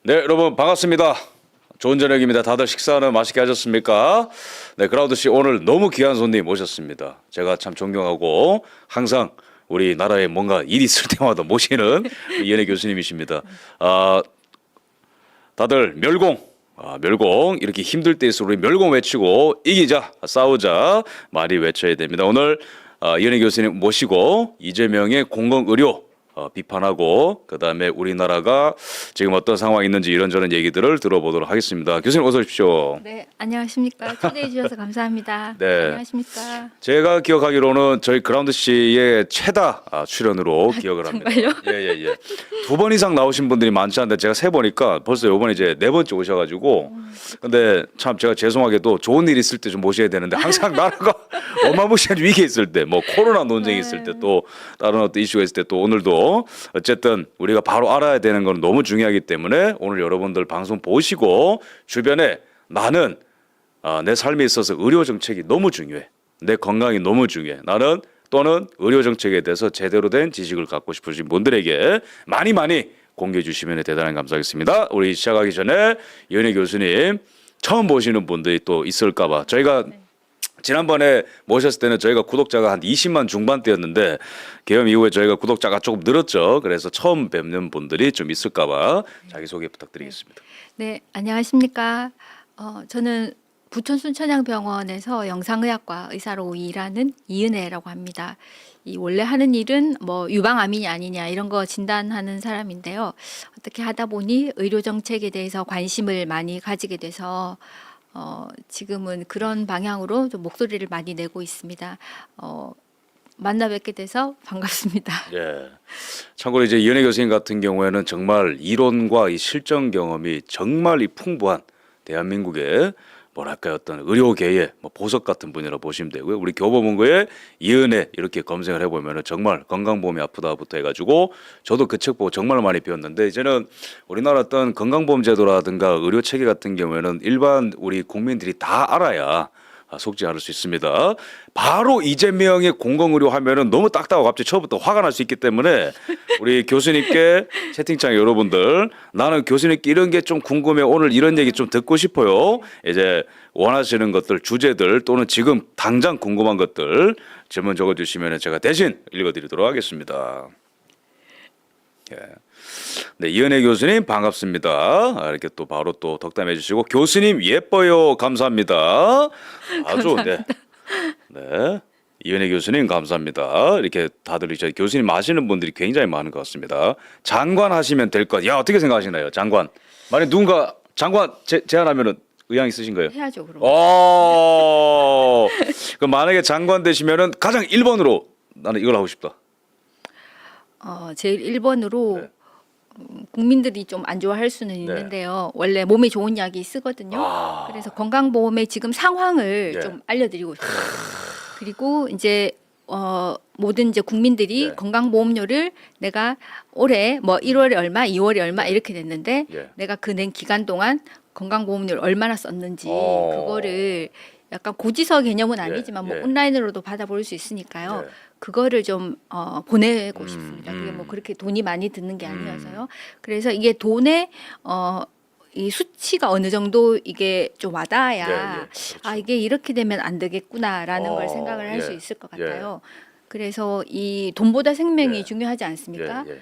네, 여러분 반갑습니다. 좋은 저녁입니다. 다들 식사는 맛있게 하셨습니까? 네, 그라우드 씨 오늘 너무 귀한 손님 모셨습니다. 제가 참 존경하고 항상 우리나라에 뭔가 일 있을 때마다 모시는 이현애 교수님이십니다. 다들 멸공. 멸공 이렇게 힘들 때일수록 우리 멸공 외치고 이기자 싸우자 많이 외쳐야 됩니다. 오늘 이현애 교수님 모시고 이재명의 공공의료 비판하고 그다음에 우리나라가 지금 어떤 상황이 있는지 이런저런 얘기들을 들어보도록 하겠습니다. 교수님 어서 오십시오. 네, 안녕하십니까. 초대해 주셔서 감사합니다. 네. 안녕하십니까. 제가 기억하기로는 저희 그라운드 씨의 최다 출연으로 기억을 합니다. 정말요? 예. 2번 이상 나오신 분들이 많지 않은데 제가 세 보니까 벌써 이번에 이제 4번째 오셔가지고 근데 참 제가 죄송하게도 좋은 일 있을 때 좀 모셔야 되는데 항상 나라가 어마무시한 위기에 있을 때 뭐 코로나 논쟁이 있을 때 또 다른 어떤 이슈가 있을 때 또 오늘도 어쨌든 우리가 바로 알아야 되는 건 너무 중요하기 때문에 오늘 여러분들 방송 보시고 주변에 나는 내 삶에 있어서 의료 정책이 너무 중요해. 내 건강이 너무 중요해. 나는 또는 의료 정책에 대해서 제대로 된 지식을 갖고 싶으신 분들에게 많이 공개해 주시면 대단히 감사하겠습니다. 우리 시작하기 전에 이현애 교수님 처음 보시는 분들이 또 있을까 봐 저희가 지난번에 모셨을 때는 저희가 구독자가 한 20만 중반대였는데 개엄 이후에 저희가 구독자가 조금 늘었죠. 그래서 처음 뵙는 분들이 좀 있을까 봐 자기소개 부탁드리겠습니다. 네, 안녕하십니까. 저는 부천 순천향병원에서 영상의학과 의사로 일하는 이은혜라고 합니다. 이 원래 하는 일은 뭐 유방암이냐 아니냐 이런 거 진단하는 사람인데요. 어떻게 하다 보니 의료 정책에 대해서 관심을 많이 가지게 돼서 지금은 그런 방향으로 좀 목소리를 많이 내고 있습니다. 만나 뵙게 돼서 반갑습니다. 예. 참고로 이제 이현애 교수님 같은 경우에는 정말 이론과 이 실전 경험이 정말 이 풍부한 대한민국의 뭐랄까요 어떤 의료계의 뭐 보석 같은 분이라 보시면 되고요. 우리 교보문고에 이은혜 이렇게 검색을 해보면은 정말 건강보험이 아프다부터 해가지고 저도 그 책 보고 정말 많이 배웠는데 이제는 우리나라 어떤 건강보험제도라든가 의료 체계 같은 경우에는 일반 우리 국민들이 다 알아야 속지 않을 수 있습니다. 바로 이재명의 공공의료 하면은 너무 딱딱하고 갑자기 처음부터 화가 날 수 있기 때문에 우리 교수님께 채팅창 여러분들 나는 교수님께 이런 게 좀 궁금해 오늘 이런 얘기 좀 듣고 싶어요. 이제 원하시는 것들 주제들 또는 지금 당장 궁금한 것들 질문 적어주시면 제가 대신 읽어드리도록 하겠습니다. 예. 네, 이은혜 교수님 반갑습니다. 이렇게 또 바로 또 덕담해 주시고 교수님 예뻐요 감사합니다. 아주 네. 이은혜 교수님 감사합니다. 이렇게 다들 이제 교수님 아시는 분들이 굉장히 많은 것 같습니다. 장관 하시면 될 것. 야 어떻게 생각하시나요? 장관. 만약 누군가 장관 제안하면은 의향 있으신가요? 해야죠 그럼. 그럼 만약에 장관 되시면은 가장 1번으로 나는 이걸 하고 싶다. 제일 1번으로 네. 국민들이 좀 안 좋아할 수는 있는데요. 원래 몸에 좋은 약이 쓰거든요. 그래서 건강보험의 지금 상황을 네. 좀 알려드리고 싶어요. 그리고 이제 모든 이제 국민들이 네. 건강보험료를 내가 올해 뭐 1월에 얼마, 2월에 얼마 이렇게 냈는데 네. 내가 그 낸 기간 동안 건강보험료를 얼마나 썼는지 그거를 약간 고지서 개념은 아니지만 뭐 예. 온라인으로도 받아볼 수 있으니까요. 네. 그거를 좀 보내고 싶습니다. 그게 뭐 그렇게 돈이 많이 드는 게 아니어서요. 그래서 이게 돈의 이 수치가 어느 정도 이게 좀 와닿아야 그렇죠. 아 이게 이렇게 되면 안 되겠구나라는 걸 생각을 할 수 예. 있을 것 같아요. 그래서 이 돈보다 생명이 예. 중요하지 않습니까? 예.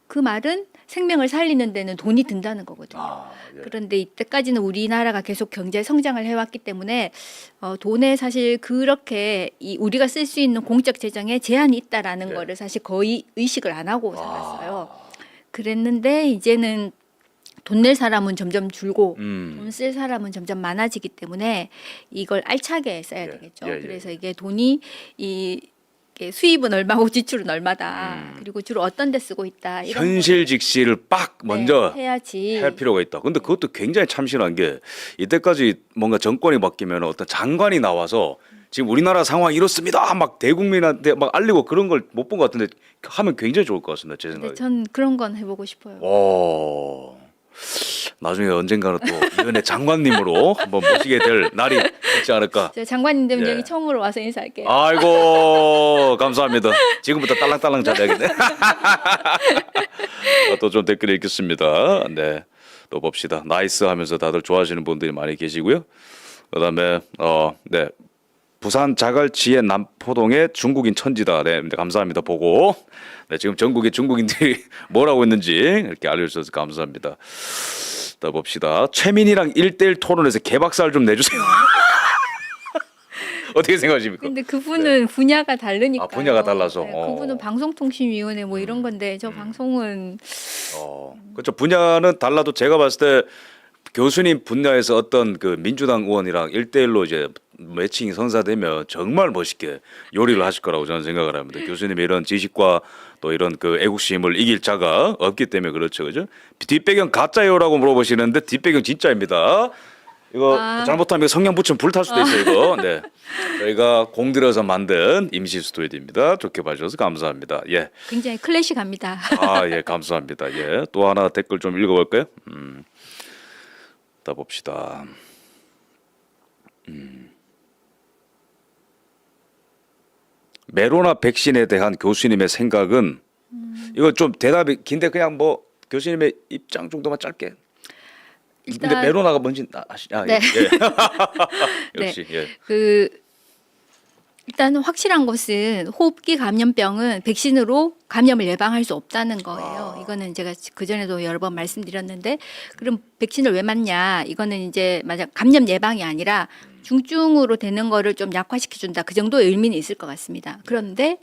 그 말은 생명을 살리는 데는 돈이 든다는 거거든요. 예. 그런데 이때까지는 우리나라가 계속 경제 성장을 해왔기 때문에 돈에 사실 그렇게 우리가 쓸 수 있는 공적 재정에 제한이 있다라는 네. 거를 사실 거의 의식을 안 하고 살았어요. 그랬는데 이제는 돈 낼 사람은 점점 줄고 돈 쓸 사람은 점점 많아지기 때문에 이걸 알차게 써야 예. 되겠죠. 예. 그래서 이게 돈이 이게 수입은 얼마고 지출은 얼마다. 그리고 주로 어떤 데 쓰고 있다. 이런 현실 직시를 빡 먼저 해야지. 할 필요가 있다. 근데 그것도 굉장히 참신한 게 이때까지 뭔가 정권이 바뀌면 어떤 장관이 나와서 지금 우리나라 상황이 이렇습니다. 막 대국민한테 막 알리고 그런 걸 못 본 것 같은데 하면 굉장히 좋을 것 같습니다. 제 생각에. 근데 전 그런 건 해보고 싶어요. 나중에 언젠가는 또 이은혜 장관님으로 한번 모시게 될 날이 있지 않을까. 저 장관님 되면 예. 여기 처음으로 와서 인사할게요. 아이고 감사합니다. 지금부터 딸랑딸랑 잘해야겠네. 또 좀 댓글 읽겠습니다. 네, 또 봅시다. 나이스 하면서 다들 좋아하시는 분들이 많이 계시고요. 그다음에 네. 부산 자갈치의 남포동의 중국인 천지다. 네, 감사합니다. 보고 네, 지금 전국의 중국인들이 뭐라고 했는지 이렇게 알려주셔서 감사합니다. 또 봅시다. 최민희랑 1대1 토론에서 개박살 좀 내주세요. 어떻게 생각하십니까? 근데 그분은 분야가 다르니까. 분야가 달라서. 네, 그분은 방송통신위원회 뭐 이런 건데 저 방송은 그렇죠. 분야는 달라도 제가 봤을 때 교수님 분야에서 어떤 그 민주당 의원이랑 1대1로 이제 매칭이 성사되면 정말 멋있게 요리를 하실 거라고 저는 생각을 합니다. 교수님의 이런 지식과 또 이런 그 애국심을 이길 자가 없기 때문에 그렇죠. 그죠? 뒷배경 가짜요라고 물어보시는데 뒷배경 진짜입니다. 이거 잘못하면 성냥 붙이면 불 탈 수도 있어요. 이거. 네. 저희가 공들여서 만든 임시 스튜디오입니다. 좋게 봐주셔서 감사합니다. 예. 굉장히 클래식합니다. 예, 감사합니다. 예. 또 하나 댓글 좀 읽어볼까요? 다 봅시다. 메로나 백신에 대한 교수님의 생각은 이거 좀 대답이 긴데 그냥 뭐 교수님의 입장 정도만 짧게. 근데 일단 메로나가 뭔지 아시냐? 네. 예. 역시 예. 일단 확실한 것은 호흡기 감염병은 백신으로 감염을 예방할 수 없다는 거예요. 이거는 제가 그 전에도 여러 번 말씀드렸는데, 그럼 백신을 왜 맞냐? 이거는 이제 만약 감염 예방이 아니라 중증으로 되는 거를 좀 약화시켜 준다. 그 정도의 의미는 있을 것 같습니다. 그런데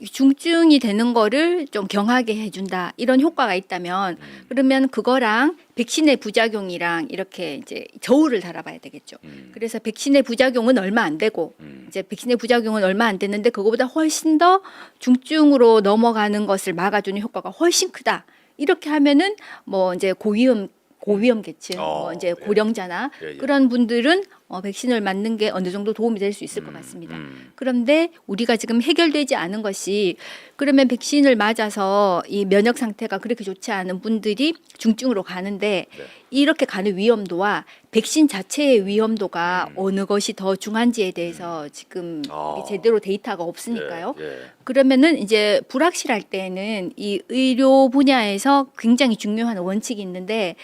중증이 되는 거를 좀 경하게 해준다, 이런 효과가 있다면 그러면 그거랑 백신의 부작용이랑 이렇게 이제 저울을 달아봐야 되겠죠. 그래서 백신의 부작용은 얼마 안 되고 이제 백신의 부작용은 얼마 안 됐는데 그거보다 훨씬 더 중증으로 넘어가는 것을 막아주는 효과가 훨씬 크다. 이렇게 하면은 뭐 이제 고위험 계층, 뭐 이제 고령자나 예. 그런 분들은 백신을 맞는 게 어느 정도 도움이 될 수 있을 것 같습니다. 그런데 우리가 지금 해결되지 않은 것이, 그러면 백신을 맞아서 이 면역 상태가 그렇게 좋지 않은 분들이 중증으로 가는데 이렇게 가는 위험도와 백신 자체의 위험도가 어느 것이 더 중한지에 대해서 지금 이게 제대로 데이터가 없으니까요. 그러면은 이제 불확실할 때는 이 의료 분야에서 굉장히 중요한 원칙이 있는데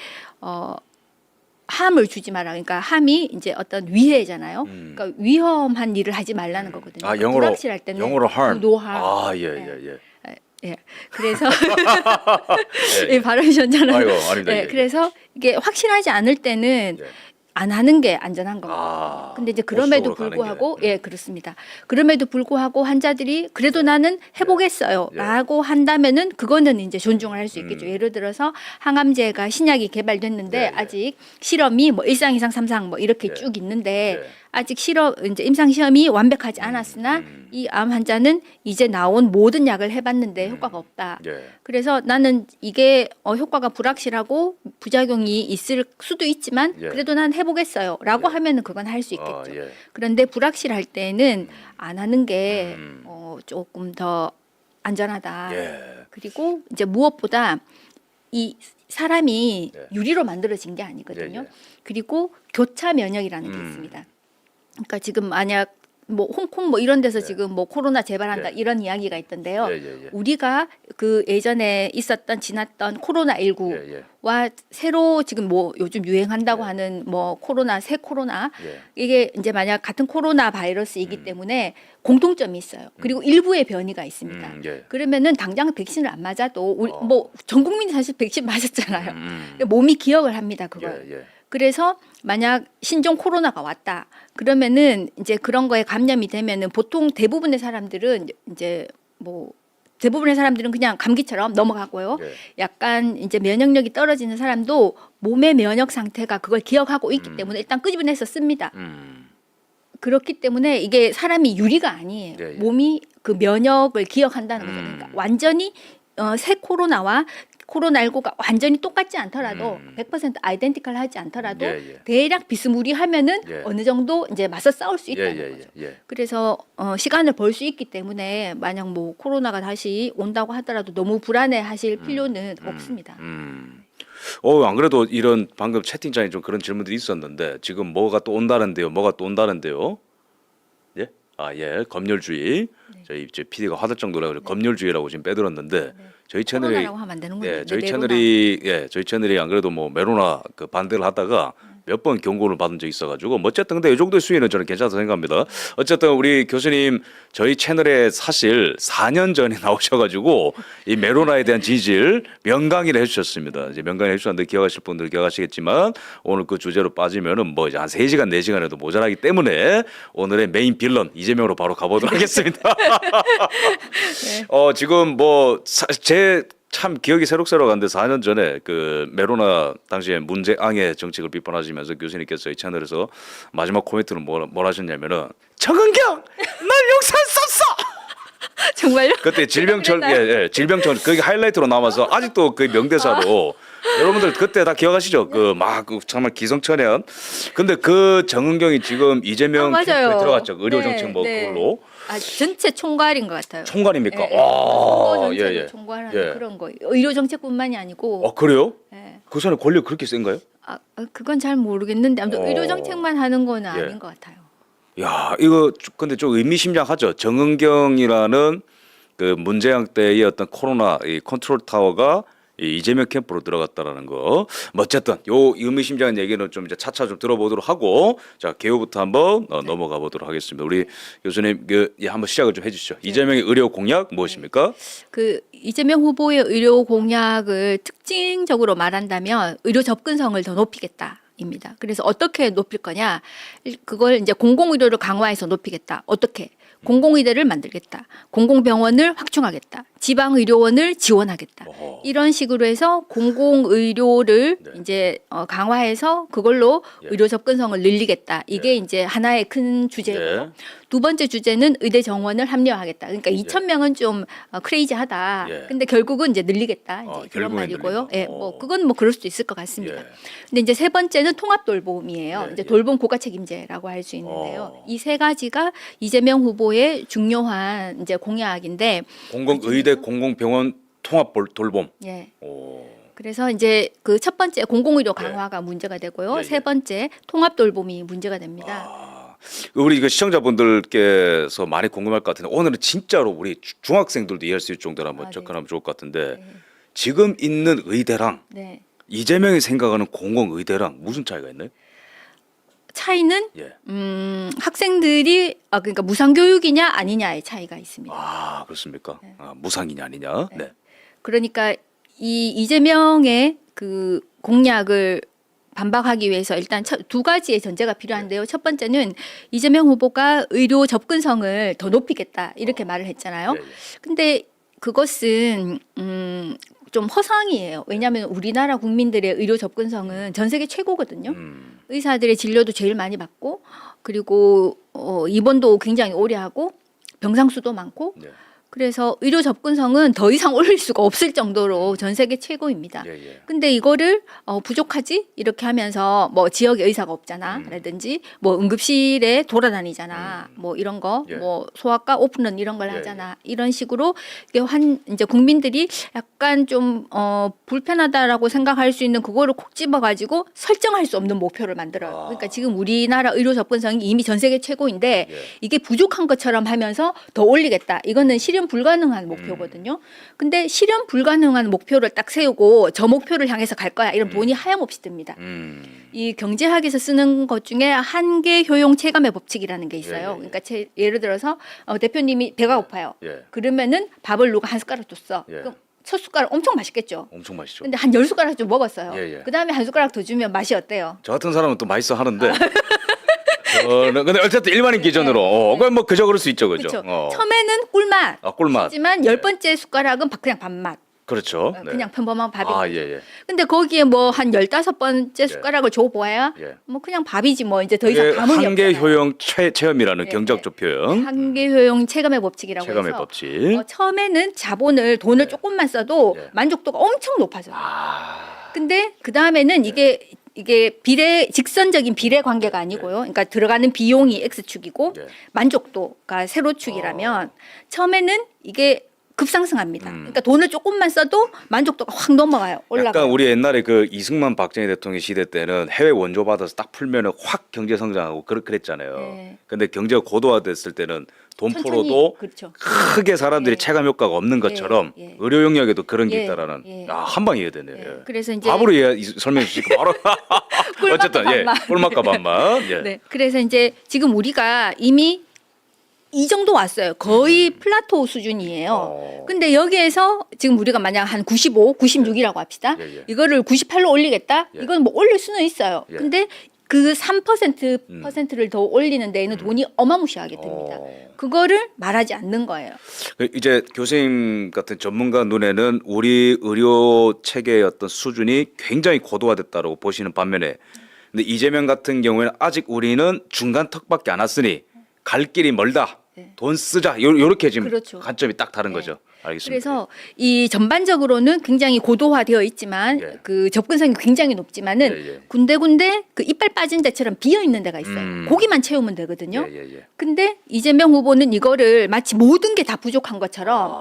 함을 주지 마라. 그러니까 함이 이제 어떤 위해잖아요. 그러니까 위험한 일을 하지 말라는 거거든요. 그러니까 불확실할 때는 영어로 harm. no harm. 예. 예. 그래서 예, 발음이 좋잖아요. 아이고, 아닙니다. 예, 예. 그래서 이게 확실하지 않을 때는 예. 안 하는 게 안전한 겁니다. 근데 이제 그럼에도 보수적으로 가는 불구하고 게. 예, 그렇습니다. 그럼에도 불구하고 환자들이 그래도 나는 해보겠어요라고 한다면은 그거는 이제 존중을 할 수 있겠죠. 예를 들어서 항암제가 신약이 개발됐는데 아직 실험이 뭐 1상, 2상, 3상 뭐 이렇게 쭉 있는데 아직 이제 임상 시험이 완벽하지 않았으나 이 암 환자는 이제 나온 모든 약을 해봤는데 효과가 없다. 그래서 나는 이게 효과가 불확실하고 부작용이 있을 수도 있지만 그래도 난 해보겠어요라고 하면은 그건 할 수 있겠죠. 그런데 불확실할 때는 안 하는 게 조금 더 안전하다. 그리고 이제 무엇보다 이 사람이 유리로 만들어진 게 아니거든요. 그리고 교차 면역이라는 게 있습니다. 그러니까 지금 만약 뭐 홍콩 뭐 이런 데서 지금 뭐 코로나 재발한다 이런 이야기가 있던데요. 우리가 그 예전에 지났던 코로나 19와 새로 지금 뭐 요즘 유행한다고 하는 뭐 새 코로나 이게 이제 만약 같은 코로나 바이러스이기 때문에 공통점이 있어요. 그리고 일부의 변이가 있습니다. 그러면은 당장 백신을 안 맞아도 뭐 전 국민이 사실 백신 맞았잖아요. 몸이 기억을 합니다. 그걸. 그래서 만약 신종 코로나가 왔다 그러면은 이제 그런 거에 감염이 되면은 보통 대부분의 사람들은 그냥 감기처럼 넘어가고요. 약간 이제 면역력이 떨어지는 사람도 몸의 면역 상태가 그걸 기억하고 있기 때문에 일단 끄집어내서 씁니다. 그렇기 때문에 이게 사람이 유리가 아니에요. 몸이 그 면역을 기억한다는 거죠. 그러니까 완전히 새 코로나와 코로나19가 완전히 똑같지 않더라도 100% 아이덴티컬하지 않더라도 대략 비스무리하면은 어느 정도 이제 맞서 싸울 수 있다는 거죠. 그래서 시간을 벌 수 있기 때문에 만약 뭐 코로나가 다시 온다고 하더라도 너무 불안해하실 필요는 없습니다. 안 그래도 이런 방금 채팅창에 좀 그런 질문들이 있었는데 지금 뭐가 또 온다는데요. 뭐가 또 온다는데요. 예? 예. 검열주의. 저희 PD가 화들짝 놀라서 검열주의라고 지금 빼들었는데 저희 채널이 코로나라고 하면 안 되는군요. 예, 저희 메로나. 채널이 안 그래도 뭐 메로나 그 반대를 하다가 몇 번 경고를 받은 적이 있어가지고 뭐 어쨌든 근데 이 정도의 수위는 저는 괜찮다 생각합니다. 어쨌든 우리 교수님 저희 채널에 사실 4년 전에 나오셔가지고 이 메로나에 대한 지지를 명강의를 해주셨습니다. 이제 명강의 해주셨는데 기억하실 분들 기억하시겠지만 오늘 그 주제로 빠지면은 뭐 이제 한 3시간 4시간에도 모자라기 때문에 오늘의 메인 빌런 이재명으로 바로 가보도록 하겠습니다. 지금 뭐 제 참 기억이 새록새록한데 4년 전에 그 메로나 당시에 문재앙의 정책을 비판하시면서 교수님께서 이 채널에서 마지막 코멘트는 뭐라 하셨냐면은 정은경 날 용서할 수 없어. 정말요? 그때 질병철 질병철 그게 하이라이트로 남아서 아직도 그 명대사로 여러분들 그때 다 기억하시죠? 그 막 정말 기성천연. 근데 그 정은경이 지금 이재명 맞아요. 캠프에 들어갔죠. 의료 네, 정책 뭐 네. 그걸로. 전체 총괄인 것 같아요. 총괄입니까? 예, 선거 전체를 예. 총괄하는 예. 그런 거. 의료 정책뿐만이 아니고. 그래요? 예. 그 사람 권력 그렇게 센가요? 그건 잘 모르겠는데 아무튼 의료 정책만 하는 거는 예. 아닌 것 같아요. 야, 이거 근데 좀 의미심장하죠. 정은경이라는 그 문재양 때의 어떤 코로나 이 컨트롤 타워가 이 이재명 캠프로 들어갔다라는 거. 뭐 어쨌든 요 의미심장한 얘기는 좀 이제 차차 좀 들어보도록 하고 자 개요부터 한번 넘어가 보도록 하겠습니다. 우리 교수님 한번 시작을 좀 해주시죠. 이재명의 의료 공약 무엇입니까? 그 이재명 후보의 의료 공약을 특징적으로 말한다면 의료 접근성을 더 높이겠다입니다. 그래서 어떻게 높일 거냐? 그걸 이제 공공의료를 강화해서 높이겠다. 어떻게? 공공의대를 만들겠다. 공공병원을 확충하겠다. 지방의료원을 지원하겠다. 어허. 이런 식으로 해서 공공의료를 네. 이제 강화해서 그걸로 예. 의료 접근성을 늘리겠다. 이게 예. 이제 하나의 큰 주제고요. 예. 두 번째 주제는 의대 정원을 합리화하겠다. 그러니까 2,000명은 좀 크레이지하다. 예. 근데 결국은 이제 늘리겠다. 이제 그런 결국엔 말이고요. 늘린다. 예, 뭐 그건 뭐 그럴 수도 있을 것 같습니다. 예. 근데 이제 세 번째는 통합 돌봄이에요. 예, 이제 예. 돌봄 고가 책임제라고 할 수 있는데요. 어. 이 세 가지가 이재명 후보의 중요한 이제 공약인데, 공공의대 공공병원 통합 돌봄. 예. 오. 그래서 이제 그 첫 번째 공공의료 강화가 문제가 되고요. 예, 예. 세 번째 통합 돌봄이 문제가 됩니다. 우리 그 시청자분들께서 많이 궁금할 것 같은데 오늘은 진짜로 우리 중학생들도 이해할 수 있을 정도로 한번 네. 접근하면 좋을 것 같은데 네. 지금 있는 의대랑 네. 이재명이 생각하는 공공의대랑 무슨 차이가 있나요? 차이는 예. 학생들이 그러니까 무상교육이냐 아니냐의 차이가 있습니다. 그렇습니까? 무상이냐 아니냐. 네. 그러니까 이 이재명의 그 공약을 반박하기 위해서 일단 두 가지의 전제가 필요한데요. 첫 번째는 이재명 후보가 의료 접근성을 더 높이겠다 이렇게 말을 했잖아요. 예, 예. 근데 그것은 좀 허상이에요. 왜냐하면 우리나라 국민들의 의료 접근성은 전 세계 최고거든요. 의사들의 진료도 제일 많이 받고 그리고 입원도 굉장히 오래 하고 병상 수도 많고 네. 그래서 의료 접근성은 더 이상 올릴 수가 없을 정도로 전 세계 최고입니다. 예, 예. 근데 이거를 부족하지? 이렇게 하면서 뭐 지역에 의사가 없잖아. 라든지 뭐 응급실에 돌아다니잖아. 뭐 이런 거, 예. 뭐 소아과 오픈런 이런 걸 예, 하잖아. 이런 식으로 이게 이제 국민들이 약간 좀 불편하다라고 생각할 수 있는 그거를 콕 집어가지고 설정할 수 없는 목표를 만들어요. 그러니까 지금 우리나라 의료 접근성이 이미 전 세계 최고인데 예. 이게 부족한 것처럼 하면서 더 올리겠다. 이거는 실현 불가능한 목표거든요. 근데 실현 불가능한 목표를 딱 세우고 저 목표를 향해서 갈 거야. 이런 돈이 하염없이 듭니다. 이 경제학에서 쓰는 것 중에 한계 효용 체감의 법칙이라는 게 있어요. 예, 예, 예. 그러니까 예를 들어서 대표님이 배가 고파요. 예. 그러면은 밥을 누가 한 숟가락 줬어. 예. 그럼 첫 숟가락 엄청 맛있겠죠. 엄청 맛있죠. 근데 한 10숟가락 좀 먹었어요. 예, 예. 그다음에 한 숟가락 더 주면 맛이 어때요? 저 같은 사람은 또 맛있어 하는데. 근데 어쨌든 일반인 기준으로 그건 뭐 그저 그럴 수 있죠, 그죠? 그렇죠. 처음에는 꿀맛. 꿀맛. 하지만 10번째 숟가락은 그냥 밥맛. 그렇죠. 네. 그냥 평범한 밥이. 예, 예. 근데 거기에 뭐 한 15번째 숟가락을 줘 보아야 예. 뭐 그냥 밥이지 뭐 이제 더 이상 감흥이 한계 없잖아요. 효용 체험이라는 네, 경제학적 표현. 한계 효용 체감의 법칙이라고 체감의 해서 법칙. 처음에는 돈을 예. 조금만 써도 예. 만족도가 엄청 높아져요. 근데 그 다음에는 이게 직선적인 비례 관계가 아니고요. 그러니까 들어가는 비용이 X축이고 예. 만족도가 세로축이라면 처음에는 이게 급상승합니다. 그러니까 돈을 조금만 써도 만족도가 확 넘어가요. 올라가요. 약간 우리 옛날에 그 이승만 박정희 대통령 시대 때는 해외 원조 받아서 딱 풀면은 확 경제 성장하고 그랬잖아요. 네. 근데 경제가 고도화됐을 때는 돈 천천히, 풀어도 그렇죠. 크게 사람들이 예. 체감 효과가 없는 것처럼 예. 의료 영역에도 그런 게 예. 있다라는 예. 한방 이해되네요. 예. 예. 그래서 이제 밥으로 설명해 주시고 바로 어쨌든 반만. 꿀맛과 밥만. 예. 네. 그래서 이제 지금 우리가 이미 이 정도 왔어요. 거의 플라토 수준이에요. 근데 여기에서 지금 우리가 만약 한 95, 96이라고 합시다. 예. 그거를 98로 올리겠다? 예. 이건 뭐 올릴 수는 있어요. 예. 근데 그 3%를 더 올리는 데에는 돈이 어마무시하게 듭니다. 그거를 말하지 않는 거예요. 이제 교수님 같은 전문가 눈에는 우리 의료 체계의 어떤 수준이 굉장히 고도화됐다고 보시는 반면에, 근데 이재명 같은 경우에는 아직 우리는 중간 턱밖에 안 왔으니 갈 길이 멀다. 네. 돈 쓰자. 요렇게 지금 그렇죠. 관점이 딱 다른 네. 거죠. 알겠습니다. 그래서 이 전반적으로는 굉장히 고도화되어 있지만 예. 그 접근성이 굉장히 높지만은 예. 군데군데 그 이빨 빠진 데처럼 비어 있는 데가 있어요. 고기만 채우면 되거든요. 예. 근데 이재명 후보는 이거를 마치 모든 게 다 부족한 것처럼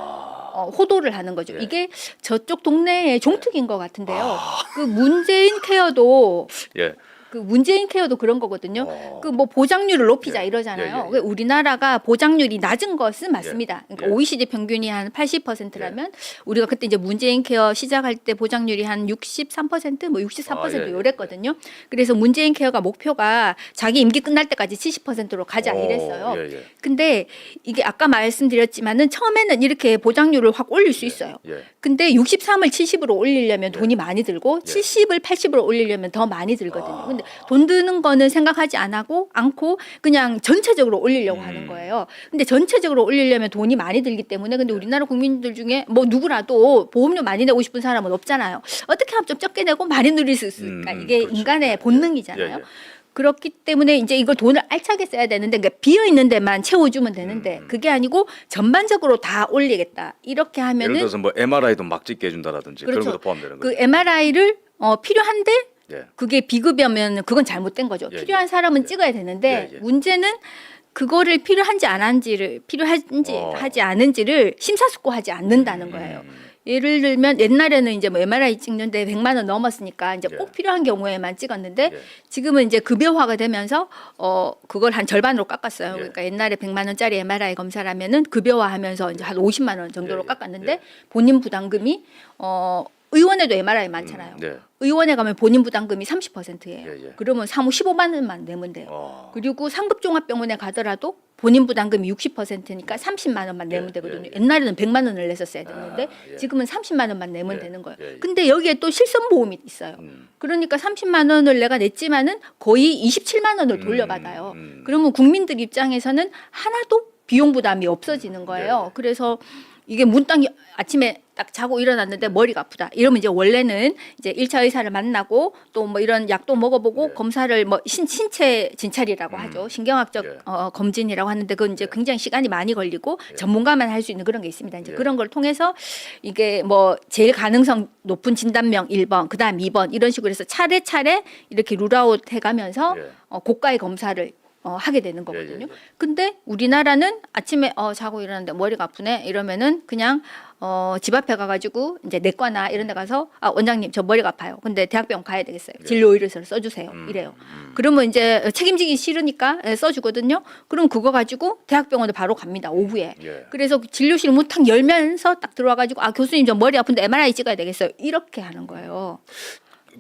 호도를 하는 거죠. 예. 이게 저쪽 동네의 종특인 것 같은데요. 그 문재인 케어도 예. 그 문재인 케어도 그런 거거든요. 그 뭐 보장률을 높이자 예. 이러잖아요. 예. 우리나라가 보장률이 낮은 것은 맞습니다. 그러니까 예. OECD 평균이 한 80%라면 우리가 그때 이제 문재인 케어 시작할 때 보장률이 한 63%, 뭐 64% 예. 요랬거든요. 그래서 문재인 케어가 목표가 자기 임기 끝날 때까지 70%로 가자 이랬어요. 예. 근데 이게 아까 말씀드렸지만은 처음에는 이렇게 보장률을 확 올릴 수 있어요. 예. 근데 63을 70으로 올리려면 돈이 많이 들고 70을 80으로 올리려면 더 많이 들거든요. 근데 돈 드는 거는 생각하지 않고 그냥 전체적으로 올리려고 하는 거예요. 근데 전체적으로 올리려면 돈이 많이 들기 때문에 근데 우리나라 국민들 중에 뭐 누구라도 보험료 많이 내고 싶은 사람은 없잖아요. 어떻게 하면 좀 적게 내고 많이 누릴 수 있을까? 이게 그렇죠. 인간의 본능이잖아요. 예. 그렇기 때문에 이제 이걸 돈을 알차게 써야 되는데 그러니까 비어 있는 데만 채워주면 되는데 그게 아니고 전반적으로 다 올리겠다 이렇게 예를 하면은 들어서 뭐 MRI도 막 찍게 해준다라든지 그런 그렇죠. 것도 포함되는 그 거죠. MRI를 필요한데 예. 그게 비급여면 그건 잘못된 거죠. 예, 필요한 예. 사람은 찍어야 되는데 예. 문제는 그거를 필요한지 하지 않은지를 심사숙고하지 않는다는 거예요. 예를 들면 옛날에는 이제 뭐 MRI 찍는데 100만 원 넘었으니까 이제 꼭 필요한 경우에만 찍었는데 지금은 이제 급여화가 되면서 그걸 한 절반으로 깎았어요. 그러니까 옛날에 100만 원짜리 MRI 검사라면은 급여화하면서 이제 한 50만 원 정도로 깎았는데 본인 부담금이 의원에도 MRI 많잖아요. 의원에 가면 본인 부담금이 30%예요. 그러면 사무 15만 원만 내면 돼요. 그리고 상급종합병원에 가더라도 본인 부담금이 60%니까 30만 원만 내면 되거든요. 옛날에는 100만 원을 냈었어야 되는데 지금은 30만 원만 내면 되는 거예요. 근데 여기에 또 실손보험이 있어요. 그러니까 30만 원을 내가 냈지만은 거의 27만 원을 돌려받아요. 그러면 국민들 입장에서는 하나도 비용 부담이 없어지는 거예요. 그래서 이게 문딱 아침에 딱 자고 일어났는데 머리가 아프다. 이러면 이제 원래는 이제 1차 의사를 만나고 또 뭐 이런 약도 먹어보고 검사를 뭐 신체 진찰이라고 하죠. 신경학적 검진이라고 하는데 그건 이제 굉장히 시간이 많이 걸리고 전문가만 할 수 있는 그런 게 있습니다. 이제 그런 걸 통해서 이게 뭐 제일 가능성 높은 진단명 1번, 그다음 2번 이런 식으로 해서 차례차례 이렇게 룰아웃 해가면서 고가의 검사를 하게 되는 거거든요. 근데 우리나라는 아침에 자고 일어났는데 머리가 아프네 이러면은 그냥 집 앞에 가가지고 이제 내과나 이런 데 가서 원장님 저 머리가 아파요. 근데 대학병원 가야 되겠어요. 진료 의뢰서를 써주세요. 이래요. 그러면 이제 책임지기 싫으니까 써주거든요. 그럼 그거 가지고 대학병원에 바로 갑니다. 오후에. 그래서 진료실 문 탁 열면서 딱 들어와가지고 교수님 저 머리 아픈데 MRI 찍어야 되겠어요. 이렇게 하는 거예요.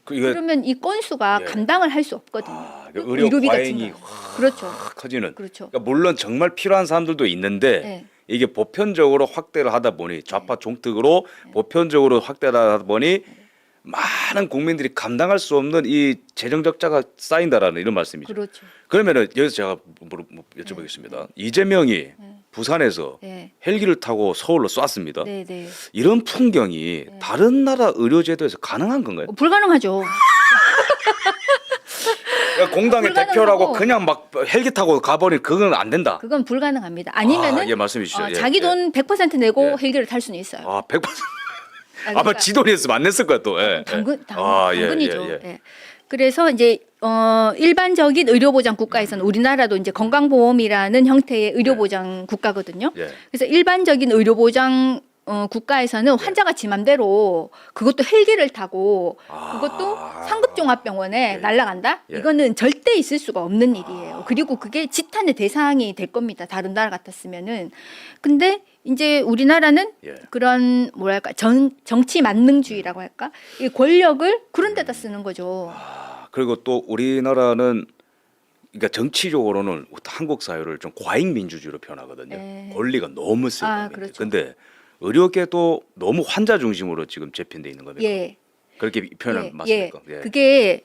그러면 이 건수가 감당을 할 수 없거든요. 의료 의료비가 과잉이 그렇죠. 커지는. 그렇죠. 그러니까 물론 정말 필요한 사람들도 있는데 이게 보편적으로 확대를 하다 보니 좌파 종특으로 보편적으로 확대를 하다 보니 많은 국민들이 감당할 수 없는 이 재정 적자가 쌓인다라는 이런 말씀이죠. 그렇죠. 그러면은 여기서 제가 여쭤보겠습니다. 이재명이 부산에서 헬기를 타고 서울로 쐈습니다. 네. 이런 풍경이 다른 나라 의료제도에서 가능한 건가요? 불가능하죠. 그러니까 공당의 불가능하고. 대표라고 그냥 막 헬기 타고 가버린 그건 안 된다. 그건 불가능합니다. 아니면은 말씀해 주시죠. 자기 돈 100% 내고 헬기를 탈 수는 있어요. 100%. 아마 그러니까 지돈이었으면 안 냈을 거야 또. 당근이죠. 그래서 이제 일반적인 의료보장 국가에서는 우리나라도 이제 건강보험이라는 형태의 의료보장 국가거든요. 그래서 일반적인 의료보장 국가에서는 환자가 지 맘대로 그것도 헬기를 타고 그것도 아. 상급종합병원에 예. 날아간다? 예. 이거는 절대 있을 수가 없는 일이에요. 그리고 그게 지탄의 대상이 될 겁니다. 다른 나라 같았으면은. 근데 이제 우리나라는 예. 그런 뭐랄까 정치 만능주의라고 할까? 이 권력을 그런 데다 쓰는 거죠. 그리고 또 우리나라는 그러니까 정치적으로는 한국 사회를 좀 과잉 민주주의로 표현하거든요. 네. 권리가 너무 세요. 그렇죠. 근데 의료계도 너무 환자 중심으로 지금 재편돼 있는 겁니까? 예. 그렇게 표현하면 맞습니까? 예. 그게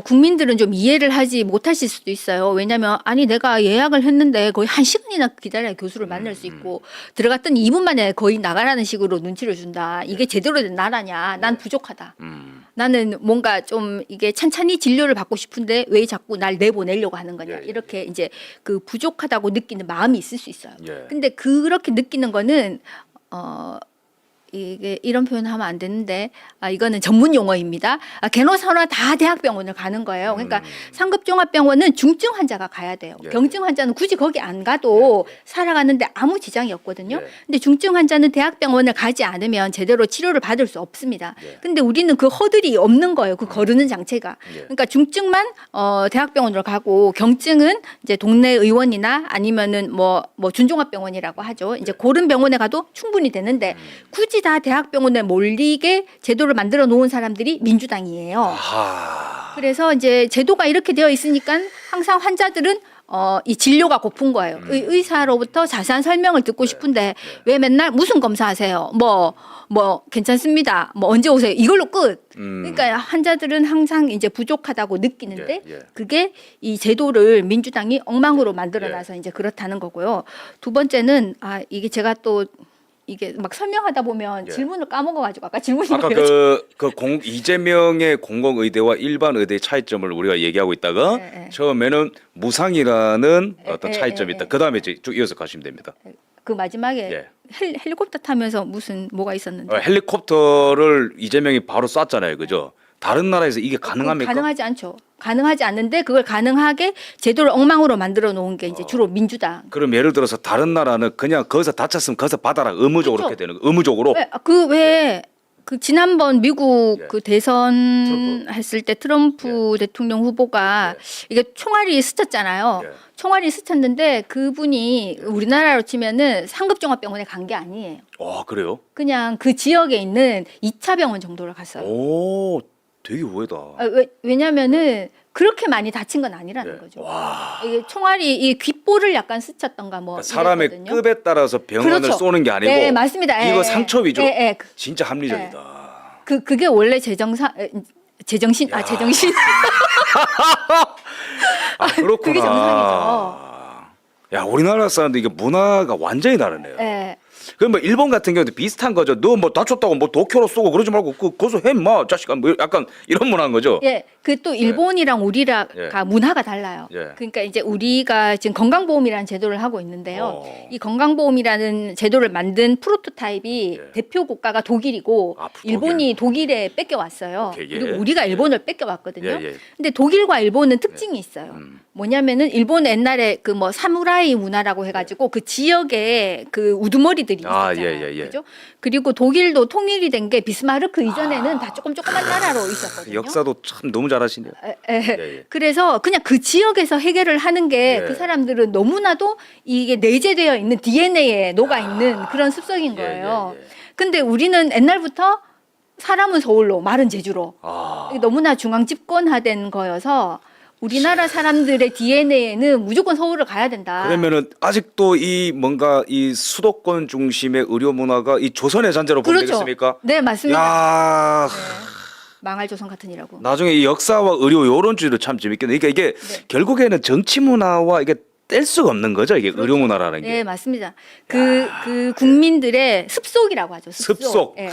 국민들은 좀 이해를 하지 못하실 수도 있어요. 왜냐하면 아니 내가 예약을 했는데 거의 1시간이나 기다려야 교수를 만날 수 있고 들어갔더니 2분 만에 거의 나가라는 식으로 눈치를 준다. 이게 제대로 된 나라냐? 난 부족하다. 나는 뭔가 좀 이게 찬찬히 진료를 받고 싶은데 왜 자꾸 날 내보내려고 하는 거냐? 예. 이렇게 이제 그 부족하다고 느끼는 마음이 있을 수 있어요. 예. 근데 그렇게 느끼는 거는 이게 이런 표현을 하면 안 되는데 이거는 전문 용어입니다. 간호사나 다 대학병원을 가는 거예요. 그러니까 상급종합병원은 중증 환자가 가야 돼요. 예. 경증 환자는 굳이 거기 안 가도 살아가는데 아무 지장이 없거든요. 예. 근데 중증 환자는 대학병원을 가지 않으면 제대로 치료를 받을 수 없습니다. 예. 근데 우리는 그 허들이 없는 거예요. 그 거르는 장치가. 예. 그러니까 중증만 대학병원으로 가고 경증은 이제 동네 의원이나 아니면은 뭐 준종합병원이라고 하죠. 이제 그런 병원에 가도 충분히 되는데 굳이 다 대학병원에 몰리게 제도를 만들어 놓은 사람들이 민주당이에요. 아하. 그래서 이제 제도가 이렇게 되어 있으니까 항상 환자들은 이 진료가 고픈 거예요. 의사로부터 자세한 설명을 듣고 싶은데 왜 맨날 무슨 검사하세요? 뭐 괜찮습니다. 뭐 언제 오세요? 이걸로 끝. 그러니까 환자들은 항상 이제 부족하다고 느끼는데 예. 그게 이 제도를 민주당이 엉망으로 만들어놔서 이제 그렇다는 거고요. 두 번째는 이게 제가 또 이게 막 설명하다 보면 예. 질문을 까먹어가지고 아까 질문이 아까 뭐였죠? 이재명의 공공의대와 일반 의대의 차이점을 우리가 얘기하고 있다가 예. 처음에는 무상이라는 어떤 예, 차이점이 예, 있다. 예. 그 다음에 쭉 이어서 가시면 됩니다. 그 마지막에 예. 헬리콥터 타면서 무슨 뭐가 있었는데 헬리콥터를 이재명이 바로 쐈잖아요, 그죠? 다른 나라에서 이게 가능합니까? 가능하지 않죠. 가능하지 않는데 그걸 가능하게 제도를 엉망으로 만들어 놓은 게 이제 주로 민주당. 그럼 예를 들어서 다른 나라는 그냥 거기서 다쳤으면 거기서 받아라 의무적으로 그렇죠. 이렇게 되는 거. 의무적으로. 그 지난번 미국 예. 그 대선 트럼프. 했을 때 트럼프 대통령 후보가 이게 총알이 스쳤잖아요. 예. 총알이 스쳤는데 그분이 우리나라로 치면은 상급종합병원에 간 게 아니에요. 그래요? 그냥 그 지역에 있는 2차 병원 정도를 갔어요. 오, 되게 우회다. 왜냐면은 그렇게 많이 다친 건 아니라는 예. 거죠. 와. 이게 총알이 이 귓볼을 약간 스쳤던가 뭐 그러니까 사람의 이랬거든요. 급에 따라서 병원을 그렇죠. 쏘는 게 아니고 네, 맞습니다. 이거 예, 상처 위주로. 예. 진짜 합리적이다. 그게 원래 제정신 야. 제정신 그렇구나. 그게 정상이죠. 야, 우리나라 사람들 이게 문화가 완전히 다르네요. 예. 그럼 뭐 일본 같은 경우도 비슷한 거죠. 너 뭐 다쳤다고 뭐 도쿄로 쏘고 그러지 말고 고소해 마 자식아 뭐 약간 이런 문화인 거죠. 예, 그 또 일본이랑 우리가 예. 문화가 달라요. 예. 그러니까 이제 우리가 지금 건강보험이라는 제도를 하고 있는데요. 어. 이 건강보험이라는 제도를 만든 프로토타입이 예. 대표 국가가 독일이고 독일. 일본이 독일에 뺏겨왔어요. 오케이, 예. 그리고 우리가 일본을 뺏겨왔거든요. 예. 근데 독일과 일본은 특징이 있어요. 뭐냐면은 일본 옛날에 그 뭐 사무라이 문화라고 해가지고 그 지역에 그 우두머리들이 있었잖아요. 예. 그죠? 그리고 독일도 통일이 된 게 비스마르크 이전에는 다 조그만 나라로 있었거든요. 역사도 참 너무 잘하시네요. 예. 그래서 그냥 그 지역에서 해결을 하는 게 예. 그 사람들은 너무나도 이게 내재되어 있는 DNA에 녹아 있는 그런 습성인 거예요. 예. 근데 우리는 옛날부터 사람은 서울로 말은 제주로 이게 너무나 중앙 집권화된 거여서 우리나라 사람들의 DNA에는 무조건 서울을 가야 된다. 그러면은 아직도 이 뭔가 이 수도권 중심의 의료 문화가 이 조선의 잔재로 보면 그렇죠. 되겠습니까? 네, 맞습니다. 야, 망할 조선 같은 이라고. 나중에 이 역사와 의료 요런 주제도 참 재밌겠네. 그러니까 이게 결국에는 정치 문화와 이게 뗄 수가 없는 거죠. 이게 의료 문화라는 게. 네, 맞습니다. 그 국민들의 습속이라고 하죠. 습속. 예.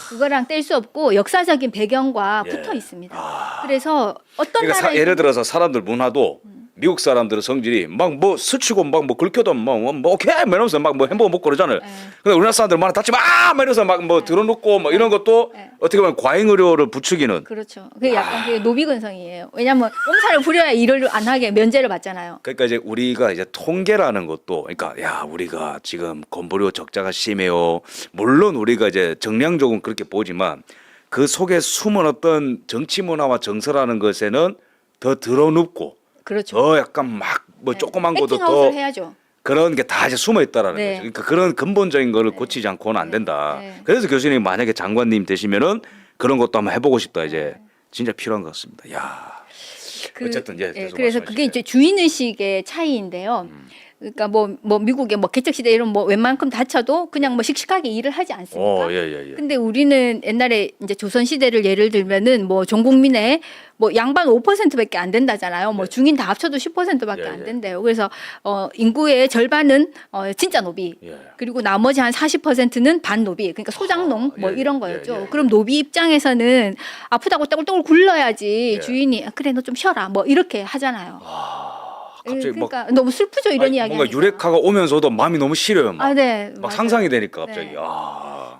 그거랑 뗄 수 없고 역사적인 배경과 예. 붙어 있습니다. 그래서 어떤 그러니까 나라에 예를 들어서 사람들 문화도 미국 사람들은 성질이 막 뭐 스치고 막 뭐 긁혀도 뭐 오케이 막 이러면서 막 뭐 햄버거 먹고 그러잖아요. 근데 우리나라 사람들은 막 닫지 마 이러면서 막 뭐 들어놓고 뭐 이런 것도 어떻게 보면 과잉 의료를 부추기는. 그렇죠. 그게 약간 그게 노비근성이에요. 왜냐하면 옴살을 부려야 일을 안 하게 면제를 받잖아요. 그러니까 이제 우리가 이제 통계라는 것도 그러니까 야 우리가 지금 건보료 적자가 심해요. 물론 우리가 이제 정량적으로 그렇게 보지만 그 속에 숨은 어떤 정치 문화와 정서라는 것에는 더 드러눕고 그렇죠. 더 약간 막 뭐 조그만 것도 액팅아웃을 더 해야죠. 그런 게 다 이제 숨어 있다라는 네. 거죠. 그러니까 그런 근본적인 거를 고치지 않고는 안 된다. 네. 그래서 교수님 만약에 장관님 되시면은 그런 것도 한번 해보고 싶다 이제 진짜 필요한 것 같습니다. 야. 어쨌든 예, 계속 그래서 말씀하시죠. 그게 이제 주인 의식의 차이인데요. 그러니까 뭐 미국의 뭐 개척 시대 이런 뭐 웬만큼 다쳐도 그냥 뭐 씩씩하게 일을 하지 않습니까? 예. 근데 우리는 옛날에 이제 조선 시대를 예를 들면은 뭐 전 국민의 뭐 양반 5%밖에 안 된다잖아요. 뭐 네. 중인 다 합쳐도 10%밖에 예, 안 예. 된대요. 그래서 인구의 절반은 진짜 노비. 예. 그리고 나머지 한 40%는 반노비. 그러니까 소장농 뭐 예, 이런 예, 거였죠. 예. 그럼 노비 입장에서는 아프다고 떠글떠글 굴러야지 예. 주인이 그래 너 좀 쉬어라. 뭐 이렇게 하잖아요. 갑자기 막 그러니까 너무 슬프죠 이런 아니, 이야기. 뭔가 유레카가 오면서도 마음이 너무 시려요. 막, 아, 네. 막 맞아요. 상상이 되니까 갑자기. 네.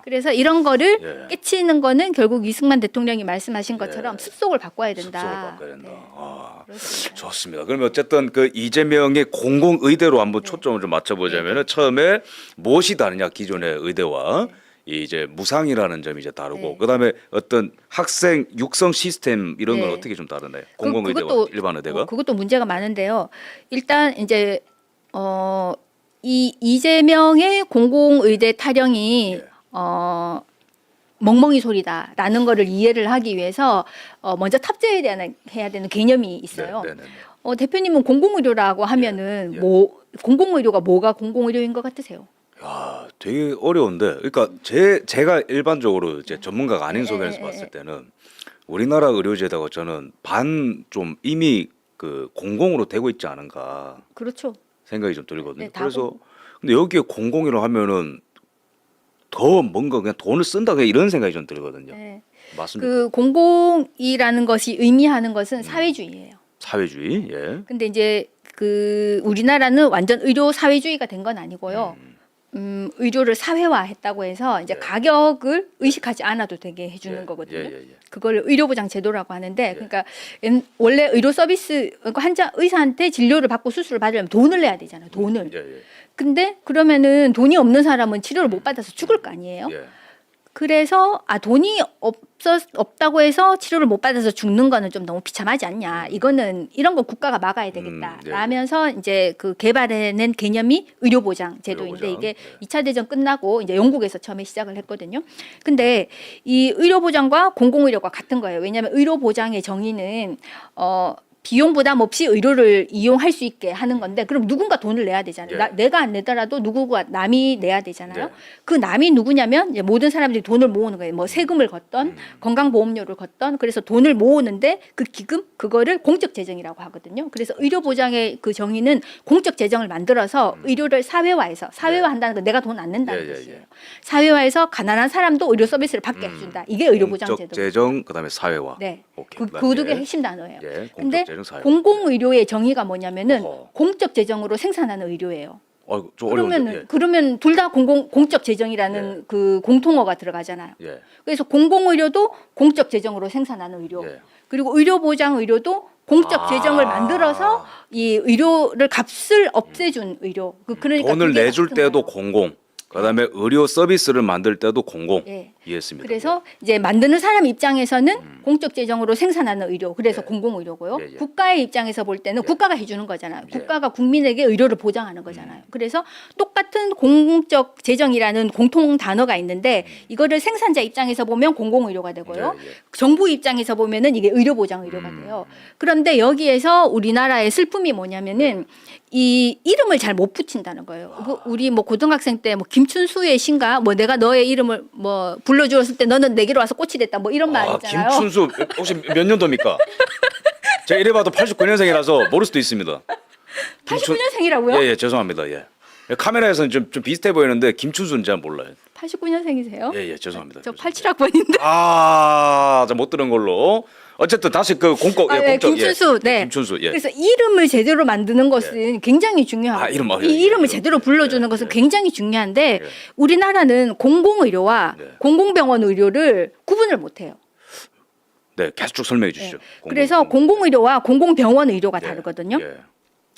그래서 이런 거를 예. 깨치는 거는 결국 이승만 대통령이 말씀하신 것처럼 예. 습속을 바꿔야 된다. 습속을 바꿔야 된다. 네. 그렇습니다. 좋습니다. 그러면 어쨌든 그 이재명의 공공 의대로 한번 네. 초점을 좀 맞춰보자면은 처음에 무엇이 다르냐 기존의 의대와 이 이제 무상이라는 점이 이제 다르고 네. 그다음에 어떤 학생 육성 시스템 이런 건 네. 어떻게 좀 다르나요? 공공 의대와 그것도, 일반 의대가? 그것도 문제가 많은데요. 일단 이제 이 이재명의 공공의대 타령이 예. 멍멍이 소리다라는 거를 이해를 하기 위해서 먼저 해야 되는 개념이 있어요. 네. 대표님은 공공의료라고 하면은 예. 뭐 공공의료가 뭐가 공공의료인 것 같으세요? 야, 되게 어려운데, 그러니까 제가 일반적으로 이제 전문가가 아닌 예, 소견에서 예, 봤을 예. 때는 우리나라 의료제도가 저는 반 좀 이미 그 공공으로 되고 있지 않은가 그렇죠. 생각이 좀 들거든요. 네, 다 그래서 근데 여기에 공공이라고 하면은 더 뭔가 그냥 돈을 쓴다 그냥 이런 생각이 좀 들거든요. 네. 맞습니까? 그 공공이라는 것이 의미하는 것은 사회주의예요. 사회주의, 예. 근데 이제 그 우리나라는 완전 의료 사회주의가 된 건 아니고요. 의료를 사회화했다고 해서 이제 네. 가격을 의식하지 않아도 되게 해주는 예, 거거든요. 예. 그걸 의료보장 제도라고 하는데, 그러니까 원래 의료 서비스 그러니까 의사한테 진료를 받고 수술을 받으려면 돈을 내야 되잖아요. 돈을. 예. 근데 그러면은 돈이 없는 사람은 치료를 못 받아서 죽을 거 아니에요. 예. 그래서 돈이 없다고 해서 치료를 못 받아서 죽는 거는 좀 너무 비참하지 않냐. 이거는 이런 거 국가가 막아야 되겠다. 예. 라면서 이제 그 개발해낸 개념이 의료보장 제도인데 의료보장. 이게 2차 대전 끝나고 이제 영국에서 처음에 시작을 했거든요. 근데 이 의료보장과 공공의료가 같은 거예요. 왜냐하면 의료보장의 정의는 비용 부담 없이 의료를 이용할 수 있게 하는 건데 그럼 누군가 돈을 내야 되잖아요. 예. 내가 안 내더라도 누구가 남이 내야 되잖아요. 네. 그 남이 누구냐면 이제 모든 사람들이 돈을 모으는 거예요. 뭐 세금을 걷던 건강보험료를 걷던 그래서 돈을 모으는데 그 기금 그거를 공적 재정이라고 하거든요. 그래서 의료 보장의 그 정의는 공적 재정을 만들어서 의료를 사회화해서 사회화한다는 건 내가 돈 안 낸다는 예. 뜻이에요. 사회화해서 가난한 사람도 의료 서비스를 받게 해준다. 이게 의료 보장 공적 제도. 재정 그다음에 사회화. 네. 오케이. 그 두 개 핵심 단어예요. 예. 공적 근데 재정 사회화. 공공의료의 정의가 뭐냐면은 어허. 공적 재정으로 생산하는 의료예요. 좀 어려운데. 그러면 둘 다 공적 재정이라는 그 공통어가 들어가잖아요. 예. 그래서 공공의료도 공적 재정으로 생산하는 의료. 예. 그리고 의료보장 의료도 공적 재정을 만들어서 이 의료를 값을 없애준 의료. 그러니까 돈을 두 개가 내줄 같은 때도 거예요. 공공. 그다음에 의료 서비스를 만들 때도 공공. 예. 이해했습니다. 그래서 이제 만드는 사람 입장에서는 공적 재정으로 생산하는 의료, 그래서 예. 공공의료고요. 예. 국가의 입장에서 볼 때는 국가가 해주는 거잖아요. 예. 국가가 국민에게 의료를 보장하는 거잖아요. 그래서 똑같은 공적 재정이라는 공통 단어가 있는데 이거를 생산자 입장에서 보면 공공의료가 되고요. 예. 정부 입장에서 보면은 이게 의료보장 의료가 돼요. 그런데 여기에서 우리나라의 슬픔이 뭐냐면은 이 이름을 잘 못 붙인다는 거예요. 우리 뭐 고등학생 때 뭐 김춘수의 신가 뭐 내가 너의 이름을 뭐 불러주었을 때 너는 내게로 와서 꽃이 됐다 뭐 이런 말 있잖아요. 김춘수 혹시 몇 년도입니까? 제가 이래봐도 89년생이라서 모를 수도 있습니다. 89년생이라고요? 예, 죄송합니다. 예. 카메라에서는 좀 비슷해 보이는데 김춘수는 잘 몰라요. 89년생이세요? 예, 죄송합니다. 저 죄송합니다. 87학번인데. 못 들은 걸로. 어쨌든 다시 그 공적 김춘수. 네. 김춘수. 예. 그래서 이름을 제대로 만드는 것은 굉장히 중요하고 이름 이 이름을 제대로 불러주는 것은 굉장히 중요한데 우리나라는 공공의료와 공공병원 의료를 구분을 못해요. 네, 계속 쭉 설명해 주시죠. 그래서 공공의료와 공공병원 의료가 예, 다르거든요. 예.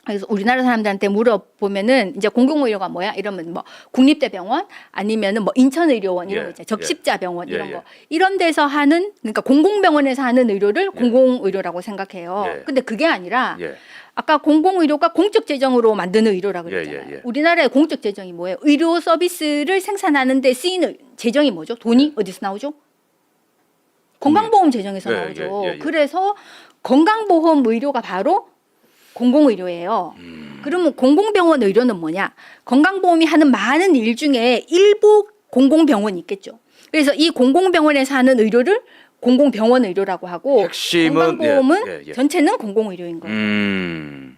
그래서 우리나라 사람들한테 물어보면은 이제 공공의료가 뭐야? 이러면 뭐 국립대병원 아니면은 뭐 인천의료원 이런 거 있잖아요. 적십자병원 이런 거. 이런 데서 하는 그러니까 공공병원에서 하는 의료를 공공의료라고 생각해요. 근데 그게 아니라 아까 공공의료가 공적 재정으로 만드는 의료라고 그랬잖아요. 우리나라의 공적 재정이 뭐예요? 의료 서비스를 생산하는 데 쓰이는 재정이 뭐죠? 돈이 어디서 나오죠? 건강보험 재정에서 나오죠. 그래서 건강보험 의료가 바로 공공의료예요. 그러면 공공병원 의료는 뭐냐? 건강보험이 하는 많은 일 중에 일부 공공병원이 있겠죠. 그래서 이 공공병원에서 하는 의료를 공공병원 의료라고 하고 핵심은 건강보험은 전체는 공공의료인 거예요.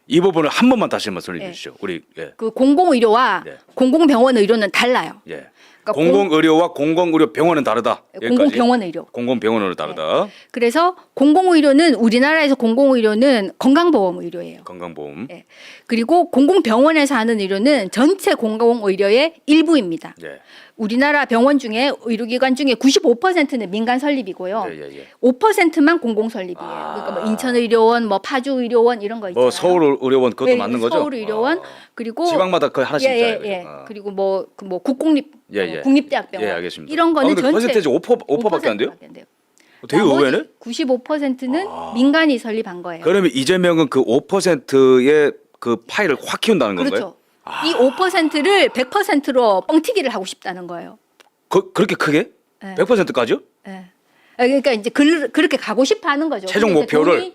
이 부분을 한 번만 다시 한번 설명해 주시죠. 우리 그 공공의료와 공공병원 의료는 달라요. 그러니까 공공의료와 공공의료병원은 다르다. 공공병원 의료. 공공병원으로 다르다. 그래서 공공의료는 우리나라에서 공공의료는 건강보험 의료예요. 건강보험. 그리고 공공병원에서 하는 의료는 전체 공공의료의 일부입니다. 우리나라 병원 중에 의료기관 중에 95%는 민간 설립이고요. 5%만 공공 설립이에요. 그러니까 뭐 인천의료원, 뭐 파주의료원 이런 거 있잖아요. 뭐 서울의료원 그것도 맞는 거죠? 서울의료원 그리고 지방마다 거의 하나씩 있잖아요. 그리고 뭐 국공립 국립대학병원 알겠습니다. 이런 거는 전체 퍼센테이지 5%밖에 안 돼요? 되게 의외네. 95%는 민간이 설립한 거예요. 그러면 이재명은 그 5%의 그 파일을 확 키운다는 건가요? 그렇죠. 이 5%를 100%로 뻥튀기를 하고 싶다는 거예요. 그렇게 크게? 100%까지요? 그러니까 이제 그렇게 가고 싶어 하는 거죠. 최종 목표를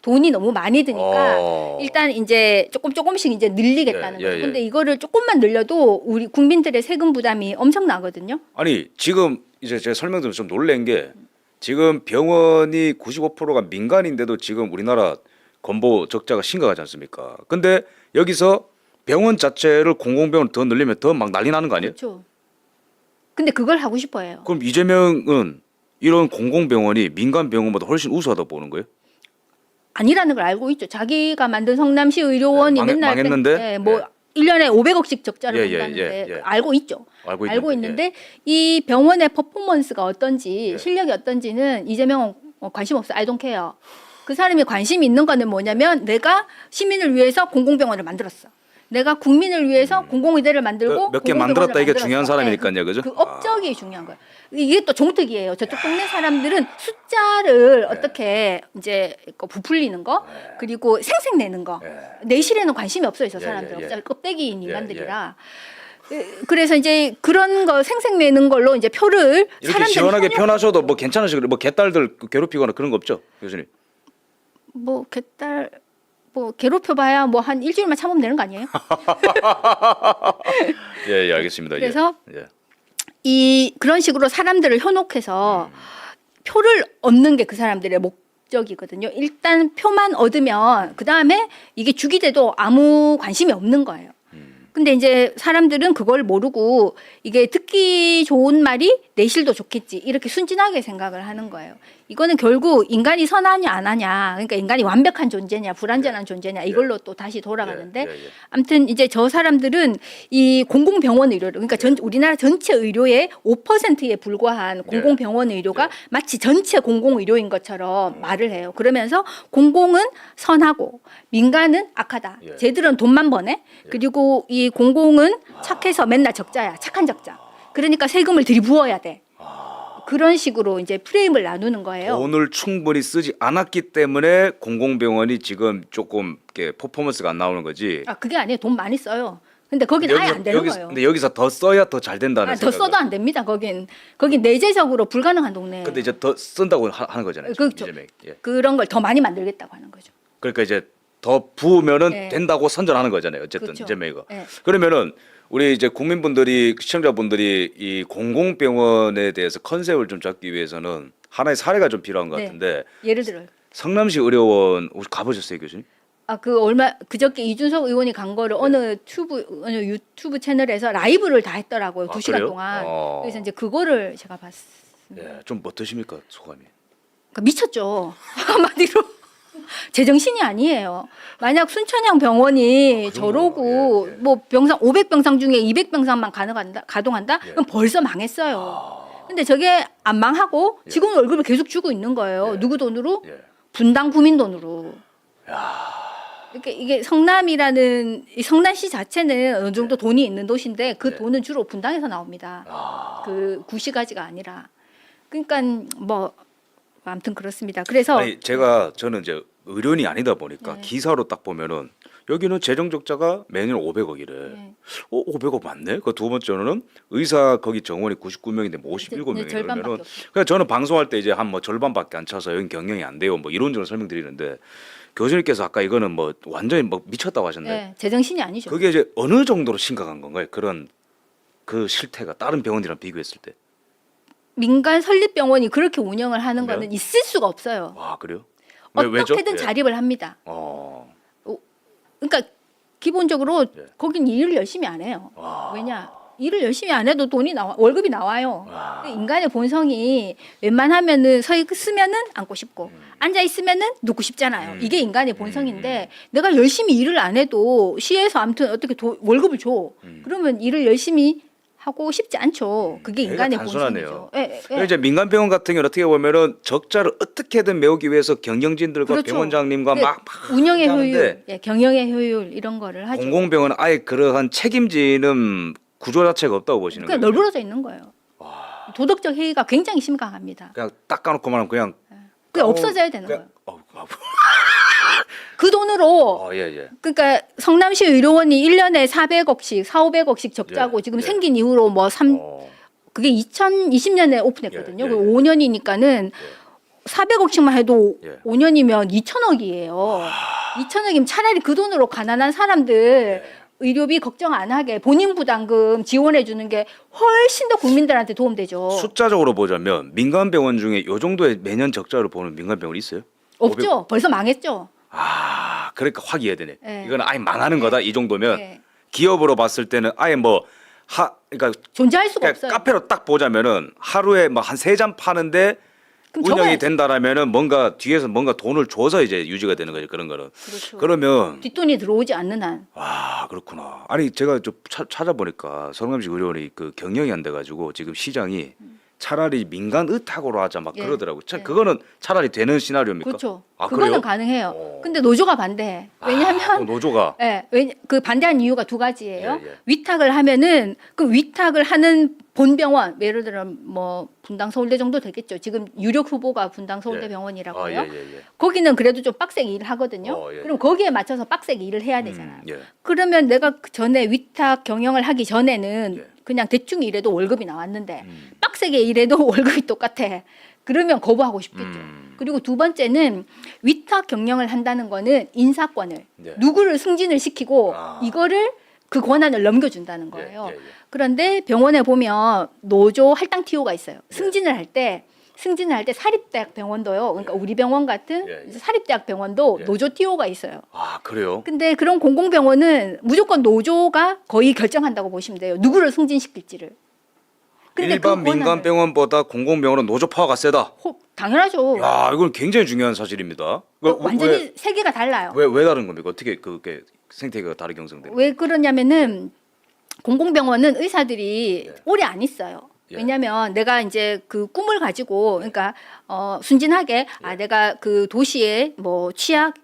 돈이 너무 많이 드니까 일단 이제 조금씩 이제 늘리겠다는 거예요. 근데 이거를 조금만 늘려도 우리 국민들의 세금 부담이 엄청나거든요. 아니, 지금 이제 제가 설명 들으면서 좀 놀란 게 지금 병원이 95%가 민간인데도 지금 우리나라 건보 적자가 심각하지 않습니까? 근데 여기서 병원 자체를 공공병원 더 늘리면 더 막 난리 나는 거 아니에요? 그렇죠. 근데 그걸 하고 싶어 해요. 그럼 이재명은 이런 공공병원이 민간 병원보다 훨씬 우수하다고 보는 거예요? 아니라는 걸 알고 있죠. 자기가 만든 성남시 의료원이 맨날 망했는데? 뭐 1년에 500억씩 적자를 본다는데 알고 있죠. 알고 있는데 이 병원의 퍼포먼스가 어떤지 실력이 어떤지는 이재명은 관심 없어. I don't care. 그 사람이 관심이 있는 거는 뭐냐면 내가 시민을 위해서 공공병원을 만들었어. 내가 국민을 위해서 공공의대를 만들고 몇 개 만들었다 이게 중요한 사람이니까요, 그죠? 그 업적이 중요한 거예요. 이게 또 종특이에요. 저쪽 동네 사람들은 숫자를 어떻게 이제 부풀리는 거 그리고 생색내는 거 내실에는 관심이 없어요, 저 사람들. 어차피 껍데기인 인간들이라. 그래서 이제 그런 거 생색내는 걸로 이제 표를 이렇게 시원하게 표현하셔도 뭐 괜찮으시고 뭐 개딸들 괴롭히거나 그런 거 없죠, 교수님? 뭐 개딸 뭐 괴롭혀봐야 뭐 한 일주일만 참으면 되는 거 아니에요? 알겠습니다. 그래서 이 그런 식으로 사람들을 현혹해서 표를 얻는 게 그 사람들의 목적이거든요. 일단 표만 얻으면 그 다음에 이게 죽이 돼도 아무 관심이 없는 거예요. 근데 이제 사람들은 그걸 모르고 이게 듣기 좋은 말이 내실도 좋겠지 이렇게 순진하게 생각을 하는 거예요. 이거는 결국 인간이 선하냐 안 하냐 그러니까 인간이 완벽한 존재냐 불완전한 존재냐 이걸로 또 다시 돌아가는데 아무튼 이제 저 사람들은 이 공공병원 의료를 그러니까 우리나라 전체 의료의 5%에 불과한 공공병원 의료가 마치 전체 공공의료인 것처럼 말을 해요. 그러면서 공공은 선하고 민간은 악하다. 쟤들은 돈만 버네. 그리고 이 공공은 착해서 맨날 적자야. 착한 적자. 그러니까 세금을 들이부어야 돼. 그런 식으로 이제 프레임을 나누는 거예요. 돈을 충분히 쓰지 않았기 때문에 공공병원이 지금 조금 이렇게 퍼포먼스가 안 나오는 거지. 그게 아니에요. 돈 많이 써요. 근데 거긴 아예 안 되는 거예요. 근데 여기서 더 써야 더 잘 된다는 더 써도 안 됩니다. 거긴 내재적으로 불가능한 동네예요. 근데 이제 더 쓴다고 하는 거잖아요. 그렇죠. 그런 걸 더 많이 만들겠다고 하는 거죠. 그러니까 이제 더 부으면은 된다고 선전하는 거잖아요. 어쨌든 이재명이가. 그러면은 우리 이제 국민분들이 시청자분들이 이 공공병원에 대해서 컨셉을 좀 잡기 위해서는 1 하나의 사례가 좀 필요한 것 같은데 예를 들어요. 성남시 의료원 혹시 가보셨어요, 교수님? 네. 그 얼마 그저께 이준석 의원이 간 거를 어느 유튜브 채널에서 라이브를 다 했더라고요. 아, 2시간 그래요? 동안. 어. 그래서 이제 그거를 제가 봤습니다. 예, 좀 어떠십니까 소감이? 그러니까 미쳤죠. 한마디로 제정신이 아니에요. 만약 순천향 병원이 아, 그 정도구나. 저러고 예, 예. 뭐 병상 500병상 중에 200병상만 가동한다? 예. 그럼 벌써 망했어요. 아, 근데 저게 안 망하고 예. 지금 월급을 계속 주고 있는 거예요. 예. 누구 돈으로? 예. 분당 구민 돈으로. 이게 성남이라는 이 성남시 자체는 어느 정도 돈이 있는 도시인데 그 네. 돈은 주로 분당에서 나옵니다. 아. 그 구시가지가 아니라. 그러니까 뭐 아무튼 그렇습니다. 그래서 아니 저는 이제 의료인이 아니다 보니까 네. 기사로 딱 보면은 여기는 재정 적자가 매년 500억이래. 네. 500억 맞네. 그 두 번째로는 의사 거기 정원이 99명인데 뭐 57명이 네, 절반밖에 그러면은 없어요. 그냥 저는 방송할 때 이제 한 뭐 절반밖에 안 차서 여기 경영이 안 돼요. 뭐 이런저런 설명드리는데 교수님께서 아까 이거는 뭐 완전히 뭐 미쳤다고 하셨네. 네, 제정신이 아니죠. 그게 이제 어느 정도로 심각한 건가요? 그런 그 실태가 다른 병원이랑 비교했을 때. 민간 설립병원이 그렇게 운영을 하는 그래요? 거는 있을 수가 없어요. 와 그래요? 어떻게든 왜죠? 예. 자립을 합니다. 그러니까 기본적으로 예. 거긴 일을 열심히 안 해요. 와. 왜냐? 일을 열심히 안 해도 월급이 나와요. 와. 근데 인간의 본성이 웬만하면은 서 있으면은 앉고 싶고 앉아 있으면은 눕고 싶잖아요. 이게 인간의 본성인데 내가 열심히 일을 안 해도 시에서 아무튼 어떻게 월급을 줘. 그러면 일을 열심히 하고 싶지 않죠. 그게 되게 인간의 단순하네요. 본성이죠. 예. 이제 민간 병원 같은 경우는 어떻게 보면은 적자를 어떻게든 메우기 위해서 경영진들과 그렇죠. 병원장님과 그게 막 운영의 하는데 효율, 경영의 효율 이런 거를 하죠. 공공병원은 아예 그러한 책임지는 구조 자체가 없다고 보시는 그러니까 거예요. 널브러져 있는 거예요. 도덕적 해이가 굉장히 심각합니다. 그냥 딱 까놓고 말하면 그냥 그게 없어져야 되는 거예요. 어, 그 돈으로 예. 그러니까 성남시 의료원이 1년에 400억씩, 4,500억씩 적자고 예, 지금 예. 생긴 이후로 뭐 그게 2020년에 오픈했거든요. 예, 예, 그 예. 5년이니까는 400억씩만 해도 예. 5년이면 2천억이에요. 2천억이면 차라리 그 돈으로 가난한 사람들 예. 의료비 걱정 안 하게 본인 부담금 지원해 주는 게 훨씬 더 국민들한테 도움되죠. 숫자적으로 보자면 민간 병원 중에 요 정도의 매년 적자를 보는 민간 병원 있어요? 없죠. 벌써 망했죠. 그러니까 확 이해야 되네. 예. 이거는 아예 망하는 거다 이 정도면 예. 기업으로 봤을 때는 아예 그러니까 존재할 수가 그냥 없어요. 카페로 딱 보자면은 하루에 뭐 한 3잔 파는데 그럼 운영이 적어야죠. 된다라면은 뭔가 뒤에서 뭔가 돈을 줘서 이제 유지가 되는 거죠. 그런 거는. 그렇죠. 그러면 뒷돈이 들어오지 않는 한. 그렇구나. 아니 제가 좀 찾아보니까 성남시 의료원이 그 경영이 안 돼가지고 지금 시장이 차라리 민간 의탁으로 하자 막 예. 그러더라고. 예. 그거는 차라리 되는 시나리오입니까? 그렇죠. 아, 그거는 그래요? 가능해요. 근데 노조가 반대해. 왜냐하면 노조가 그 반대한 이유가 두 가지예요. 예, 예. 위탁을 하면은 그 위탁을 하는 본병원, 예를 들어 뭐 분당 서울대 정도 되겠죠. 지금 유력 후보가 분당 서울대 예. 병원이라고 예. 해요. 거기는 그래도 좀 빡세게 일을 하거든요. 예. 그럼 거기에 맞춰서 빡세게 일을 해야 되잖아요. 예. 그러면 내가 그 전에 위탁 경영을 하기 전에는 예. 그냥 대충 일해도 월급이 나왔는데 빡세게 일해도 월급이 똑같아. 그러면 거부하고 싶겠죠. 그리고 두 번째는 위탁 경영을 한다는 거는 인사권을 예. 누구를 승진을 시키고 이거를 그 권한을 넘겨준다는 거예요. 예. 그런데 병원에 보면 노조 할당 TO가 있어요. 승진을 할 때 사립대학 병원도요. 그러니까 우리 병원 같은 예, 예. 사립대학 병원도 예. 노조 TO가 있어요. 그래요? 근데 그런 공공병원은 무조건 노조가 거의 결정한다고 보시면 돼요. 누구를 승진시킬지를. 근데 일반 그 권한을- 민간 병원보다 공공병원은 노조 파워가 세다. 당연하죠. 야, 이건 굉장히 중요한 사실입니다. 완전히 세계가 달라요. 왜 다른 겁니까? 어떻게 그게 생태계가 다르게 형성돼요? 왜 그러냐면은 공공병원은 의사들이 예. 오래 안 있어요. 예. 왜냐하면 내가 이제 그 꿈을 가지고 그러니까 순진하게 예. 내가 그 도시의 뭐 취약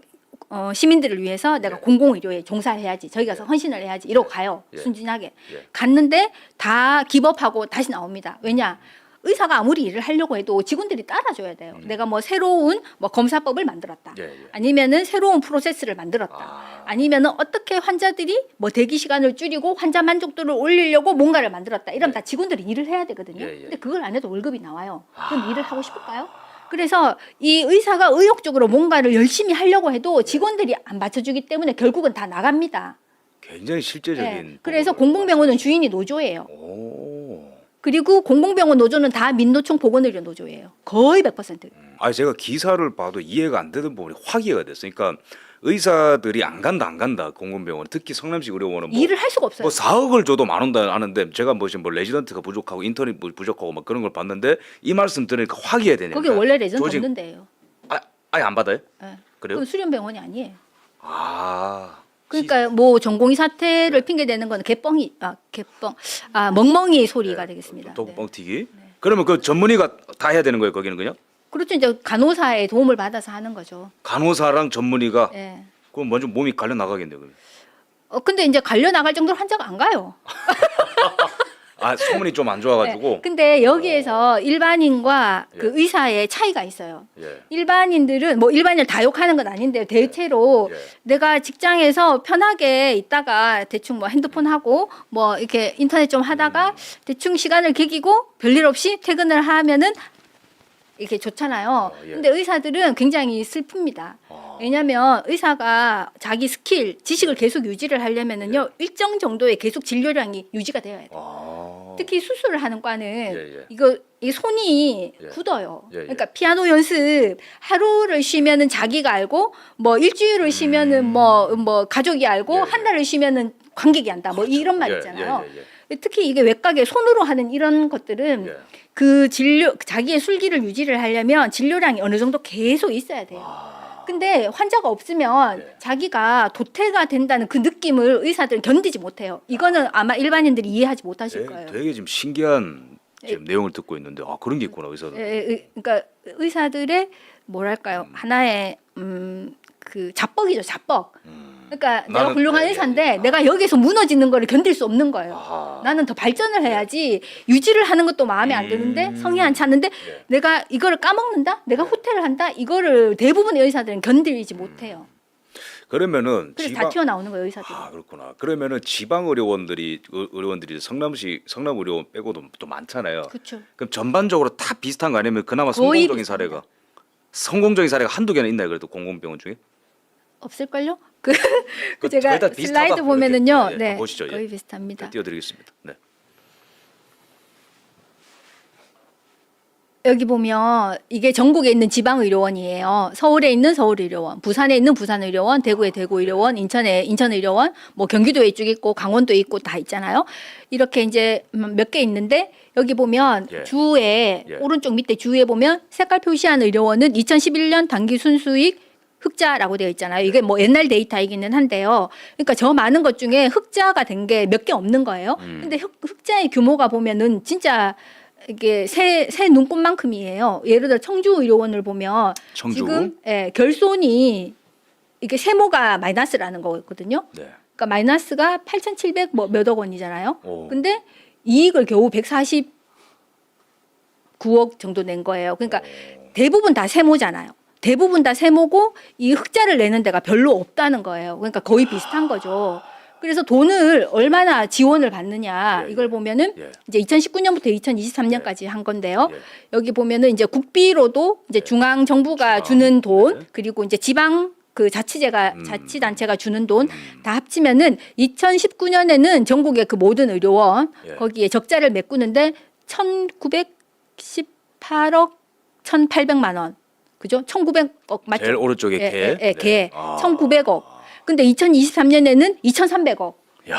시민들을 위해서 내가 예. 공공의료에 종사를 해야지 저기 가서 예. 헌신을 해야지 이러고 가요. 예. 순진하게 예. 갔는데 다 기법하고 다시 나옵니다. 왜냐? 의사가 아무리 일을 하려고 해도 직원들이 따라줘야 돼요. 내가 뭐 새로운 뭐 검사법을 만들었다. 예. 아니면은 새로운 프로세스를 만들었다. 아니면은 어떻게 환자들이 뭐 대기 시간을 줄이고 환자 만족도를 올리려고 뭔가를 만들었다. 이러면 예. 다 직원들이 일을 해야 되거든요. 예. 근데 그걸 안 해도 월급이 나와요. 그럼 일을 하고 싶을까요? 그래서 이 의사가 의욕적으로 뭔가를 열심히 하려고 해도 직원들이 안 받쳐주기 때문에 결국은 다 나갑니다. 굉장히 실제적인. 네. 그래서 공공병원은 주인이 노조예요. 오. 그리고 공공병원 노조는 다 민노총 보건의료 노조예요. 거의 100%. 제가 기사를 봐도 이해가 안 되는 부분이 확 이해가 됐어요. 그러니까 의사들이 안 간다 공공병원 특히 성남시 의료원은 뭐, 일을 할 수가 없어요. 뭐 4억을 줘도 안 온다 하는데 제가 뭐 지금 뭐 레지던트가 부족하고 인턴이 부족하고 막 그런 걸 봤는데 이 말씀 들으니까 확 이해야 되니까. 거기 원래 레전드 조직- 없는 데예요. 아예 안 받아요? 예. 그래요? 그건 수련병원이 아니에요. 아. 그러니까 뭐 전공의 사태를 핑계 대는 건 멍멍이 소리가 되겠습니다. 또 네. 뻥튀기. 그러면 그 전문의가 다 해야 되는 거예요, 거기는 그냥? 그렇죠. 이제 간호사의 도움을 받아서 하는 거죠. 간호사랑 전문의가 예. 그럼 먼저 몸이 갈려 나가겠네요. 그러면. 근데 이제 갈려 나갈 정도로 환자가 안 가요. 아 소문이 좀 안 좋아가지고. 네. 근데 여기에서 일반인과 예. 그 의사의 차이가 있어요. 예. 일반인들은 뭐 일반인을 다 욕하는 건 아닌데 대체로 예. 내가 직장에서 편하게 있다가 대충 뭐 핸드폰 하고 뭐 이렇게 인터넷 좀 하다가 대충 시간을 개기고 별일 없이 퇴근을 하면은 이렇게 좋잖아요. 예. 근데 의사들은 굉장히 슬픕니다. 왜냐하면 의사가 자기 스킬, 지식을 계속 유지를 하려면은요 일정 정도의 계속 진료량이 유지가 되어야 돼요. 아. 특히 수술을 하는 과는 예. 이 손이 예. 굳어요. 예. 그러니까 피아노 연습 하루를 쉬면은 자기가 알고 뭐 일주일을 쉬면은 뭐 가족이 알고 예. 한 달을 쉬면은 관객이 안다. 뭐 이런 말 예, 있잖아요. 예. 특히 이게 외과계 손으로 하는 이런 것들은 예. 그 진료 자기의 술기를 유지를 하려면 진료량이 어느 정도 계속 있어야 돼요. 근데 환자가 없으면 예. 자기가 도태가 된다는 그 느낌을 의사들은 견디지 못해요. 이거는 아마 일반인들이 이해하지 못하실 거예요. 되게 지금 신기한 지금 내용을 듣고 있는데 아 그런 게 있구나 의사들. 그러니까 의사들의 뭐랄까요 하나의 그 자뻑이죠 자뻑. 그러니까 내가 나는- 훌륭한 예, 의사인데 예. 내가 여기서 무너지는 거를 견딜 수 없는 거예요. 아하. 나는 더 발전을 해야지 유지를 하는 것도 마음에 안 드는데 성이 안 차는데 예. 내가 이거를 까먹는다? 내가 후퇴를 한다? 이거를 대부분의 의사들은 견디지 못해요. 그러면은 그래서 다 튀어나오는 거예요 의사들이. 아 그렇구나. 그러면은 지방 의료원들이 성남 의료원 빼고도 또 많잖아요. 그렇죠. 그럼 전반적으로 다 비슷한 거 아니면 그나마 거의 성공적인 비슷합니다. 성공적인 사례가 한두 개는 있나요? 그래도 공공병원 중에? 없을걸요? 그 그 제가 거의 다 비슷하다. 슬라이드 보면은요, 이렇게. 네, 보시죠. 거의 예. 비슷합니다. 띄워드리겠습니다. 네. 여기 보면 이게 전국에 있는 지방의료원이에요. 서울에 있는 서울의료원, 부산에 있는 부산의료원, 대구에 대구의료원, 인천에 인천의료원, 뭐 경기도에 이쪽 있고 강원도에 있고 다 있잖아요. 이렇게 이제 몇 개 있는데 여기 보면 예. 주에 예. 오른쪽 밑에 주에 보면 색깔 표시한 의료원은 2011년 당기 순수익 흑자라고 되어 있잖아요. 이게 뭐 옛날 데이터이기는 한데요. 그러니까 저 많은 것 중에 흑자가 된 게 몇 개 없는 거예요. 근데 흑자의 규모가 보면은 진짜 이게 새 눈꽃만큼이에요. 예를 들어 청주의료원을 보면 청주. 지금 결손이 이게 세모가 마이너스라는 거거든요. 네. 그러니까 마이너스가 8,700 뭐 몇억 원이잖아요. 오. 근데 이익을 겨우 149억 정도 낸 거예요. 그러니까 대부분 다 세모잖아요. 대부분 다 세모고 이 흑자를 내는 데가 별로 없다는 거예요. 그러니까 거의 비슷한 거죠. 그래서 돈을 얼마나 지원을 받느냐 예, 이걸 보면은 예. 이제 2019년부터 2023년까지 한 건데요. 예. 여기 보면은 이제 국비로도 이제 중앙 정부가 주는 돈 네. 그리고 이제 지방 그 자치단체가 주는 돈 다 합치면은 2019년에는 전국의 그 모든 의료원 예. 거기에 적자를 메꾸는데 1,918억 1,800만 원. 그죠? 1,900억 맞죠? 제일 오른쪽에 예, 개. 예, 예, 개. 아. 1,900억. 근데 2023년에는 2,300억. 야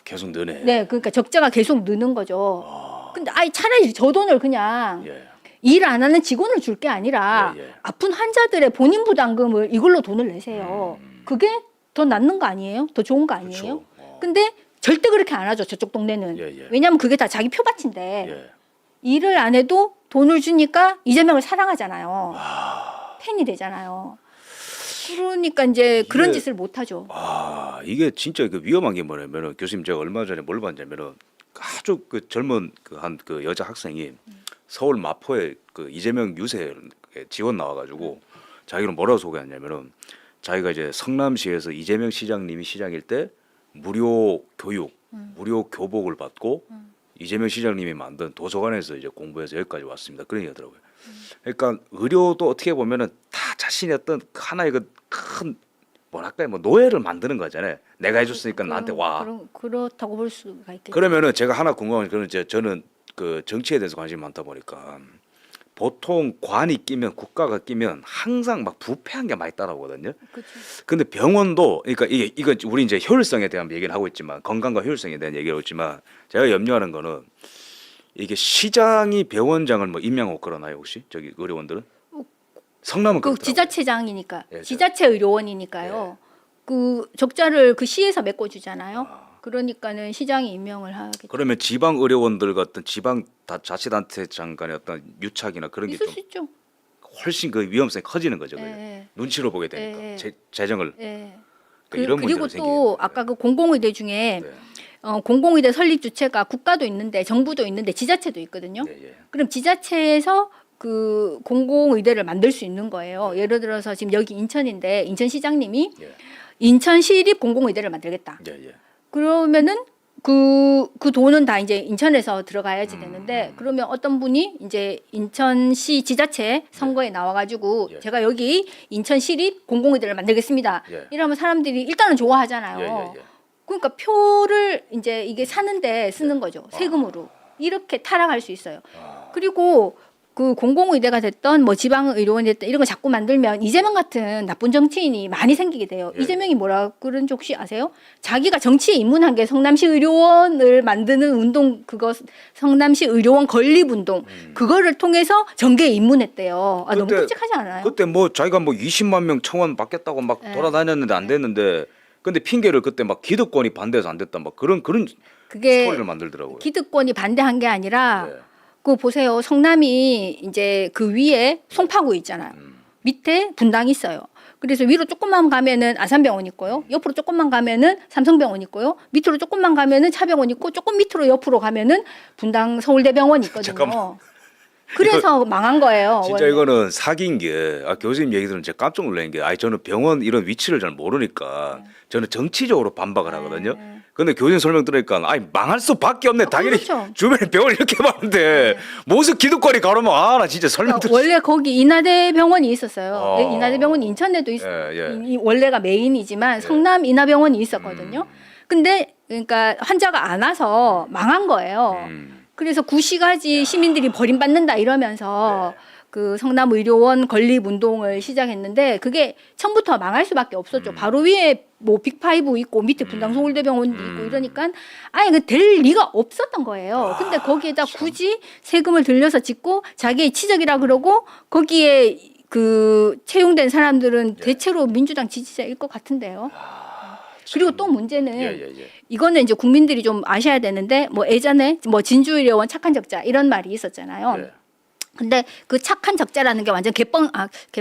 계속 느네. 네, 그러니까 적자가 계속 느는 거죠. 근데 아이 차라리 저 돈을 그냥 예. 일 안 하는 직원을 줄 게 아니라 예, 예. 아픈 환자들의 본인 부담금을 이걸로 돈을 내세요. 그게 더 낫는 거 아니에요? 더 좋은 거 아니에요? 그렇죠. 근데 절대 그렇게 안 하죠. 저쪽 동네는. 예, 예. 왜냐하면 그게 다 자기 표밭인데 예. 일을 안 해도 돈을 주니까 이재명을 사랑하잖아요. 팬이 되잖아요. 그러니까 이제 그런 이게- 짓을 못 하죠. 아 이게 진짜 그 위험한 게 뭐냐면은 교수님 제가 얼마 전에 뭘 봤냐면은 아주 그 젊은 그 한 그 여자 학생이 서울 마포에 그 이재명 유세 지원 나와가지고 자기는 뭐라고 소개했냐면은 자기가 이제 성남시에서 이재명 시장님이 시장일 때 무료 교육, 무료 교복을 받고 이재명 시장님이 만든 도서관에서 이제 공부해서 여기까지 왔습니다. 그런 얘기하더라고요. 그러니까 의료도 어떻게 보면은 다 자신의 어떤 하나의 그 큰 뭐랄까요, 뭐 노예를 만드는 거잖아요. 내가 해줬으니까 나한테 와. 그렇다고 볼 수가 있겠죠. 그러면은 제가 하나 궁금한 게 저는 그 정치에 대해서 관심이 많다 보니까 보통 관이 끼면 국가가 끼면 항상 막 부패한 게 많이 따라오거든요. 그렇죠. 근데 근데 병원도 그러니까 이거 우리 이제 효율성에 대한 얘기를 하고 있지만 건강과 효율성에 대한 얘기를 하고 있지만 제가 염려하는 거는 이게 시장이 병원장을 뭐 임명하고 그러나요 혹시 저기 의료원들은? 성남은 그 그렇더라고요. 지자체장이니까 예, 지자체 의료원이니까요. 그 적자를 그 시에서 메꿔주잖아요. 그러니까는 시장이 임명을 하겠죠. 그러면 지방 의료원들 같은 지방 자치단체장 간의 어떤 유착이나 그런 게 있을 좀 수 있죠. 훨씬 그 위험성이 커지는 거죠. 그죠? 예, 눈치로 보게 되니까 예, 예. 재정을 예. 그러니까 이런 그리고 문제가 또 생기는 아까 그 공공의대 중에 네. 공공의대 설립 주체가 국가도 있는데 정부도 있는데 지자체도 있거든요. 예, 예. 그럼 지자체에서 그 공공의대를 만들 수 있는 거예요. 네. 예를 들어서 지금 여기 인천인데 인천시장님이 예. 인천시립 공공의대를 만들겠다. 예, 예. 그러면은 그 돈은 다 이제 인천에서 들어가야지 되는데 그러면 어떤 분이 이제 인천시 지자체 선거에 나와가지고 예. 제가 여기 인천시립 공공의대를 만들겠습니다. 예. 이러면 사람들이 일단은 좋아하잖아요. 예, 예, 예. 그러니까 표를 이제 이게 사는데 쓰는 거죠. 세금으로. 이렇게 타락할 수 있어요. 그리고 그 공공의대가 됐던 뭐 지방의료원이 됐던 이런 거 자꾸 만들면 이재명 같은 나쁜 정치인이 많이 생기게 돼요. 예. 이재명이 뭐라 그런지 혹시 아세요? 자기가 정치에 입문한 게 성남시 의료원을 만드는 운동 그거 성남시 의료원 건립 운동 그거를 통해서 정계에 입문했대요. 아, 너무 그때- 끔찍하지 않아요? 그때 뭐 자기가 뭐 20만 명 청원 받겠다고 막 네. 돌아다녔는데 안 됐는데 근데 핑계를 그때 막 기득권이 반대해서 안 됐다 막 그런 그게 스토리를 만들더라고요. 기득권이 반대한 게 아니라 예. 그거 보세요. 성남이 이제 그 위에 송파구 있잖아요. 밑에 분당이 있어요. 그래서 위로 조금만 가면은 아산병원 있고요. 옆으로 조금만 가면은 삼성병원 있고요. 밑으로 조금만 가면은 차병원 있고 조금 밑으로 옆으로 가면은 분당 서울대병원 있거든요. 잠깐만. 그래서 망한 거예요. 진짜 원래. 이거는 사기인 게 교수님 얘기 들으면 제가 깜짝 놀란 게 저는 병원 이런 위치를 잘 모르니까 저는 정치적으로 반박을 하거든요. 근데 교수님 설명 들으니까 망할 수밖에 없네. 당연히 그렇죠. 주변에 병원 이렇게 많은데 무슨 기득권이 가로면 나 진짜 설명 그러니까 듣 원래 거기 인하대병원이 있었어요. 어. 인하대병원이 인천에도 있어요. 예, 예. 이 원래가 메인이지만 성남 인하병원이 있었거든요. 근데 그러니까 환자가 안 와서 망한 거예요. 그래서 구시가지 시민들이 버림받는다 이러면서 그 성남 의료원 건립 운동을 시작했는데 그게 처음부터 망할 수밖에 없었죠. 바로 위에 뭐 빅5 있고 밑에 분당 서울대병원도 있고 이러니까 아예 그 될 리가 없었던 거예요. 근데 거기에다 굳이 세금을 들여서 짓고 자기의 치적이라 그러고 거기에 그 채용된 사람들은 대체로 민주당 지지자일 것 같은데요. 그리고 또 문제는 예. 이거는 이제 국민들이 좀 아셔야 되는데 뭐 예전에 뭐 진주의료원 착한 적자 이런 말이 있었잖아요. 예. 근데 그 착한 적자라는 게 완전 개뻥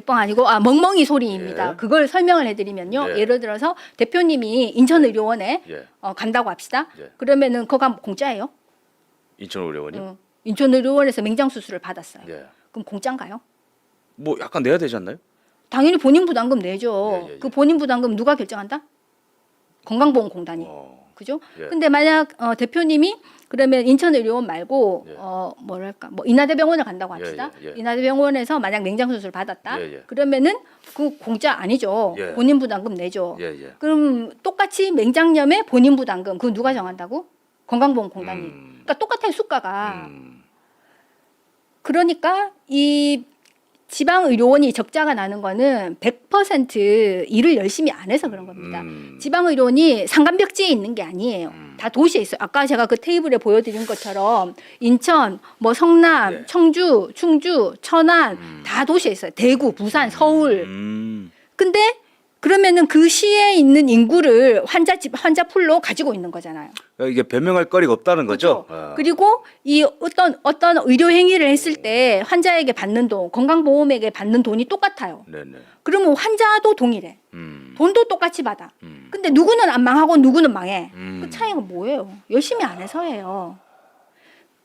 아니고 멍멍이 소리입니다. 예. 그걸 설명을 해드리면요. 예. 예를 들어서 대표님이 인천의료원에 예. 간다고 합시다. 예. 그러면은 그거 공짜예요. 인천의료원이요? 인천의료원에서 맹장 수술을 받았어요. 예. 그럼 공짜인가요? 뭐 약간 내야 되지 않나요? 당연히 본인 부담금 내죠. 예. 그 본인 부담금 누가 결정한다? 건강보험공단이. 그죠? 예. 근데 만약 대표님이 그러면 인천의료원 말고 예. 뭐랄까 뭐 인하대병원을 간다고 합시다. 예. 인하대병원에서 만약 맹장 수술 받았다. 예. 그러면은 그 공짜 아니죠. 예. 본인 부담금 내죠. 예. 그럼 똑같이 맹장염의 본인 부담금 그거 누가 정한다고? 건강보험공단이. 그러니까 똑같아요 수가가. 그러니까 이 지방의료원이 적자가 나는 거는 100% 일을 열심히 안 해서 그런 겁니다. 지방의료원이 산간벽지에 있는 게 아니에요. 다 도시에 있어요. 아까 제가 그 테이블에 보여드린 것처럼 인천, 뭐 성남, 예. 청주, 충주, 천안 다 도시에 있어요. 대구, 부산, 서울. 근데 그러면은 그 시에 있는 인구를 환자 풀로 가지고 있는 거잖아요. 이게 변명할 거리가 없다는 거죠. 그렇죠. 그리고 이 어떤 의료 행위를 했을 때 환자에게 받는 돈, 건강보험에게 받는 돈이 똑같아요. 네네. 그러면 환자도 동일해. 돈도 똑같이 받아. 음. 근데 누구는 안 망하고 누구는 망해. 그 차이가 뭐예요? 열심히 안 해서예요.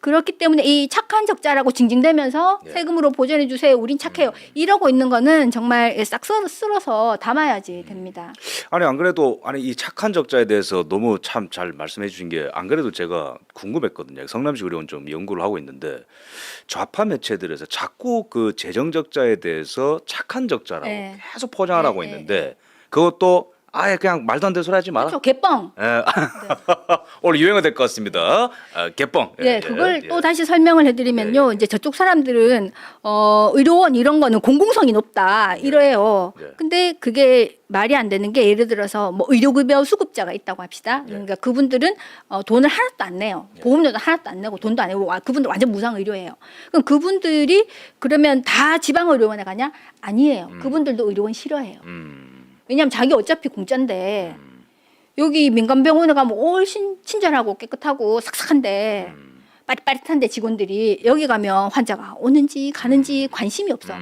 그렇기 때문에 이 착한 적자라고 징징대면서 예. 세금으로 보전해 주세요. 우린 착해요. 이러고 있는 거는 정말 싹 쓸어서 담아야지 됩니다. 아니 안 그래도 이 착한 적자에 대해서 너무 참 잘 말씀해 주신 게 안 그래도 제가 궁금했거든요. 성남시 의료원 좀 연구를 하고 있는데 좌파 매체들에서 자꾸 그 재정 적자에 대해서 착한 적자라고 네. 계속 포장을 하고 네, 있는데 그것도 아예 그냥 말도 안 되는 소리 하지 마라. 그렇죠. 개뻥. 예. 오늘 유행어 될 것 같습니다. 개뻥. 예, 네, 예, 그걸 예. 또 다시 설명을 해드리면요. 예, 예. 이제 저쪽 사람들은 의료원 이런 거는 공공성이 높다 이래요. 예. 근데 그게 말이 안 되는 게 예를 들어서 뭐 의료급여 수급자가 있다고 합시다. 예. 그러니까 그분들은 돈을 하나도 안 내요. 보험료도 하나도 안 내고 돈도 안 내고 그분들 완전 무상 의료예요. 그럼 그분들이 그러면 다 지방의료원에 가냐? 아니에요. 그분들도 의료원 싫어해요. 왜냐하면 자기 어차피 공짜인데 여기 민간병원에 가면 훨씬 친절하고 깨끗하고 싹싹한데 빠릿빠릿한데 직원들이 여기 가면 환자가 오는지 가는지 관심이 없어.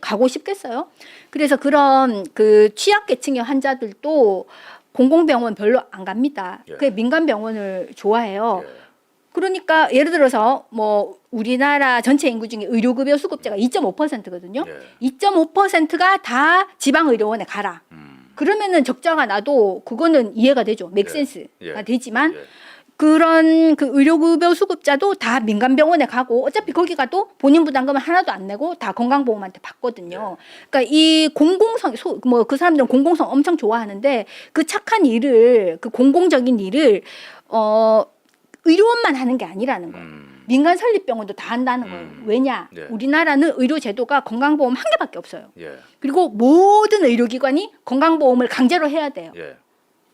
가고 싶겠어요? 그래서 그런 그 취약계층의 환자들도 공공병원 별로 안 갑니다. 예. 그 민간병원을 좋아해요. 예. 그러니까 예를 들어서 뭐 우리나라 전체 인구 중에 의료급여 수급자가 2.5%거든요. 예. 2.5%가 다 지방의료원에 가라. 그러면은 적자가 나도 그거는 이해가 되죠. 맥센스가 예. 되지만 예. 그런 그 의료급여 수급자도 다 민간병원에 가고 어차피 거기 가도 본인 부담금을 하나도 안 내고 다 건강보험한테 받거든요. 그러니까 이 공공성 뭐 그 사람들은 공공성 엄청 좋아하는데 그 착한 일을 그 공공적인 일을 의료원만 하는 게 아니라는 거예요. 민간 설립병원도 다 한다는 거예요. 왜냐? 네. 우리나라는 의료 제도가 건강보험 한 개밖에 없어요. 예. 그리고 모든 의료기관이 건강보험을 강제로 해야 돼요. 예.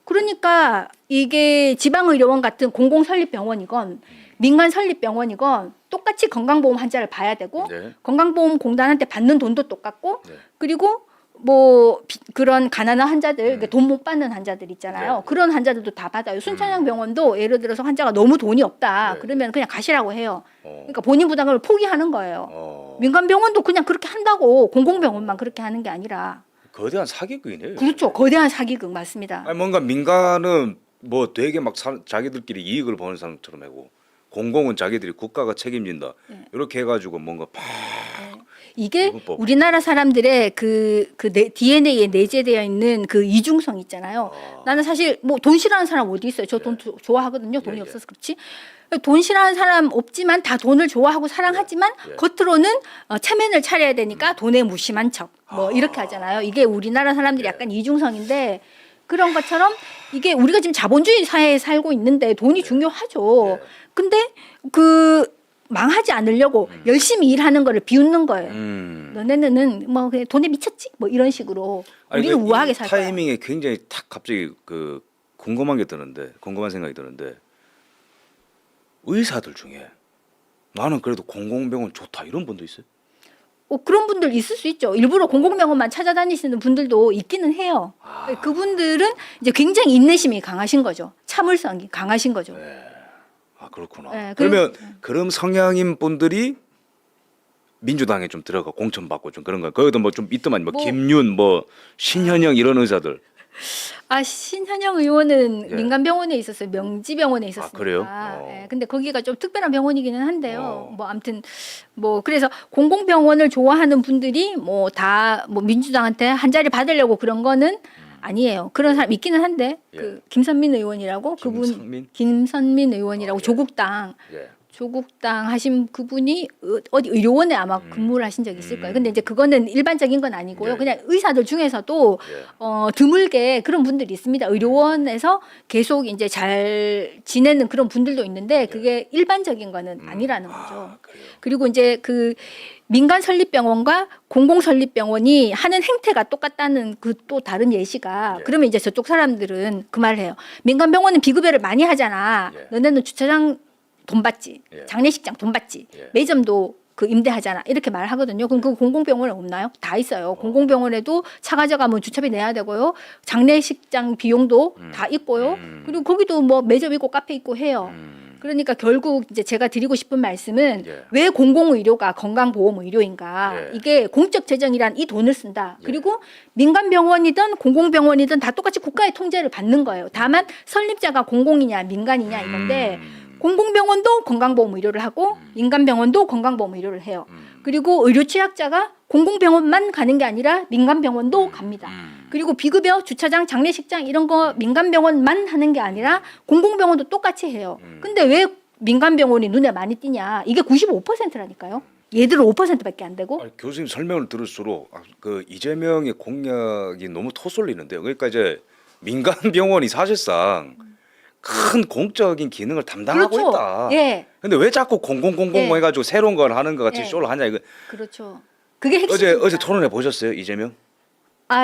그러니까 이게 지방의료원 같은 공공설립병원이건 민간설립병원이건 똑같이 건강보험 환자를 봐야 되고 네. 건강보험공단한테 받는 돈도 똑같고 네. 그리고 뭐 그런 가난한 환자들, 돈 못 받는 환자들 있잖아요. 네. 그런 환자들도 다 받아요. 순천향병원도 예를 들어서 환자가 너무 돈이 없다. 네. 그러면 그냥 가시라고 해요. 어. 그러니까 본인 부담금을 포기하는 거예요. 민간병원도 그냥 그렇게 한다고 공공병원만 그렇게 하는 게 아니라. 거대한 사기꾼이네요. 그렇죠. 거대한 사기극 맞습니다. 아니 뭔가 민간은 뭐 되게 막 자기들끼리 이익을 보는 사람처럼 하고 공공은 자기들이 국가가 책임진다. 네. 이렇게 해가지고 뭔가 팍 이게 이분법. 우리나라 사람들의 DNA에 내재되어 있는 그 이중성 있잖아요. 나는 사실 뭐 돈 싫어하는 사람 어디 있어요? 저 돈 좋아하거든요. 돈이 예, 예. 없어서 그렇지. 돈 싫어하는 사람 없지만 다 돈을 좋아하고 사랑하지만 예. 겉으로는 체면을 차려야 되니까 돈에 무심한 척 뭐 이렇게 하잖아요. 이게 우리나라 사람들이 예. 약간 이중성인데 그런 것처럼 이게 우리가 지금 자본주의 사회에 살고 있는데 돈이 중요하죠. 예. 근데 그 망하지 않으려고 열심히 일하는 거를 비웃는 거예요. 너네는 뭐 그냥 돈에 미쳤지? 뭐 이런 식으로 아니, 우리는 그 우아하게 이 살 거야. 타이밍에 굉장히 탁 갑자기 그 궁금한 생각이 드는데 의사들 중에 나는 그래도 공공병원 좋다 이런 분도 있어요? 그런 분들 있을 수 있죠. 일부러 공공병원만 찾아다니시는 분들도 있기는 해요. 그분들은 이제 굉장히 인내심이 강하신 거죠. 참을성이 강하신 거죠. 아 그렇구나. 네, 그러면 그런 성향인 분들이 민주당에 좀 들어가 공천 받고 좀 그런 거. 거기도 뭐 좀 있더만 뭐 김윤 뭐 신현영 이런 의사들. 신현영 의원은 예. 민간병원에 있었어요. 명지병원에 있었으니까. 그래요? 예, 근데 거기가 좀 특별한 병원이기는 한데요. 뭐 아무튼 뭐 그래서 공공병원을 좋아하는 분들이 뭐 다 뭐 민주당한테 한 자리 받으려고 그런 거는 아니에요. 그런 사람 있기는 한데 예. 그 김선민 의원이라고 김선민 의원이라고 예. 조국당 예. 하신 그분이 어디 의료원에 아마 근무를 하신 적이 있을 거예요. 근데 이제 그거는 일반적인 건 아니고요. 예. 그냥 의사들 중에서도 예. 드물게 그런 분들이 있습니다. 의료원에서 계속 이제 잘 지내는 그런 분들도 있는데 그게 일반적인 거는 아니라는 거죠. 그래요. 그리고 이제 그 민간 설립병원과 공공 설립병원이 하는 행태가 똑같다는 그 또 다른 예시가 예. 그러면 이제 저쪽 사람들은 그 말을 해요. 민간 병원은 비급여를 많이 하잖아. 예. 너네는 주차장 돈 받지. 예. 장례식장 돈 받지. 예. 매점도 그 임대하잖아. 이렇게 말하거든요. 그럼 그 공공병원에 없나요? 다 있어요. 공공병원에도 차 가져가면 주차비 내야 되고요. 장례식장 비용도 다 있고요. 그리고 거기도 뭐 매점 있고 카페 있고 해요. 그러니까 결국 이제 제가 드리고 싶은 말씀은 예. 왜 공공의료가 건강보험의료인가? 예. 이게 공적 재정이란 이 돈을 쓴다. 그리고 민간병원이든 공공병원이든 다 똑같이 국가의 통제를 받는 거예요. 다만 설립자가 공공이냐 민간이냐 이건데 공공병원도 건강보험 의료를 하고 민간병원도 건강보험 의료를 해요. 그리고 의료 취약자가 공공병원만 가는 게 아니라 민간병원도 갑니다. 그리고 비급여, 주차장, 장례식장 이런 거 민간병원만 하는 게 아니라 공공병원도 똑같이 해요. 근데 왜 민간병원이 눈에 많이 띄냐? 이게 95%라니까요. 얘들은 5%밖에 안 되고. 아니, 교수님 설명을 들을수록 그 이재명의 공약이 너무 토쏠리는데요. 그러니까 이제 민간 병원이 사실상 큰 공적인 기능을 담당하고 그렇죠. 있다. 예, 근데 왜 자꾸 공공공공 예. 해가지고 새로운 걸 하는 것 같이 예. 쇼를 하냐 이거. 그렇죠. 그게 핵심. 어제 토론회 보셨어요 이재명?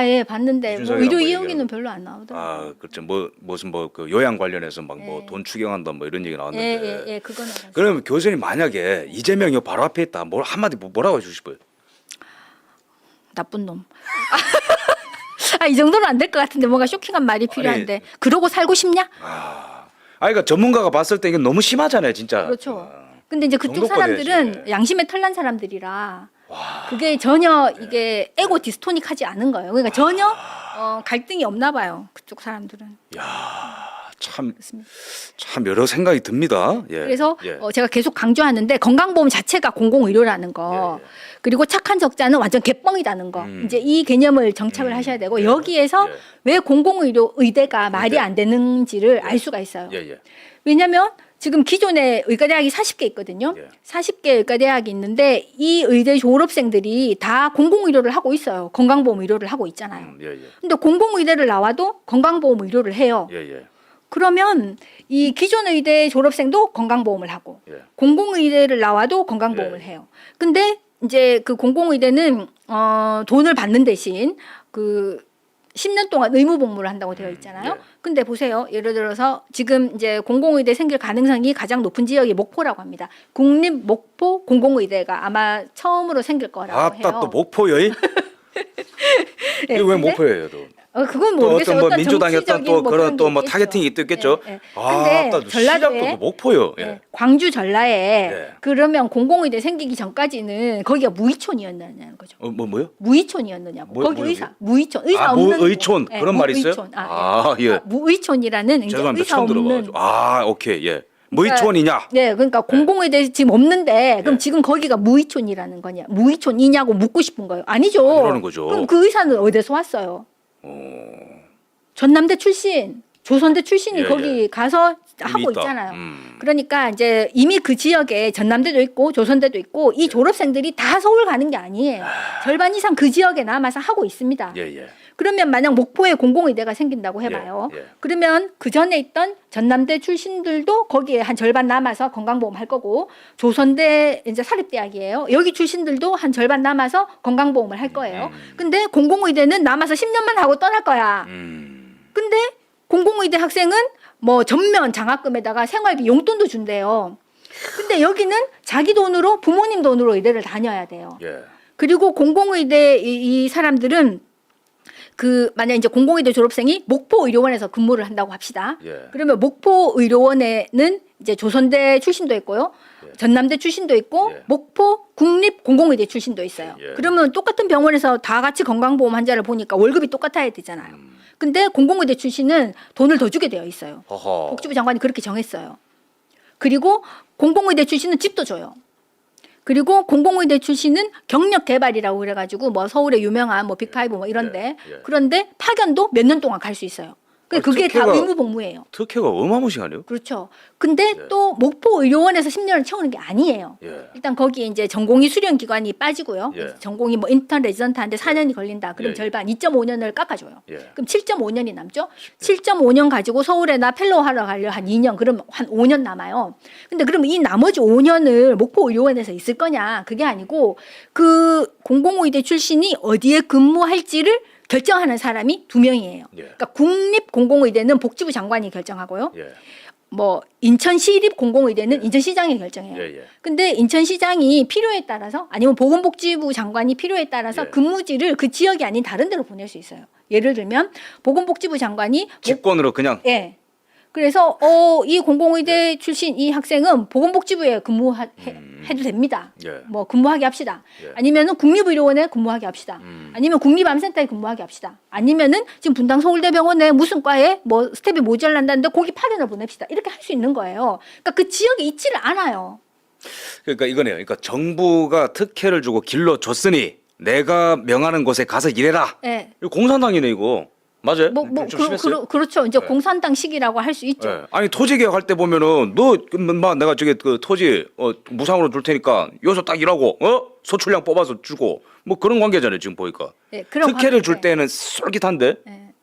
예, 봤는데 뭐 이준석이랑 의료 뭐 이용기는 얘기하는 별로 안 나오더라고요. 아 그렇죠. 뭐 무슨 뭐 그 요양 관련해서 막 뭐 예. 돈 추경한다 뭐 이런 얘기 예, 나왔는데. 예, 예, 그거는 봤어요. 그러면 교수님 만약에 이재명이 바로 앞에 있다, 뭘 한마디 뭐라고 해주고 싶어요? 나쁜 놈. 이 정도는 안 될 것 같은데 뭔가 쇼킹한 말이 필요한데 그러고 살고 싶냐? 그러니까 전문가가 봤을 때 이게 너무 심하잖아요, 진짜. 그렇죠. 근데 이제 그쪽 정도껏 사람들은 해야지. 양심에 털난 사람들이라 그게 전혀 이게 에고 디스토닉하지 않은 거예요. 그러니까 전혀 갈등이 없나 봐요. 그쪽 사람들은. 참 그렇습니다. 여러 생각이 듭니다. 예. 그래서 예. 제가 계속 강조하는데 건강보험 자체가 공공의료라는 거 예, 예. 그리고 착한 적자는 완전 개뻥이라는 거 이제 이 개념을 정착을 하셔야 되고 여기에서 예. 왜 공공의료 의대가 말이 안 되는지를 알 수가 있어요. 예, 예. 왜냐하면 지금 기존에 의과대학이 40개 있거든요. 예. 40개 의과대학이 있는데 이 의대 졸업생들이 다 공공의료를 하고 있어요. 건강보험 의료를 하고 있잖아요. 예, 예. 근데 공공의대를 나와도 건강보험 의료를 해요. 예, 예. 그러면 이 기존 의대 졸업생도 건강보험을 하고 예. 공공의대를 나와도 건강보험을 예. 해요. 근데 이제 그 공공의대는 돈을 받는 대신 그 10년 동안 의무 복무를 한다고 되어 있잖아요. 예. 근데 보세요. 예를 들어서 지금 이제 공공의대 생길 가능성이 가장 높은 지역이 목포라고 합니다. 국립 목포 공공의대가 아마 처음으로 생길 거라고 해요. 아따 또 목포요? 네, 이게 왜 근데 목포예요, 또? 그건 또 모르겠어요. 어떤 뭐 민주당이 어떤 정치적인 또 뭐 그런 또 뭐 게 타겟팅이 또 있겠죠. 예, 예. 아따 근데 시작도 전라도에 또 목포요. 예. 예, 광주 전라에 예. 그러면 공공의대 생기기 전까지는 거기가 무의촌이었느냐는 거죠. 뭐요? 무의촌이었느냐고. 거기 뭐요? 의사 무의촌 의사 없는 무의촌 예, 그런 말이 있어요? 무의촌. 예. 무의촌이라는 이제 죄송합니다. 의사 처음 없는 들어봐가지고. 오케이. 예. 무의촌이냐? 네, 그러니까 공공의대 지금 없는데 그럼 예. 지금 거기가 무의촌이라는 거냐? 무의촌이냐고 묻고 싶은 거예요. 아니죠. 아니라는 거죠. 그럼 그 의사는 어디서 왔어요? 전남대 출신, 조선대 출신이 예, 거기 가서 하고 있다. 있잖아요. 그러니까 이제 이미 그 지역에 전남대도 있고 조선대도 있고 이 졸업생들이 다 서울 가는 게 아니에요. 절반 이상 그 지역에 남아서 하고 있습니다. 예. 그러면 만약 목포에 공공의대가 생긴다고 해봐요. 예. 그러면 그 전에 있던 전남대 출신들도 거기에 한 절반 남아서 건강보험 할 거고 조선대 이제 사립대학이에요. 여기 출신들도 한 절반 남아서 건강보험을 할 거예요. 근데 공공의대는 남아서 10년만 하고 떠날 거야. 근데 공공의대 학생은 뭐 전면 장학금에다가 생활비 용돈도 준대요. 근데 여기는 자기 돈으로 부모님 돈으로 의대를 다녀야 돼요. 예. 그리고 공공의대 이 사람들은 그 만약 이제 공공의대 졸업생이 목포의료원에서 근무를 한다고 합시다. 예. 그러면 목포의료원에는 이제 조선대 출신도 있고요. 전남대 출신도 있고 예. 목포 국립공공의대 출신도 있어요. 예. 그러면 똑같은 병원에서 다 같이 건강보험 환자를 보니까 월급이 똑같아야 되잖아요. 근데 공공의대 출신은 돈을 더 주게 되어 있어요. 허허. 복지부 장관이 그렇게 정했어요. 그리고 공공의대 출신은 집도 줘요. 그리고 공공의대 출신은 경력 개발이라고 그래가지고 뭐 서울의 유명한 뭐 빅5 뭐 이런데 예. 그런데 파견도 몇 년 동안 갈 수 있어요. 그게 다 특혜가- 의무 복무예요. 특혜가 어마무시하네요. 그렇죠. 근데 예. 또 목포의료원에서 10년을 채우는 게 아니에요. 예. 일단 거기에 이제 전공의 수련 기관이 빠지고요. 예. 전공이 뭐 인턴 레지던트한테 4년이 걸린다. 그럼 예. 절반 2.5년을 깎아줘요. 예. 그럼 7.5년이 남죠. 7.5년 가지고 서울에나 펠로우 하러 가려 한 2년, 그럼 한 5년 남아요. 근데 그러면 이 나머지 5년을 목포의료원에서 있을 거냐? 그게 아니고 그 공공의대 출신이 어디에 근무할지를 결정하는 사람이 2명이에요. 예. 그러니까 국립공공의대는 복지부 장관이 결정하고요. 예. 뭐 인천시립공공의대는 인천시장이 결정해요. 예. 근데 인천시장이 필요에 따라서 아니면 보건복지부 장관이 필요에 따라서 예. 근무지를 그 지역이 아닌 다른 데로 보낼 수 있어요. 예를 들면 보건복지부 장관이 직권으로 그냥 예. 그래서 이 공공의대 출신 이 학생은 보건복지부에 해도 됩니다. 예. 뭐 근무하게 합시다. 예. 아니면은 국립의료원에 근무하게 합시다. 아니면 국립암센터에 근무하게 합시다. 아니면은 지금 분당 서울대병원에 무슨 과에 뭐 스텝이 모자란다는데 거기 파견을 보냅시다. 이렇게 할 수 있는 거예요. 그러니까 그 지역에 있지를 않아요. 그러니까 이거네요. 그러니까 정부가 특혜를 주고 길러 줬으니 내가 명하는 곳에 가서 일해라. 예. 이거 공산당이네 이거. 맞아요? 좀 심했어요? 그렇죠. 이제 네. 공산당식이라고 할 수 있죠. 예. 아니 토지 계약할 때 보면은 막 내가 저기 그 토지 무상으로 줄 테니까 여기서 딱 일하고 소출량 뽑아서 주고 뭐 그런 관계잖아요 지금 보니까. 예, 그런 특혜를 줄 관계. 때는 쏠깃한데 예.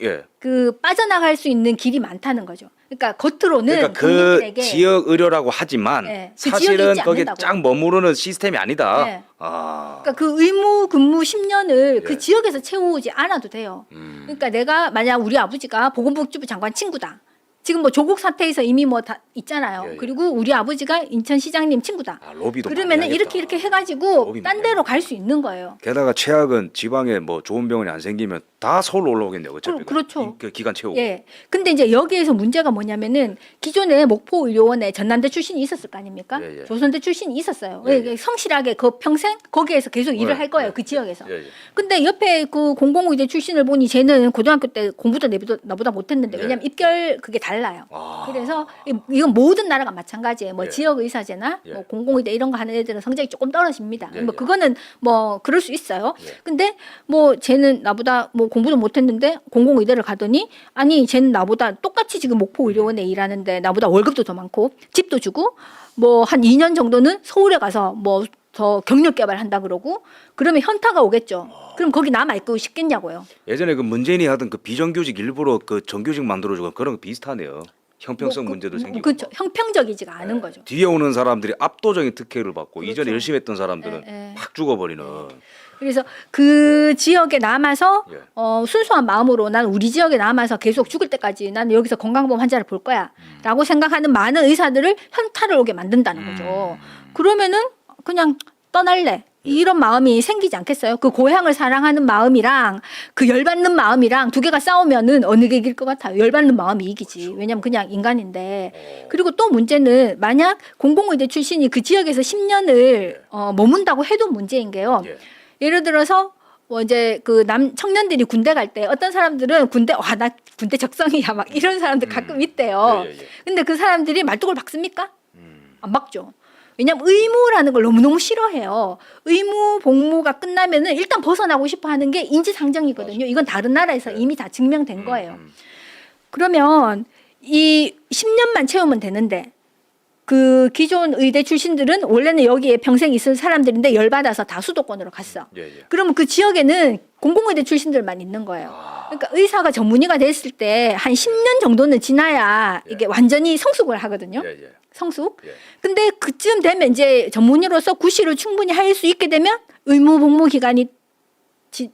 예. 그 빠져나갈 수 있는 길이 많다는 거죠. 그러니까 겉으로는 그러니까 그 국민들에게 지역 의료라고 하지만 예, 그 지역에 사실은 있지 거기에 않는다고. 쫙 머무르는 시스템이 아니다. 예. 아. 그러니까 그 의무 근무 10년을 예. 그 지역에서 채우지 않아도 돼요. 그러니까 내가 만약 우리 아버지가 보건복지부 장관 친구다. 지금 뭐 조국 사태에서 이미 뭐 다 있잖아요. 예, 예. 그리고 우리 아버지가 인천시장님 친구다. 아, 로비도 그러면은 많이 이렇게 하겠다. 해가지고 로비 딴 많이 데로 하겠다. 갈 수 있는 거예요. 게다가 최악은 지방에 뭐 좋은 병원이 안 생기면 다 서울로 올라오겠네요. 어차피 그렇죠. 그 기간 채우고. 예. 근데 이제 여기에서 문제가 뭐냐면은 기존에 목포의료원에 전남대 출신이 있었을 거 아닙니까? 예, 예. 조선대 출신이 있었어요. 예, 왜 성실하게 그 평생 거기에서 계속 일을 예, 할 거예요. 예, 그 지역에서. 예, 예. 근데 옆에 그 공공의대 출신을 보니 쟤는 고등학교 때 공부도 나보다 못했는데 예. 왜냐면 입결 그게 달라요. 아. 그래서 이건 모든 나라가 마찬가지예요. 뭐 예. 지역의사제나 예. 뭐 공공의대 이런 거 하는 애들은 성적이 조금 떨어집니다. 예, 뭐 예. 그거는 뭐 그럴 수 있어요. 예. 근데 뭐 쟤는 나보다 뭐 공부도 못했는데 공공의대를 가더니 아니 쟤는 나보다 똑같이 지금 목포의료원에 일하는데 나보다 월급도 더 많고 집도 주고 뭐 한 2년 정도는 서울에 가서 뭐 더 경력 개발한다 그러고 그러면 현타가 오겠죠. 그럼 거기 남아 있고 싶겠냐고요. 예전에 그 문재인이 하던 그 비정규직 일부러 그 정규직 만들어주고 그런 거 비슷하네요. 형평성 뭐 문제도 생기고. 그렇죠. 형평적이지가 않은 거죠. 뒤에 오는 사람들이 압도적인 특혜를 받고 그렇죠. 이전에 열심히 했던 사람들은 예, 예. 확 죽어버리는. 그래서 그 지역에 남아서 예. 순수한 마음으로 난 우리 지역에 남아서 계속 죽을 때까지 나는 여기서 건강보험 환자를 볼 거야라고 생각하는 많은 의사들을 현타를 오게 만든다는 거죠. 그러면은 그냥 떠날래. 이런 마음이 생기지 않겠어요? 그 고향을 사랑하는 마음이랑 그 열받는 마음이랑 두 개가 싸우면은 어느 게 이길 것 같아요? 열받는 마음이 이기지. 왜냐면 그냥 인간인데. 그리고 또 문제는 만약 공공의대 출신이 그 지역에서 10년을 머문다고 해도 문제인 게요. 예. 예를 들어서 뭐 이제 그 청년들이 군대 갈 때 어떤 사람들은 군대 와 나 군대 적성이야 막 이런 사람들 가끔 있대요. 예, 예, 예. 근데 그 사람들이 말뚝을 박습니까? 안 박죠. 왜냐면 의무라는 걸 너무너무 싫어해요. 의무 복무가 끝나면은 일단 벗어나고 싶어 하는 게 인지상정이거든요. 이건 다른 나라에서 이미 다 증명된 거예요. 그러면 이 10년만 채우면 되는데 그 기존 의대 출신들은 원래는 여기에 평생 있을 사람들인데 열받아서 다 수도권으로 갔어. 예, 예. 그러면 그 지역에는 공공의대 출신들만 있는 거예요. 그러니까 의사가 전문의가 됐을 때 한 10년 정도는 지나야 이게 완전히 성숙을 하거든요. 예, 예. 성숙. 예. 근데 그쯤 되면 이제 전문의로서 구실을 충분히 할 수 있게 되면 의무 복무 기간이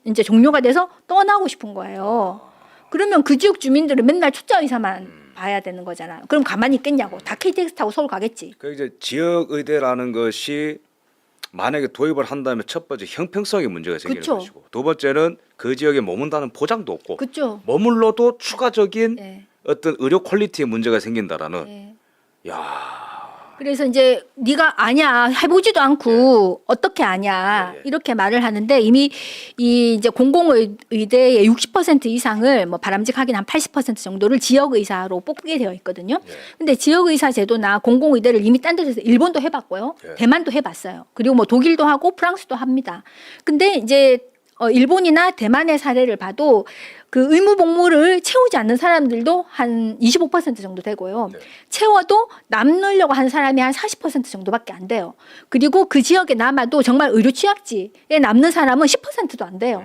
이제 종료가 돼서 떠나고 싶은 거예요. 그러면 그 지역 주민들은 맨날 초짜 의사만 봐야 되는 거잖아요. 그럼 가만히 있겠냐고. 다 KTX 타고 서울 가겠지. 그 이제 지역 의대라는 것이 만약에 도입을 한다면 첫 번째 형평성의 문제가 생기는 그쵸. 것이고 두 번째는 그 지역에 머문다는 보장도 없고 그렇죠. 머물러도 추가적인 예. 어떤 의료 퀄리티의 문제가 생긴다라는. 예. 야. 그래서 이제 네가 아냐 해보지도 않고 어떻게 아냐 예, 예. 이렇게 말을 하는데 이미 이 이제 공공의대의 60% 이상을 뭐 바람직하긴 한 80% 정도를 지역의사로 뽑게 되어 있거든요. 예. 근데 지역의사 제도나 공공의대를 이미 딴 데서 일본도 해봤고요, 예. 대만도 해봤어요. 그리고 뭐 독일도 하고 프랑스도 합니다. 근데 이제 일본이나 대만의 사례를 봐도 그 의무 복무를 채우지 않는 사람들도 한 25% 정도 되고요. 네. 채워도 남으려고 하는 사람이 한 40% 정도밖에 안 돼요. 그리고 그 지역에 남아도 정말 의료 취약지에 남는 사람은 10%도 안 돼요.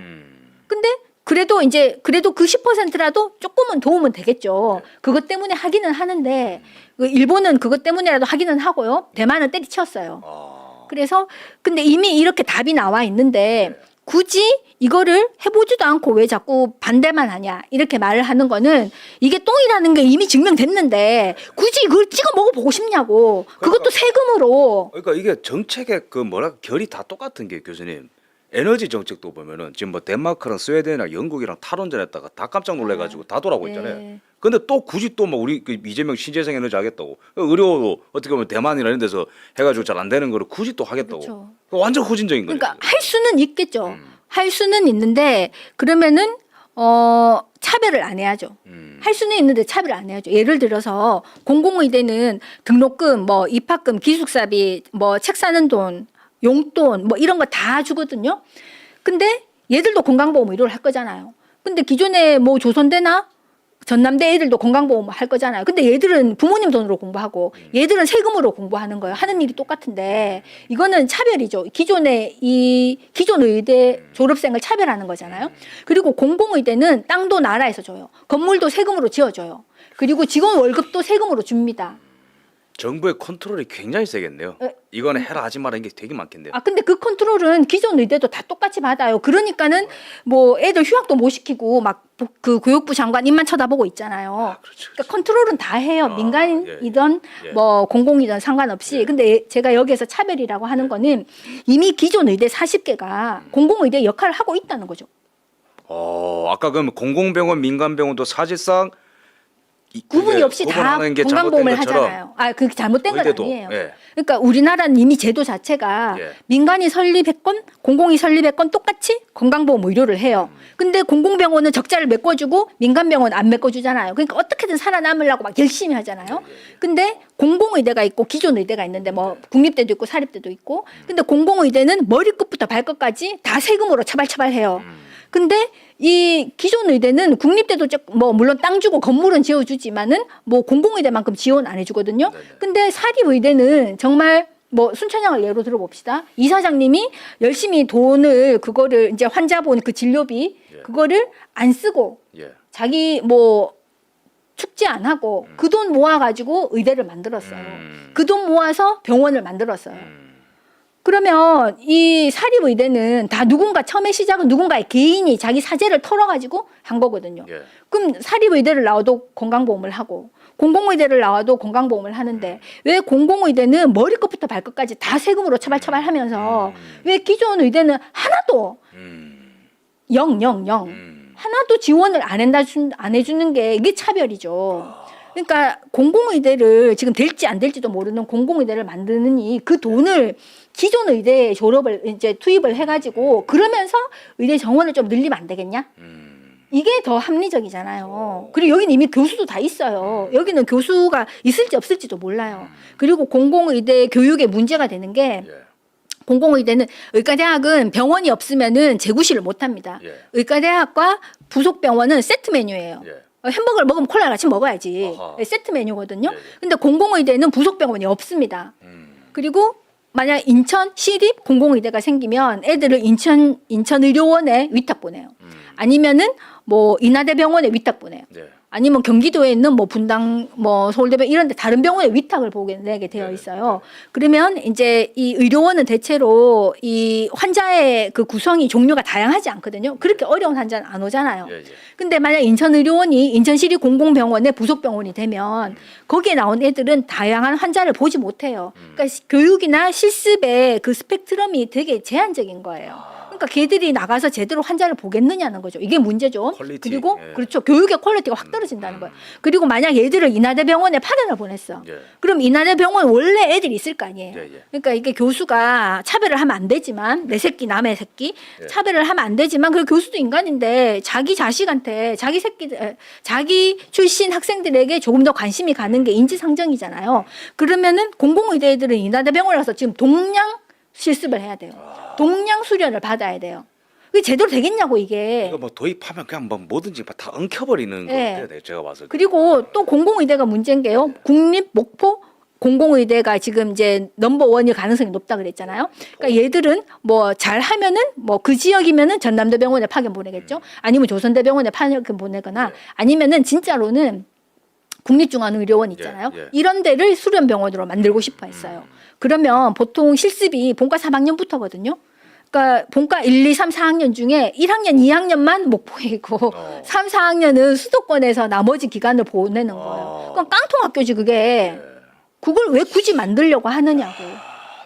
근데 그래도 그 10%라도 조금은 도움은 되겠죠. 그것 때문에 하기는 하는데 그 일본은 그것 때문에라도 하기는 하고요. 대만은 때리쳤어요. 아. 그래서 근데 이미 이렇게 답이 나와 있는데 네. 굳이 이거를 해보지도 않고 왜 자꾸 반대만 하냐 이렇게 말을 하는 거는 이게 똥이라는 게 이미 증명됐는데 굳이 이걸 찍어 먹어보고 싶냐고. 그것도 세금으로. 그러니까 이게 정책의 그 뭐랄까 결이 다 똑같은 게 교수님 에너지 정책도 보면은 지금 뭐 덴마크랑 스웨덴이랑 영국이랑 탈원전했다가 다 깜짝 놀래가지고 다 돌아오고 있잖아요. 네. 근데 또 굳이 또 뭐 우리 그 이재명 신재생 에너지 하겠다고 의료도 어떻게 보면 대만이나 이런 데서 해가지고 잘 안 되는 거를 굳이 또 하겠다고. 그렇죠. 완전 후진적인 거죠. 그러니까 할 수는 있겠죠. 할 수는 있는데 그러면은 차별을 안 해야죠. 할 수는 있는데 차별을 안 해야죠. 예를 들어서 공공의대는 등록금, 뭐 입학금, 기숙사비, 뭐 책 사는 돈, 용돈 뭐 이런 거 다 주거든요. 근데 얘들도 건강보험 의료를 할 거잖아요. 근데 기존에 뭐 조선대나 전남대 애들도 건강보험 할 거잖아요. 근데 얘들은 부모님 돈으로 공부하고 얘들은 세금으로 공부하는 거예요. 하는 일이 똑같은데 이거는 차별이죠. 기존 의대 졸업생을 차별하는 거잖아요. 그리고 공공의대는 땅도 나라에서 줘요. 건물도 세금으로 지어줘요. 그리고 직원 월급도 세금으로 줍니다. 정부의 컨트롤이 굉장히 세겠네요. 이거는 해라 하지 마라 이게 되게 많겠네요. 근데 그 컨트롤은 기존 의대도 다 똑같이 받아요. 그러니까는 뭐 애들 휴학도 못 시키고 막 그 교육부 장관 입만 쳐다보고 있잖아요. 그렇죠. 그러니까 컨트롤은 다 해요. 민간이든 예. 뭐 공공이든 상관없이. 근데 제가 여기에서 차별이라고 하는 거는 이미 기존 의대 40개가 공공의대 역할을 하고 있다는 거죠. 아까 그럼 공공병원, 민간병원도 사실상 구분이 없이 다 구분하는 게 건강보험을 잘못된 것처럼 하잖아요. 그게 잘못된 건 의대도, 아니에요. 예. 그러니까 우리나라는 이미 제도 자체가 예. 민간이 설립했건 공공이 설립했건 똑같이 건강보험 의료를 해요. 근데 공공병원은 적자를 메꿔주고 민간병원은 안 메꿔주잖아요. 그러니까 어떻게든 살아남으려고 막 열심히 하잖아요. 근데 공공의대가 있고 기존 의대가 있는데 뭐 국립대도 있고 사립대도 있고 근데 공공의대는 머리끝부터 발끝까지 다 세금으로 처발처발해요. 근데 이 기존 의대는 국립대도 뭐 물론 땅 주고 건물은 지어주지만은 뭐 공공의대만큼 지원 안 해주거든요. 근데 사립의대는 정말 뭐 순천향을 예로 들어봅시다. 이사장님이 열심히 돈을 그거를 이제 환자본 그 진료비 그거를 안 쓰고 예. 자기 뭐 축제 안 하고 그 돈 모아가지고 의대를 만들었어요. 그 돈 모아서 병원을 만들었어요. 그러면 이 사립의대는 다 누군가 처음에 시작은 누군가의 개인이 자기 사재를 털어가지고 한 거거든요. 예. 그럼 사립의대를 나와도 건강보험을 하고 공공의대를 나와도 건강보험을 하는데 왜 공공의대는 머리끝부터 발끝까지 다 세금으로 처발처발하면서 왜 기존 의대는 하나도 영 하나도 지원을 안 해주는 게 이게 차별이죠. 그러니까 공공의대를 지금 될지 안 될지도 모르는 공공의대를 만드느니 그 돈을 기존 의대 졸업을 이제 투입을 해가지고 그러면서 의대 정원을 좀 늘리면 안 되겠냐? 이게 더 합리적이잖아요. 그리고 여기는 이미 교수도 다 있어요. 여기는 교수가 있을지 없을지도 몰라요. 그리고 공공의대 교육에 문제가 되는 게 예. 공공의대는 의과대학은 병원이 없으면은 재구실을 못 합니다. 예. 의과대학과 부속 병원은 세트 메뉴예요. 예. 햄버거를 먹으면 콜라를 같이 먹어야지. 아하. 세트 메뉴거든요. 예, 예. 근데 공공의대는 부속 병원이 없습니다. 그리고 만약 인천 시립 공공의대가 생기면 애들을 인천의료원에 위탁 보내요. 아니면은 뭐 인하대병원에 위탁 보내요. 예. 아니면 경기도에 있는 뭐 분당 뭐 서울대병 이런 데 다른 병원에 위탁을 보내게 되어 있어요. 그러면 이제 이 의료원은 대체로 이 환자의 그 구성이 종류가 다양하지 않거든요. 그렇게 어려운 환자는 안 오잖아요. 예, 예. 근데 만약 인천의료원이 인천시립 공공병원의 부속병원이 되면 거기에 나온 애들은 다양한 환자를 보지 못해요. 그러니까 교육이나 실습의 그 스펙트럼이 되게 제한적인 거예요. 그러니까 걔들이 나가서 제대로 환자를 보겠느냐는 거죠. 이게 문제죠. 퀄리티. 그리고 예. 그렇죠. 교육의 퀄리티가 확 떨어진다는 거예요. 그리고 만약 얘들을 인하대병원에 파견을 보냈어. 예. 그럼 인하대병원 원래 애들이 있을 거 아니에요. 예, 예. 그러니까 이게 교수가 차별을 하면 안 되지만 내 새끼 남의 새끼 예. 차별을 하면 안 되지만 그 교수도 인간인데 자기 자식한테 자기 새끼들 자기 출신 학생들에게 조금 더 관심이 가는 게 인지상정이잖아요. 그러면은 공공의대 애들은 인하대병원에 가서 지금 동량 실습을 해야 돼요. 동량 수련을 받아야 돼요. 그게 제대로 되겠냐고 이게. 이거 뭐 도입하면 그냥 뭐 뭐든지 다 엉켜버리는 예. 것 같아요. 제가 봤을 때. 그리고 또 공공의대가 문제인 게요. 국립 목포 공공의대가 지금 이제 넘버원일 가능성이 높다 그랬잖아요. 그러니까 얘들은 뭐 잘하면은 뭐 그 지역이면은 전남대병원에 파견 보내겠죠. 아니면 조선대병원에 파견 보내거나 아니면은 진짜로는 국립중앙의료원 있잖아요. 예, 예. 이런 데를 수련병원으로 만들고 싶어 했어요. 그러면 보통 실습이 본과 3학년부터거든요. 그러니까 본과 1, 2, 3, 4학년 중에 1학년, 2학년만 목포에 있고 3, 4학년은 수도권에서 나머지 기간을 보내는 거예요. 그럼 깡통 학교지 그게. 그걸 왜 굳이 만들려고 하느냐고.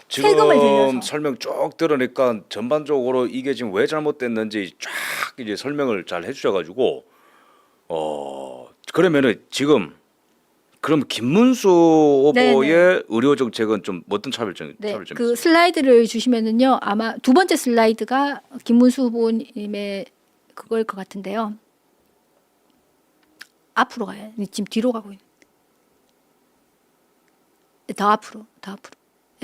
세금을 들여서. 지금 설명 쭉 들으니까 전반적으로 이게 지금 왜 잘못됐는지 쫙 이제 설명을 잘 해주셔가지고 그러면은 지금 그럼 김문수 후보의 의료 정책은 좀 어떤 차별점이 네, 있어요? 그 슬라이드를 주시면은요 아마 두 번째 슬라이드가 김문수 후보님의 그걸 것 같은데요. 앞으로 가요. 지금 뒤로 가고 있는. 더 앞으로.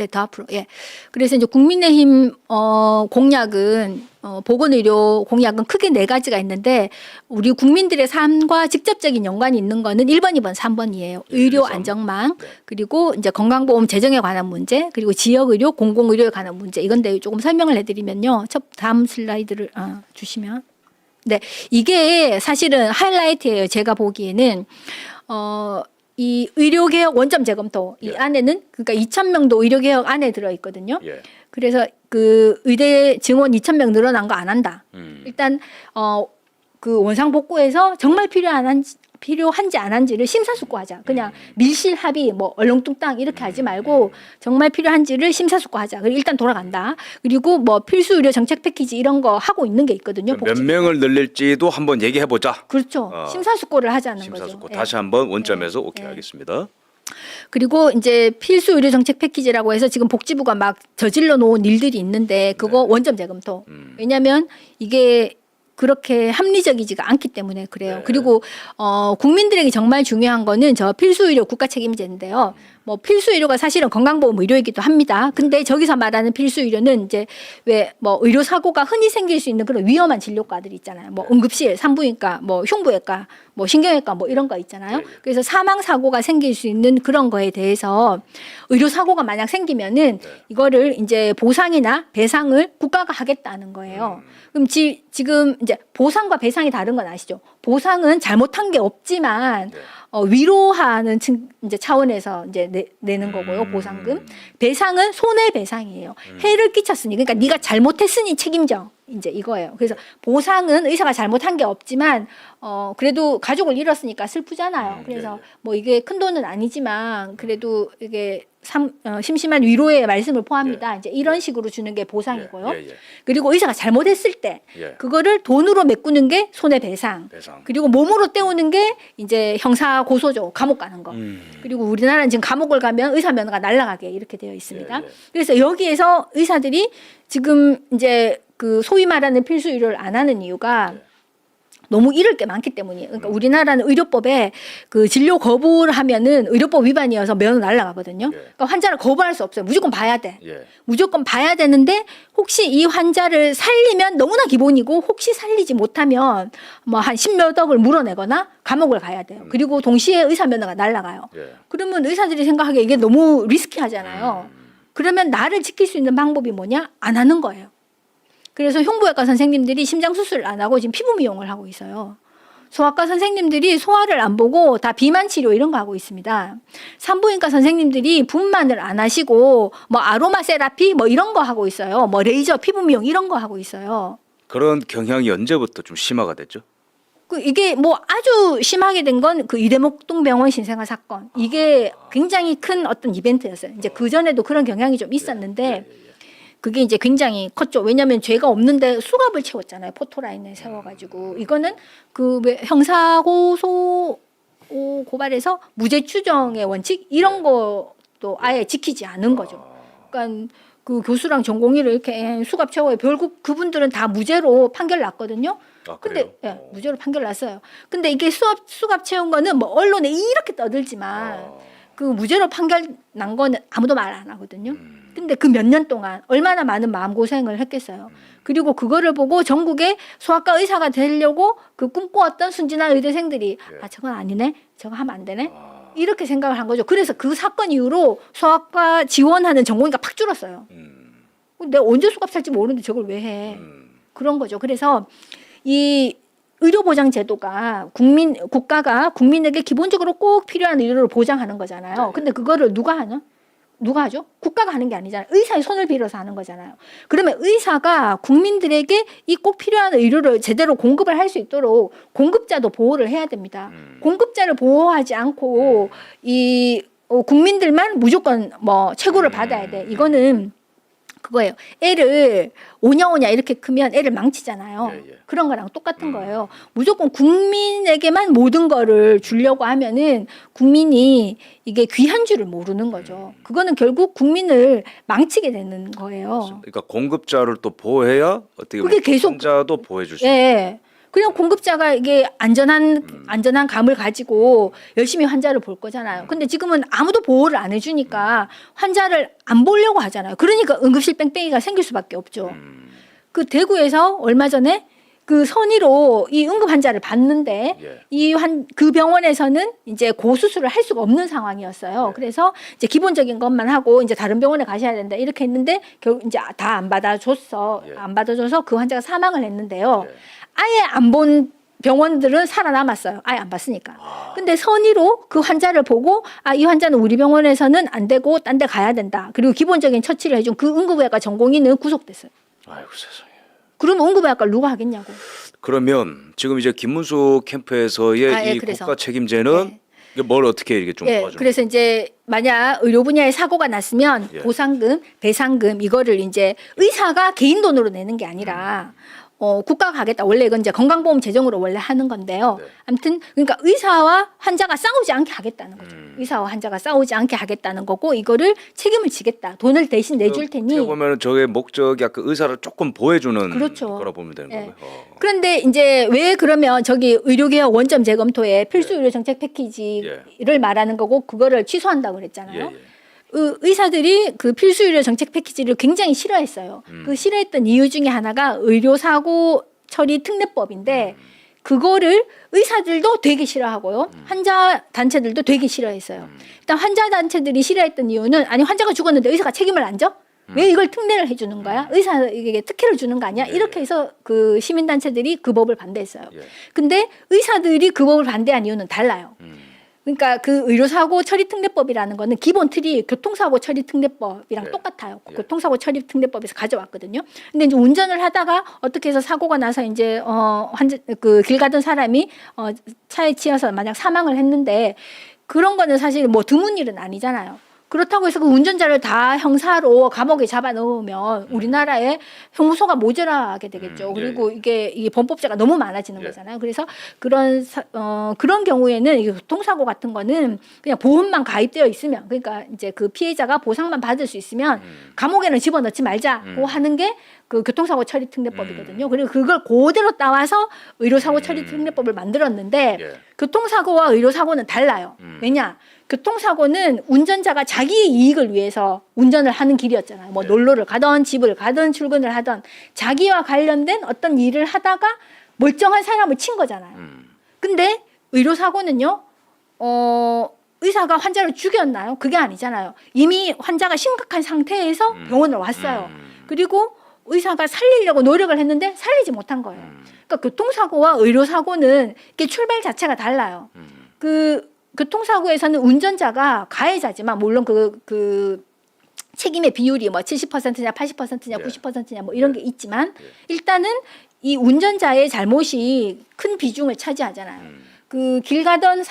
네, 더 앞으로. 예. 그래서 이제 국민의힘 공약은 보건의료 공약은 크게 네 가지가 있는데 우리 국민들의 삶과 직접적인 연관이 있는 거는 1번, 2번, 3번이에요. 의료 안정망, 그리고 이제 건강보험 재정에 관한 문제, 그리고 지역의료, 공공의료에 관한 문제. 이건데 조금 설명을 해드리면요. 다음 슬라이드를 주시면. 네, 이게 사실은 하이라이트예요. 제가 보기에는 이 의료개혁 원점 재검토 이 안에는 그러니까 2,000명도 의료개혁 안에 들어 있거든요. 예. 그래서 그 의대 증원 2,000명 늘어난 거 안 한다. 일단 그 원상복구에서 정말 필요한지 안 한지를 심사숙고하자. 그냥 밀실 합의 뭐 얼렁뚱땅 이렇게 하지 말고 정말 필요한지를 심사숙고하자. 그리고 일단 돌아간다. 그리고 뭐 필수 의료 정책 패키지 이런 거 하고 있는 게 있거든요. 몇 명을 늘릴지도 한번 얘기해 보자. 그렇죠. 심사숙고를 하자는 심사숙고. 거죠. 다시 한번 원점에서 오케이 하겠습니다. 그리고 이제 필수 의료 정책 패키지라고 해서 지금 복지부가 막 저질러 놓은 일들이 있는데 그거 원점 재검토. 왜냐하면 이게 그렇게 합리적이지가 않기 때문에 그래요. 네. 그리고 국민들에게 정말 중요한 거는 저 필수 의료 국가 책임제인데요. 뭐 필수 의료가 사실은 건강보험 의료이기도 합니다. 근데 저기서 말하는 필수 의료는 이제 왜 뭐 의료 사고가 흔히 생길 수 있는 그런 위험한 진료과들 있잖아요. 뭐 응급실, 산부인과, 뭐 흉부외과, 뭐 신경외과 뭐 이런 거 있잖아요. 그래서 사망 사고가 생길 수 있는 그런 거에 대해서 의료 사고가 만약 생기면은 이거를 이제 보상이나 배상을 국가가 하겠다는 거예요. 그럼 지금 이제 보상과 배상이 다른 건 아시죠? 보상은 잘못한 게 없지만 위로하는 이제 차원에서 이제 내는 거고요. 보상금. 배상은 손해배상이에요. 해를 끼쳤으니 그러니까 네가 잘못했으니 책임져. 이제 이거예요. 그래서 보상은 의사가 잘못한 게 없지만 그래도 가족을 잃었으니까 슬프잖아요. 그래서 뭐 이게 큰 돈은 아니지만 그래도 이게 심심한 위로의 말씀을 포함합니다. 이제 이런 식으로 주는 게 보상이고요. 그리고 의사가 잘못했을 때 그거를 돈으로 메꾸는 게 손해배상. 그리고 몸으로 때우는 게 이제 형사 고소죠. 감옥 가는 거. 그리고 우리나라는 지금 감옥을 가면 의사 면허가 날아가게 이렇게 되어 있습니다. 그래서 여기에서 의사들이 지금 이제 그 소위 말하는 필수 의료를 안 하는 이유가 너무 잃을 게 많기 때문이에요. 그러니까 우리나라는 의료법에 그 진료 거부를 하면은 의료법 위반이어서 면허 날아가거든요. 그러니까 환자를 거부할 수 없어요. 무조건 봐야 돼. 무조건 봐야 되는데 혹시 이 환자를 살리면 너무나 기본이고 혹시 살리지 못하면 뭐 한 10몇 억을 물어내거나 감옥을 가야 돼요. 그리고 동시에 의사 면허가 날아가요. 그러면 의사들이 생각하기에 이게 너무 리스키하잖아요. 그러면 나를 지킬 수 있는 방법이 뭐냐? 안 하는 거예요. 그래서 흉부외과 선생님들이 심장 수술을 안 하고 지금 피부 미용을 하고 있어요. 소아과 선생님들이 소아를 안 보고 다 비만 치료 이런 거 하고 있습니다. 산부인과 선생님들이 분만을 안 하시고 뭐 아로마 세라피 뭐 이런 거 하고 있어요. 뭐 레이저 피부 미용 이런 거 하고 있어요. 그런 경향이 언제부터 좀 심화가 됐죠? 이게 뭐 아주 심하게 된 건 그 이대목동병원 신생아 사건. 이게 굉장히 큰 어떤 이벤트였어요. 이제 그 전에도 그런 경향이 좀 있었는데 그게 이제 굉장히 컸죠. 왜냐하면 죄가 없는데 수갑을 채웠잖아요. 포토라인에 세워가지고. 이거는 그 형사고소 고발에서 무죄 추정의 원칙 이런 것도 아예 지키지 않은 거죠. 그러니까 그 교수랑 전공의를 이렇게 수갑 채워요. 결국 그분들은 다 무죄로 판결 났거든요. 근데 무죄로 판결 났어요. 근데 이게 수갑 채운 거는 뭐 언론에 이렇게 떠들지만 그 무죄로 판결 난 거는 아무도 말 안 하거든요. 근데 그 몇 년 동안 얼마나 많은 마음고생을 했겠어요. 그리고 그거를 보고 전국에 소아과 의사가 되려고 그 꿈꿔왔던 순진한 의대생들이 아 저건 아니네. 저거 하면 안 되네. 이렇게 생각을 한 거죠. 그래서 그 사건 이후로 소아과 지원하는 전공의가 팍 줄었어요. 내가 언제 수갑 살지 모르는데 저걸 왜 해. 그런 거죠. 그래서 이 의료보장 제도가 국가가 국민에게 기본적으로 꼭 필요한 의료를 보장하는 거잖아요. 근데 그거를 누가 하냐? 누가 하죠? 국가가 하는 게 아니잖아요. 의사의 손을 빌어서 하는 거잖아요. 그러면 의사가 국민들에게 이 꼭 필요한 의료를 제대로 공급을 할 수 있도록 공급자도 보호를 해야 됩니다. 공급자를 보호하지 않고 이 국민들만 무조건 뭐 최고를 받아야 돼. 이거는 그거예요. 애를 오냐오냐 이렇게 크면 애를 망치잖아요. 그런 거랑 똑같은 거예요. 무조건 국민에게만 모든 거를 주려고 하면은 국민이 이게 귀한 줄을 모르는 거죠. 그거는 결국 국민을 망치게 되는 거예요. 그러니까 공급자를 또 보호해야 어떻게 보면 그게 계속 환자도 보호해 줄 수 예. 그냥 공급자가 이게 안전한 감을 가지고 열심히 환자를 볼 거잖아요. 근데 지금은 아무도 보호를 안 해주니까 환자를 안 보려고 하잖아요. 그러니까 응급실 뺑뺑이가 생길 수밖에 없죠. 그 대구에서 얼마 전에 그 선의로 이 응급 환자를 봤는데 예. 그 병원에서는 이제 고수술을 할 수가 없는 상황이었어요. 예. 그래서 이제 기본적인 것만 하고 이제 다른 병원에 가셔야 된다 이렇게 했는데 결국 이제 다 안 받아줬어. 예. 안 받아줘서 그 환자가 사망을 했는데요. 예. 아예 안 본 병원들은 살아남았어요. 아예 안 봤으니까. 근데 선의로 그 환자를 보고 이 환자는 우리 병원에서는 안 되고 딴 데 가야 된다. 그리고 기본적인 처치를 해준 그 응급의학과 전공의는 구속됐어요. 아이고 세상에. 그럼 응급의학과를 누가 하겠냐고. 그러면 지금 이제 김문수 캠프에서의 예, 이 그래서. 국가 책임제는 네. 이게 뭘 어떻게 이게 좀 예, 도와주는 그래서 이제 만약 의료 분야에 사고가 났으면 예. 보상금, 배상금 이거를 이제 의사가 개인 돈으로 내는 게 아니라 국가가 하겠다. 원래 이건 이제 건강보험 재정으로 원래 하는 건데요. 네. 아무튼 그러니까 의사와 환자가 싸우지 않게 하겠다는 거죠. 의사와 환자가 싸우지 않게 하겠다는 거고 이거를 책임을 지겠다. 돈을 대신 내줄 테니. 어떻게 보면 저의 목적이 아까 의사를 조금 보호해주는 그렇죠. 거라 보면 되는 예. 거고요. 그런데 이제 왜 그러면 저기 의료개혁 원점 재검토에 필수 의료 정책 패키지를 말하는 거고 그거를 취소한다고 그랬잖아요. 예, 예. 의사들이 그 필수 의료 정책 패키지를 굉장히 싫어했어요. 그 싫어했던 이유 중에 하나가 의료사고 처리 특례법인데 그거를 의사들도 되게 싫어하고요. 환자 단체들도 되게 싫어했어요. 일단 환자 단체들이 싫어했던 이유는 아니 환자가 죽었는데 의사가 책임을 안 져? 왜 이걸 특례를 해주는 거야? 의사에게 특혜를 주는 거 아니야? 예. 이렇게 해서 그 시민단체들이 그 법을 반대했어요. 예. 근데 의사들이 그 법을 반대한 이유는 달라요. 그러니까 그 의료사고 처리 특례법이라는 거는 기본 틀이 교통사고 처리 특례법이랑 예. 똑같아요. 예. 교통사고 처리 특례법에서 가져왔거든요. 근데 이제 운전을 하다가 어떻게 해서 사고가 나서 이제 환자 그 길 가던 사람이 차에 치여서 만약 사망을 했는데 그런 거는 사실 뭐 드문 일은 아니잖아요. 그렇다고 해서 그 운전자를 다 형사로 감옥에 잡아 넣으면 우리나라에 형무소가 모자라게 되겠죠. 예, 그리고 이게 범법자가 너무 많아지는 예. 거잖아요. 그래서 그런 경우에는 이게 교통사고 같은 거는 그냥 보험만 가입되어 있으면 그러니까 이제 그 피해자가 보상만 받을 수 있으면 감옥에는 집어넣지 말자고 하는 게 그 교통사고 처리 특례법이거든요. 그리고 그걸 그대로 따와서 의료사고 처리 특례법을 만들었는데 예. 교통사고와 의료사고는 달라요. 왜냐? 교통사고는 운전자가 자기의 이익을 위해서 운전을 하는 길이었잖아요. 뭐 네. 놀러를 가던 집을 가던 출근을 하던 자기와 관련된 어떤 일을 하다가 멀쩡한 사람을 친 거잖아요. 근데 의료사고는요, 의사가 환자를 죽였나요? 그게 아니잖아요. 이미 환자가 심각한 상태에서 병원을 왔어요. 그리고 의사가 살리려고 노력을 했는데 살리지 못한 거예요. 그러니까 교통사고와 의료사고는 이게 출발 자체가 달라요. 그 교통사고에서는 운전자가 가해자지만 물론 그 책임의 비율이 뭐 70%냐 80%냐 예. 90%냐 뭐 이런 게 있지만 예. 일단은 이 운전자의 잘못이 큰 비중을 차지하잖아요. 그 길 가던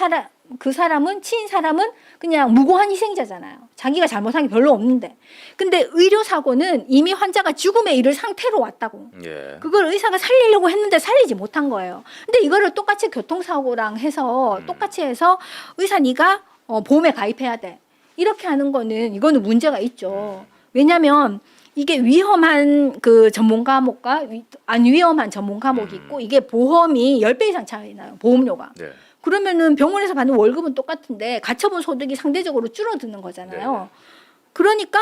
그 사람은 치인 사람은 그냥 무고한 희생자잖아요. 자기가 잘못한 게 별로 없는데. 근데 의료사고는 이미 환자가 죽음에 이를 상태로 왔다고. 예. 그걸 의사가 살리려고 했는데 살리지 못한 거예요. 근데 이거를 똑같이 교통사고랑 해서 똑같이 해서 의사 네가 보험에 가입해야 돼. 이렇게 하는 거는 이거는 문제가 있죠. 왜냐하면 이게 위험한 그 전문 과목과 안 위험한 전문 과목이 있고 이게 보험이 10배 이상 차이 나요. 보험료가. 네. 그러면은 병원에서 받는 월급은 똑같은데 가처분 소득이 상대적으로 줄어드는 거잖아요. 그러니까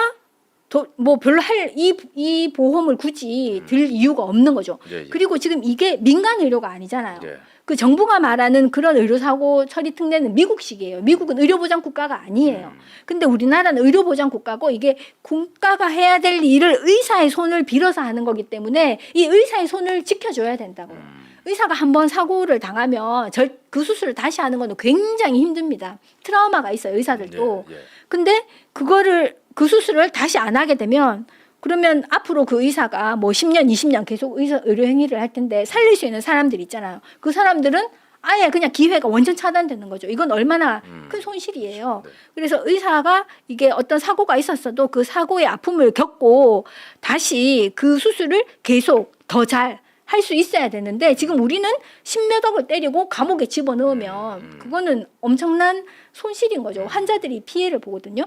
뭐 별로 이 보험을 굳이 들 이유가 없는 거죠. 예, 예. 그리고 지금 이게 민간 의료가 아니잖아요. 예. 그 정부가 말하는 그런 의료사고 처리 특례는 미국식이에요. 미국은 의료보장 국가가 아니에요. 근데 우리나라는 의료보장 국가고 이게 국가가 해야 될 일을 의사의 손을 빌어서 하는 거기 때문에 이 의사의 손을 지켜줘야 된다고요. 의사가 한번 사고를 당하면 그 수술을 다시 하는 건 굉장히 힘듭니다. 트라우마가 있어요, 의사들도. 예, 예. 근데 그 수술을 다시 안 하게 되면 그러면 앞으로 그 의사가 뭐 10년, 20년 계속 의료 행위를 할 텐데 살릴 수 있는 사람들 있잖아요. 그 사람들은 아예 그냥 기회가 완전 차단되는 거죠. 이건 얼마나 큰 손실이에요. 네. 그래서 의사가 이게 어떤 사고가 있었어도 그 사고의 아픔을 겪고 다시 그 수술을 계속 더 잘 할 수 있어야 되는데 지금 우리는 십몇 억을 때리고 감옥에 집어넣으면 그거는 엄청난 손실인 거죠. 환자들이 피해를 보거든요.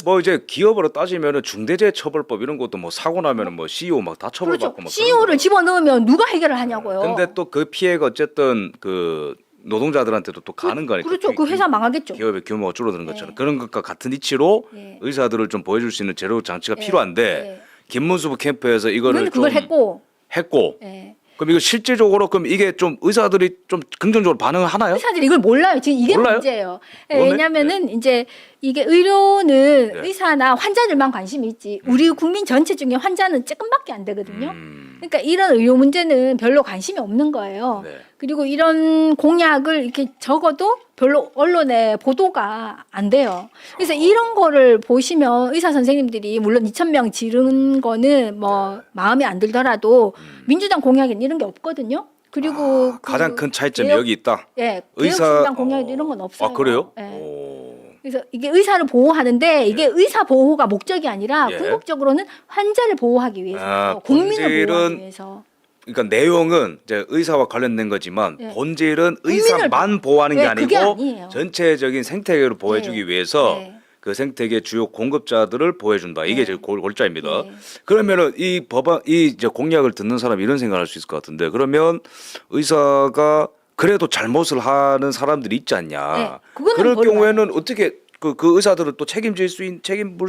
뭐 이제 기업으로 따지면은 중대재해처벌법 이런 것도 뭐 사고 나면은 뭐 CEO 막 다 처벌받고 그렇죠. 막 CEO를 집어넣으면 누가 해결을 하냐고요. 근데 또 그 피해가 어쨌든 그 노동자들한테도 또 가는 거니까. 그렇죠. 그 회사 망하겠죠. 기업의 규모가 줄어드는 네. 것처럼 그런 것과 같은 이치로 네. 의사들을 좀 보여줄 수 있는 재료 장치가 네. 필요한데 네. 김문수 캠프에서 이거를 좀 그걸 했고. 했고 네. 그럼 이거 실제적으로 그럼 이게 좀 의사들이 좀 긍정적으로 반응을 하나요? 의사들이 이걸 몰라요. 지금 이게 몰라요? 문제예요. 몰라요? 왜냐하면은 이제 이게 의료는 네. 의사나 환자들만 관심이 있지. 우리 국민 전체 중에 환자는 조금밖에 안 되거든요. 그러니까 이런 의료 문제는 별로 관심이 없는 거예요. 네. 그리고 이런 공약을 이렇게 적어도 별로 언론에 보도가 안 돼요. 그래서 이런 거를 보시면 의사 선생님들이 물론 2,000명 지른 거는 뭐 마음에 안 들더라도 민주당 공약에는 이런 게 없거든요. 그리고 가장 큰 차이점이 개혁- 여기 있다. 예, 의사- 개혁신당 공약에도 이런 건 없어요. 아 그래요? 예. 오. 그래서 이게 의사를 보호하는데 이게 의사 보호가 목적이 아니라 예. 궁극적으로는 환자를 보호하기 위해서 아, 국민을 본질은 보호하기 위해서. 그러니까 내용은 이제 의사와 관련된 거지만 예. 본질은 국민을 의사만 보호하는 게 네, 그게 아니고 아니에요. 전체적인 생태계를 보호해주기 네. 위해서 네. 그 생태계 주요 공급자들을 보호해준다. 이게 네. 제일 골자입니다. 네. 그러면은 이 법안 이 이제 공약을 듣는 사람이 이런 생각할 수 있을 것 같은데 그러면 의사가 그래도 잘못을 하는 사람들이 있지 않냐. 네, 그거는 그럴 벌을 경우에는 어떻게 그 의사들은 또 책임물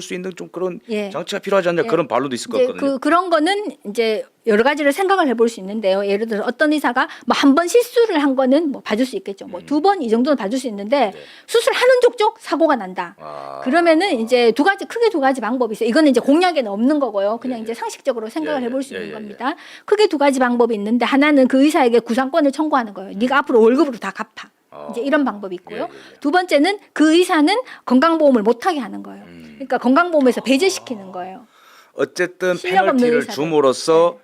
수 있는 좀 그런 예. 장치가 필요하지 않냐 예. 그런 반론도 있을 것 이제 같거든요. 그런 거는 이제 여러 가지를 생각을 해볼 수 있는데요. 예를 들어 어떤 의사가 뭐 한 번 실수를 한 거는 뭐 봐줄 수 있겠죠. 뭐 두 번 이 정도는 봐줄 수 있는데 네. 수술하는 족족 사고가 난다. 아. 그러면은 이제 크게 두 가지 방법이 있어요. 이거는 이제 공약에는 없는 거고요. 그냥 예, 예. 이제 상식적으로 생각을 예, 예. 해볼 수 예, 있는 예, 겁니다. 크게 두 가지 방법이 있는데 하나는 그 의사에게 구상권을 청구하는 거예요. 네가 앞으로 월급으로 다 갚아. 이제 이런 방법이 있고요. 예, 예, 예. 두 번째는 그 의사는 건강보험을 못하게 하는 거예요. 그러니까 건강보험에서 배제시키는 거예요. 어쨌든 실력 없는 페널티를 의사들. 줌으로써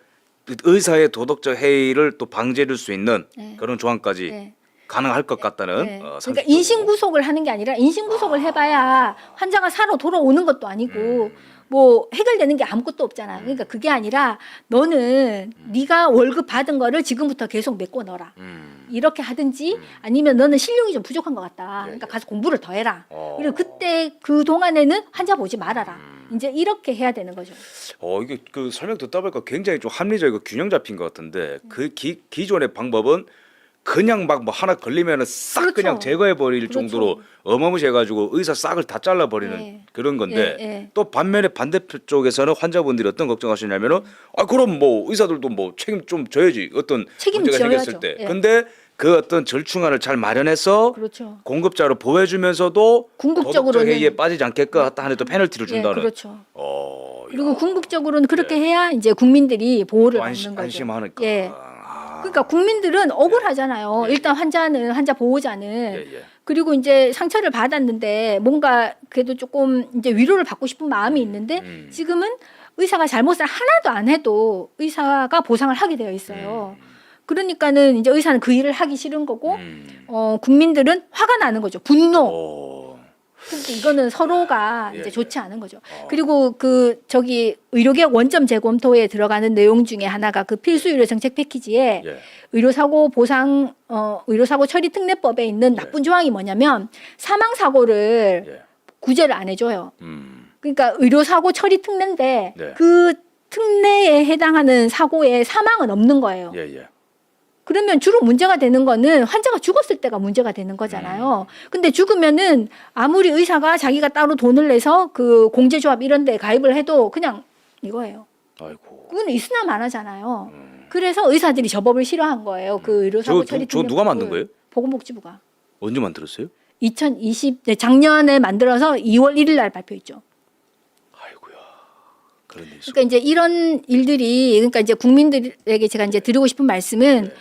의사의 도덕적 해이를 또 방지해줄 수 있는 네. 그런 조항까지 네. 가능할 것 같다는. 네. 그러니까 상식적으로. 인신구속을 하는 게 아니라 인신구속을 해봐야 환자가 살아 돌아오는 것도 아니고 뭐 해결되는 게 아무것도 없잖아요. 그러니까 그게 아니라 너는 네가 월급 받은 거를 지금부터 계속 메꿔 넣어라. 이렇게 하든지 아니면 너는 실력이 좀 부족한 것 같다. 그러니까 가서 공부를 더 해라. 그리고 그때 그 동안에는 환자 보지 말아라. 이제 이렇게 해야 되는 거죠. 이게 그 설명 듣다 보니까 굉장히 좀 합리적이고 균형 잡힌 것 같은데 그 기존의 방법은 그냥 막 뭐 하나 걸리면은 싹 그렇죠. 그냥 제거해 버릴 그렇죠. 정도로 어마무시해가지고 의사 싹을 다 잘라 버리는 네. 그런 건데 예, 예. 또 반면에 반대표 쪽에서는 환자분들이 어떤 걱정하시냐면은 그럼 뭐 의사들도 뭐 책임 좀 져야지 어떤 책임 문제가 져야죠. 생겼을 때 예. 근데 그 어떤 절충안을 잘 마련해서 그렇죠. 공급자로 보호해주면서도 궁극적으로는- 도덕적 해이에 빠지지 않게끔 하는 또 페널티를 예, 준다는. 그렇죠. 그리고 야, 궁극적으로는 그렇게 해야 이제 국민들이 보호를 또 받는 거죠. 안심하니까. 예. 아. 그러니까 국민들은 억울하잖아요. 예, 예. 일단 환자 보호자는 예, 예. 그리고 이제 상처를 받았는데 뭔가 그래도 조금 이제 위로를 받고 싶은 마음이 있는데 지금은 의사가 잘못을 하나도 안 해도 의사가 보상을 하게 되어 있어요. 그러니까는 이제 의사는 그 일을 하기 싫은 거고 국민들은 화가 나는 거죠. 분노. 오. 근데 이거는 서로가 예, 이제 예. 좋지 않은 거죠. 그리고 의료개혁 원점 재검토에 들어가는 내용 중에 하나가 그 필수 의료 정책 패키지에 예. 의료사고 보상 의료사고 처리 특례법에 있는 나쁜 조항이 뭐냐면 사망 사고를 예. 구제를 안 해줘요. 음. 그러니까 의료사고 처리 특례인데 네. 그 특례에 해당하는 사고에 사망은 없는 거예요. 예, 예. 그러면 주로 문제가 되는 거는 환자가 죽었을 때가 문제가 되는 거잖아요. 근데 죽으면은 아무리 의사가 자기가 따로 돈을 내서 그 공제조합 이런 데 가입을 해도 그냥 이거예요. 아이고. 그거는 있으나 마나잖아요. 그래서 의사들이 저 법을 싫어한 거예요. 그 의료사고 처리 저 누가 만든 거예요? 보건복지부가. 언제 만들었어요? 2020 작년에 만들어서 2월 1일 날 발표했죠. 아이고야. 그런 일 있어. 그러니까 이제 이런 일들이 그러니까 이제 국민들에게 제가 이제 드리고 싶은 말씀은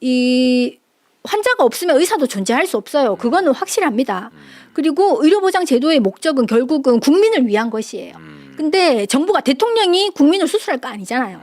이 환자가 없으면 의사도 존재할 수 없어요. 그거는 확실합니다. 그리고 의료보장 제도의 목적은 결국은 국민을 위한 것이에요. 근데 정부가 대통령이 국민을 수술할 거 아니잖아요.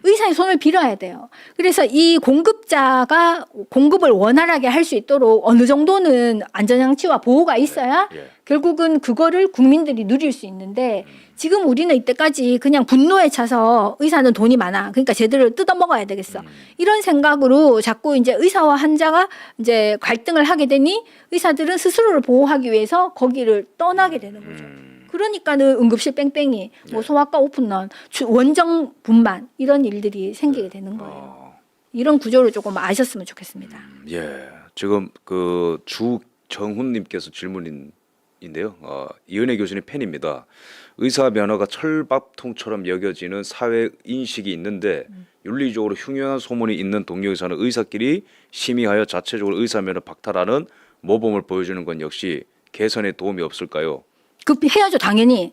의사의 손을 빌어야 돼요. 그래서 이 공급자가 공급을 원활하게 할 수 있도록 어느 정도는 안전장치와 보호가 있어야 예. 결국은 그거를 국민들이 누릴 수 있는데 지금 우리는 이때까지 그냥 분노에 차서 의사는 돈이 많아. 그러니까 제대로 뜯어먹어야 되겠어. 이런 생각으로 자꾸 이제 의사와 환자가 이제 갈등을 하게 되니 의사들은 스스로를 보호하기 위해서 거기를 떠나게 되는 거죠. 그러니까는 응급실 뺑뺑이, 뭐 소아과 오픈런, 원정 분만 이런 일들이 생기게 되는 거예요. 이런 구조를 조금 아셨으면 좋겠습니다. 예, 지금 그 주정훈님께서 질문인데요. 이은혜 교수님 팬입니다. 의사 면허가 철밥통처럼 여겨지는 사회 인식이 있는데 윤리적으로 흉흉한 소문이 있는 동료 의사는 의사끼리 심의하여 자체적으로 의사 면허 박탈하는 모범을 보여주는 건 역시 개선에 도움이 없을까요? 해야죠, 당연히.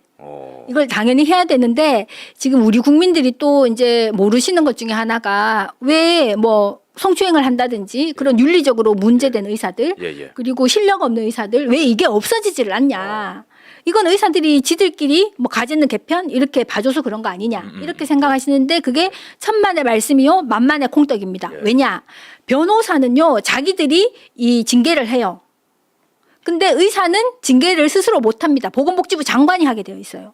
이걸 당연히 해야 되는데 지금 우리 국민들이 또 이제 모르시는 것 중에 하나가 왜 뭐 성추행을 한다든지 그런 윤리적으로 문제된 의사들 예. 그리고 실력 없는 의사들 왜 이게 없어지지를 않냐. 이건 의사들이 지들끼리 뭐 가지는 개편 이렇게 봐줘서 그런 거 아니냐 이렇게 생각하시는데 그게 천만의 말씀이요 만만의 콩떡입니다. 예. 왜냐 변호사는요 자기들이 이 징계를 해요. 근데 의사는 징계를 스스로 못합니다. 보건복지부 장관이 하게 되어 있어요.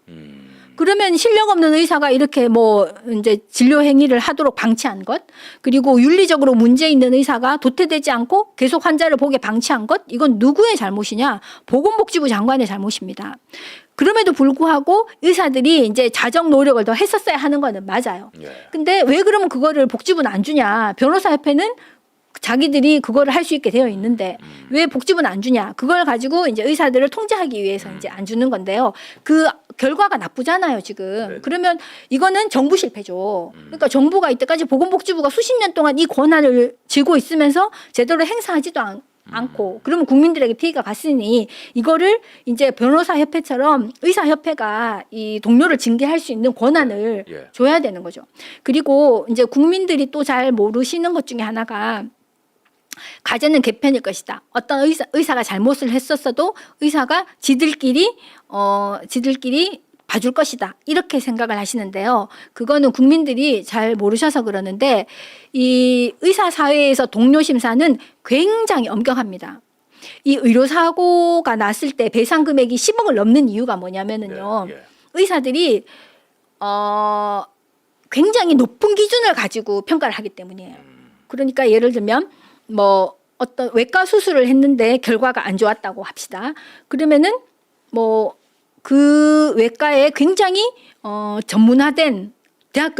그러면 실력 없는 의사가 이렇게 뭐 이제 진료 행위를 하도록 방치한 것, 그리고 윤리적으로 문제 있는 의사가 도태되지 않고 계속 환자를 보게 방치한 것, 이건 누구의 잘못이냐? 보건복지부 장관의 잘못입니다. 그럼에도 불구하고 의사들이 이제 자정 노력을 더 했었어야 하는 거는 맞아요. 근데 왜 그러면 그거를 복지부는 안 주냐? 변호사협회는 자기들이 그거를 할 수 있게 되어 있는데 왜 복지부는 안 주냐? 그걸 가지고 이제 의사들을 통제하기 위해서 이제 안 주는 건데요. 그 결과가 나쁘잖아요, 지금. 네. 그러면 이거는 정부 실패죠. 그러니까 정부가 이때까지 보건복지부가 수십 년 동안 이 권한을 쥐고 있으면서 제대로 행사하지도 않고 그러면 국민들에게 피해가 갔으니 이거를 이제 변호사협회처럼 의사협회가 이 동료를 징계할 수 있는 권한을 예. 줘야 되는 거죠. 그리고 이제 국민들이 또 잘 모르시는 것 중에 하나가 가제는 개편일 것이다. 어떤 의사가 잘못을 했었어도 의사가 지들끼리 봐줄 것이다. 이렇게 생각을 하시는데요. 그거는 국민들이 잘 모르셔서 그러는데 이 의사사회에서 동료 심사는 굉장히 엄격합니다. 이 의료사고가 났을 때 배상 금액이 10억을 넘는 이유가 뭐냐면은요. 예. 의사들이 굉장히 높은 기준을 가지고 평가를 하기 때문이에요. 그러니까 예를 들면 뭐 어떤 외과 수술을 했는데 결과가 안 좋았다고 합시다. 그러면은 뭐 그 외과에 굉장히 전문화된 대학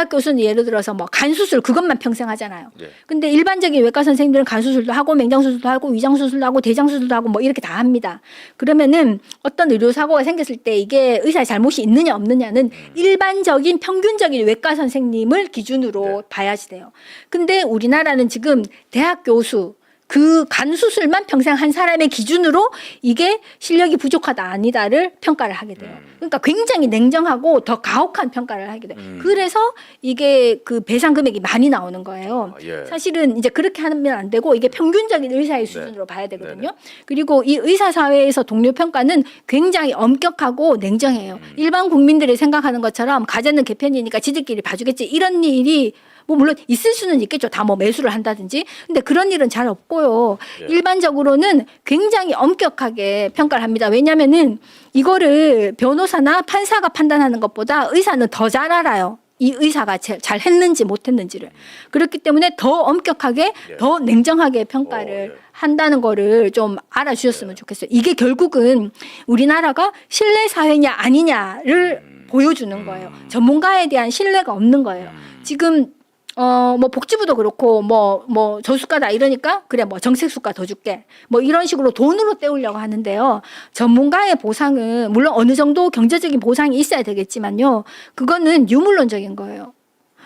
교수는 예를 들어서 뭐 간 수술 그것만 평생 하잖아요. 예. 근데 일반적인 외과 선생님들은 간 수술도 하고 맹장 수술도 하고 위장 수술도 하고 대장 수술도 하고 뭐 이렇게 다 합니다. 그러면은 어떤 의료 사고가 생겼을 때 이게 의사의 잘못이 있느냐 없느냐는 일반적인 평균적인 외과 선생님을 기준으로 봐야지 돼요. 근데 우리나라는 지금 대학 교수 그 간 수술만 평생 한 사람의 기준으로 이게 실력이 부족하다 아니다를 평가를 하게 돼요. 그러니까 굉장히 냉정하고 더 가혹한 평가를 하게 돼요. 그래서 이게 그 배상 금액이 많이 나오는 거예요. 예. 사실은 이제 그렇게 하면 안 되고 이게 평균적인 의사의 수준으로 봐야 되거든요. 그리고 이 의사 사회에서 동료 평가는 굉장히 엄격하고 냉정해요. 일반 국민들이 생각하는 것처럼 가제는 개편이니까 지들끼리 봐주겠지 이런 일이 뭐 물론 있을 수는 있겠죠. 다 뭐 매수를 한다든지. 근데 그런 일은 잘 없고요. 예. 일반적으로는 굉장히 엄격하게 평가를 합니다. 왜냐하면은 이거를 변호사나 판사가 판단하는 것보다 의사는 더 잘 알아요. 이 의사가 잘 했는지 못했는지를. 그렇기 때문에 더 엄격하게 예. 더 냉정하게 평가를 예. 한다는 거를 좀 알아주셨으면 좋겠어요. 이게 결국은 우리나라가 신뢰 사회냐 아니냐를 보여주는 거예요. 전문가에 대한 신뢰가 없는 거예요. 지금 뭐 복지부도 그렇고 뭐 저수가다 이러니까 그래 뭐 정책수가 더 줄게 뭐 이런 식으로 돈으로 때우려고 하는데요. 전문가의 보상은 물론 어느 정도 경제적인 보상이 있어야 되겠지만요. 그거는 유물론적인 거예요.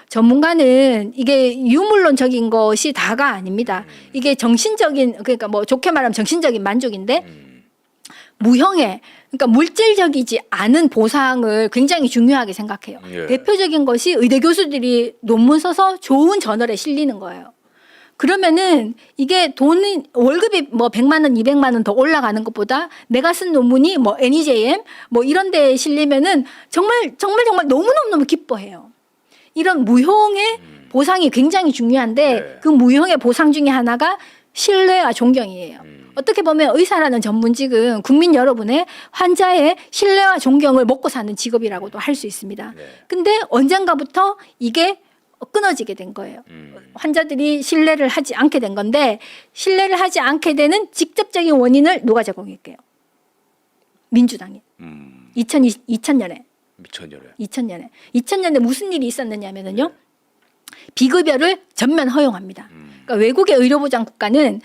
전문가는 이게 유물론적인 것이 다가 아닙니다. 이게 정신적인 그러니까 뭐 좋게 말하면 정신적인 만족인데 무형의 그러니까 물질적이지 않은 보상을 굉장히 중요하게 생각해요. 예. 대표적인 것이 의대 교수들이 논문 써서 좋은 저널에 실리는 거예요. 그러면은 이게 돈이 월급이 뭐 100만 원, 200만 원 더 올라가는 것보다 내가 쓴 논문이 뭐 NEJM 뭐 이런 데에 실리면은 정말 너무너무 기뻐해요. 이런 무형의 보상이 굉장히 중요한데 네. 그 무형의 보상 중에 하나가 신뢰와 존경이에요. 어떻게 보면 의사라는 전문직은 국민 여러분의 환자의 신뢰와 존경을 먹고 사는 직업이라고도 할 수 있습니다. 네. 근데 언젠가부터 이게 끊어지게 된 거예요. 환자들이 신뢰를 하지 않게 된 건데 신뢰를 하지 않게 되는 직접적인 원인을 누가 제공할게요? 민주당이. 2000년에. 미천년에. 2000년에 무슨 일이 있었느냐면요. 비급여를 전면 허용합니다. 그러니까 외국의 의료보장 국가는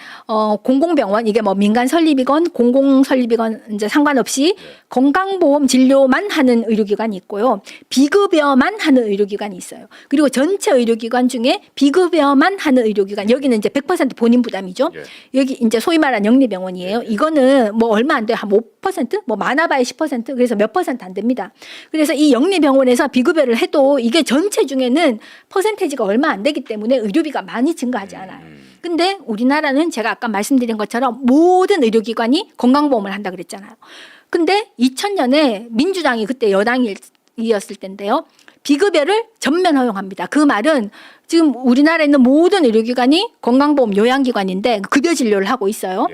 공공병원 이게 뭐 민간 설립이건 공공 설립이건 이제 상관없이 건강보험 진료만 하는 의료기관이 있고요. 비급여만 하는 의료기관이 있어요. 그리고 전체 의료기관 중에 비급여만 하는 의료기관 여기는 이제 100% 본인 부담이죠. 여기 이제 소위 말하는 영리병원이에요. 이거는 뭐 얼마 안 돼요. 한 5%? 뭐 많아봐야 10%? 그래서 몇 퍼센트 안 됩니다. 그래서 이 영리병원에서 비급여를 해도 이게 전체 중에는 퍼센테이지가 얼마 안 되기 때문에 의료비가 많이 증가하지 않아요. 근데 우리나라는 제가 아까 말씀드린 것처럼 모든 의료기관이 건강보험을 한다 그랬잖아요. 근데 2000년에 민주당이 그때 여당이었을 때인데요. 비급여를 전면 허용합니다. 그 말은 지금 우리나라에 있는 모든 의료기관이 건강보험 요양기관인데 급여 진료를 하고 있어요.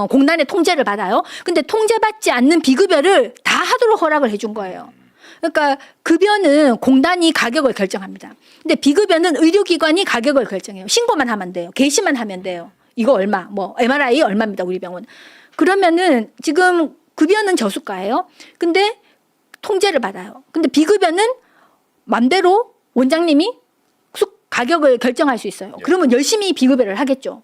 공단의 통제를 받아요. 근데 통제받지 않는 비급여를 다 하도록 허락을 해준 거예요. 그러니까 급여는 공단이 가격을 결정합니다. 근데 비급여는 의료기관이 가격을 결정해요. 신고만 하면 돼요. 게시만 하면 돼요. 이거 얼마, 뭐 MRI 얼마입니다. 우리 병원. 그러면은 지금 급여는 저수가예요. 근데 통제를 받아요. 근데 비급여는 맘대로 원장님이 가격을 결정할 수 있어요. 그러면 열심히 비급여를 하겠죠.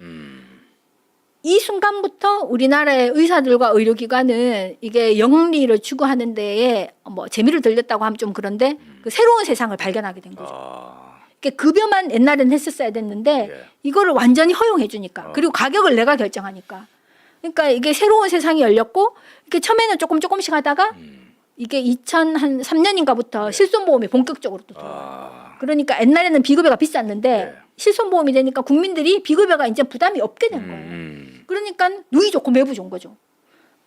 이 순간부터 우리나라의 의사들과 의료기관은 이게 영리를 추구하는 데에 뭐 재미를 들렸다고 하면 좀 그런데 그 새로운 세상을 발견하게 된 거죠. 그러니까 급여만 옛날엔 했었어야 됐는데 이거를 완전히 허용해 주니까 그리고 가격을 내가 결정하니까 그러니까 이게 새로운 세상이 열렸고 이렇게 처음에는 조금씩 하다가 이게 2003년인가부터 실손보험이 본격적으로 또 들어와요. 그러니까 옛날에는 비급여가 비쌌는데 실손보험이 되니까 국민들이 비급여가 이제 부담이 없게 된 거예요. 그러니까 누이 좋고 매부 좋은 거죠.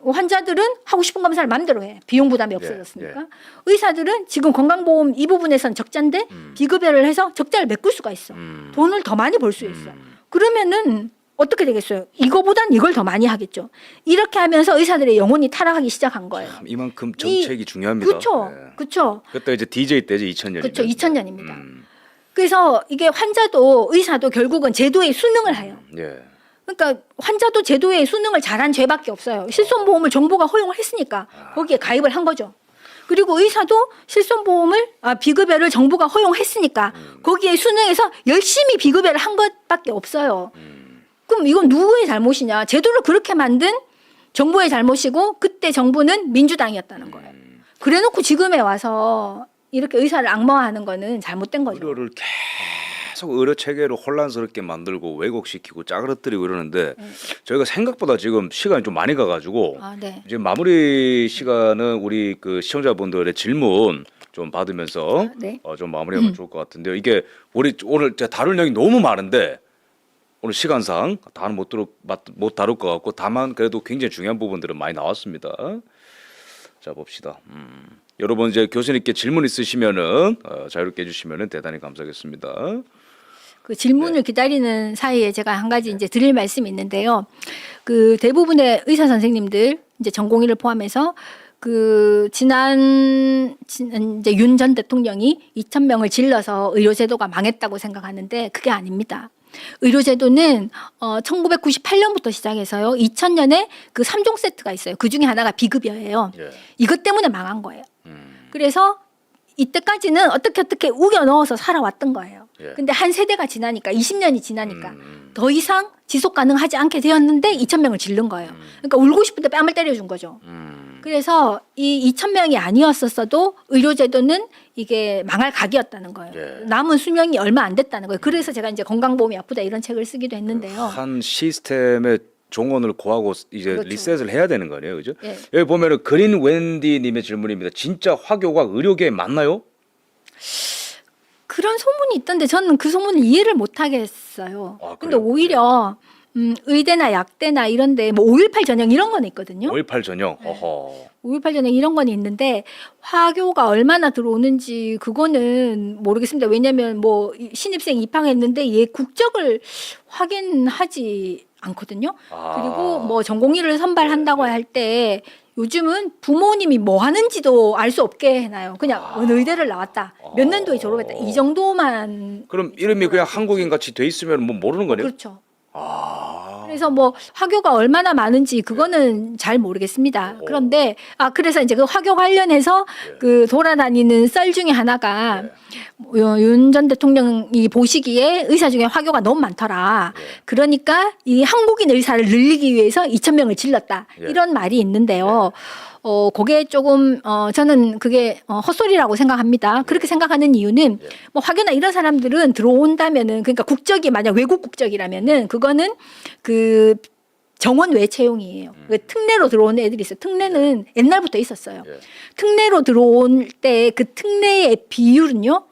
환자들은 하고 싶은 검사를 마음대로 해. 비용 부담이 없어졌으니까. 의사들은 지금 건강보험 이 부분에서는 적자인데 비급여를 해서 적자를 메꿀 수가 있어. 돈을 더 많이 벌 수 있어. 그러면은 어떻게 되겠어요? 이거보단 이걸 더 많이 하겠죠. 이렇게 하면서 의사들의 영혼이 타락하기 시작한 거예요. 참 이만큼 정책이 중요합니다. 그렇죠. 그렇죠. 그때 이제 DJ 때죠. 2000년이면. 그렇죠. 2000년입니다. 그래서 이게 환자도 의사도 결국은 제도의 순응을 해요. 그러니까 환자도 제도의 순응을 잘한 죄밖에 없어요. 실손보험을 정부가 허용을 했으니까 거기에 가입을 한 거죠. 그리고 의사도 실손보험을 비급여를 정부가 허용했으니까 거기에 순응해서 열심히 비급여를 한 것밖에 없어요. 그럼 이건 누구의 잘못이냐? 제도를 그렇게 만든 정부의 잘못이고 그때 정부는 민주당이었다는 거예요. 그래놓고 지금에 와서 이렇게 의사를 악마화하는 거는 잘못된 거죠. 의료를 계속 의료 체계를 혼란스럽게 만들고 왜곡시키고 짜그러뜨리고 이러는데 저희가 생각보다 지금 시간이 좀 많이 가가지고 이제 마무리 시간은 우리 그 시청자분들의 질문 좀 받으면서 좀 마무리하면 좋을 것 같은데요. 이게 우리 오늘 다룰 내용이 너무 많은데 오늘 시간상 다는 못 다룰 것 같고 다만 그래도 굉장히 중요한 부분들은 많이 나왔습니다. 자 봅시다. 여러분 이제 교수님께 질문 있으시면은 자유롭게 해주시면은 대단히 감사하겠습니다. 그 질문을 기다리는 사이에 제가 한 가지 이제 드릴 말씀이 있는데요. 그 대부분의 의사 선생님들 이제 전공의를 포함해서 그 지난 이제 윤 전 대통령이 2,000명을 질러서 의료제도가 망했다고 생각하는데 그게 아닙니다. 의료제도는 1998년부터 시작해서요. 2000년에 그 3종 세트가 있어요. 그 중에 하나가 비급여예요. 이것 때문에 망한 거예요. 그래서 이때까지는 어떻게 우겨 넣어서 살아왔던 거예요. 근데 한 세대가 지나니까 20년이 지나니까 더 이상 지속 가능하지 않게 되었는데 2,000명을 질른 거예요. 그러니까 울고 싶은데 뺨을 때려준 거죠. 그래서 이 2,000명이 아니었었어도 의료제도는 이게 망할 각이었다는 거예요. 남은 수명이 얼마 안 됐다는 거예요. 그래서 제가 이제 건강보험이 아프다 이런 책을 쓰기도 했는데요. 한 시스템의 종언을 고하고 이제 그렇죠. 리셋을 해야 되는 거네요, 그죠? 여기 보면은 그린 웬디님의 질문입니다. 진짜 화교가 의료계에 맞나요? 그런 소문이 있던데 저는 그 소문을 이해를 못 하겠어요. 근데 오히려 의대나 약대나 이런데 뭐 5.18 전형 이런 건 있거든요. 5.18 전형. 어허. 5.18 전형 이런 건 있는데 화교가 얼마나 들어오는지 그거는 모르겠습니다. 왜냐하면 뭐 신입생 입학했는데 얘 국적을 확인하지 않거든요. 아. 그리고 뭐 전공의를 선발한다고 할 때 요즘은 부모님이 뭐 하는지도 알 수 없게 해놔요. 그냥 어느 의대를 나왔다, 몇 년도에 졸업했다, 이 정도만. 그럼 이름이 그냥 한국인 같이 돼 있으면 뭐 모르는 거네요? 그렇죠. 아. 그래서 뭐 화교가 얼마나 많은지 그거는 잘 모르겠습니다. 그런데 그래서 이제 그 화교 관련해서 그 돌아다니는 썰 중에 하나가 윤 전 대통령이 보시기에 의사 중에 화교가 너무 많더라. 그러니까 이 한국인 의사를 늘리기 위해서 2,000명을 질렀다. 이런 말이 있는데요. 그게 조금 저는 그게 헛소리라고 생각합니다. 그렇게 생각하는 이유는 뭐 화교나 이런 사람들은 들어온다면은, 그러니까 국적이 만약 외국 국적이라면은 그거는 그 정원 외 채용이에요. 그 특례로 들어오는 애들이 있어요. 특례는 옛날부터 있었어요. 특례로 들어올 때 그 특례의 비율은요,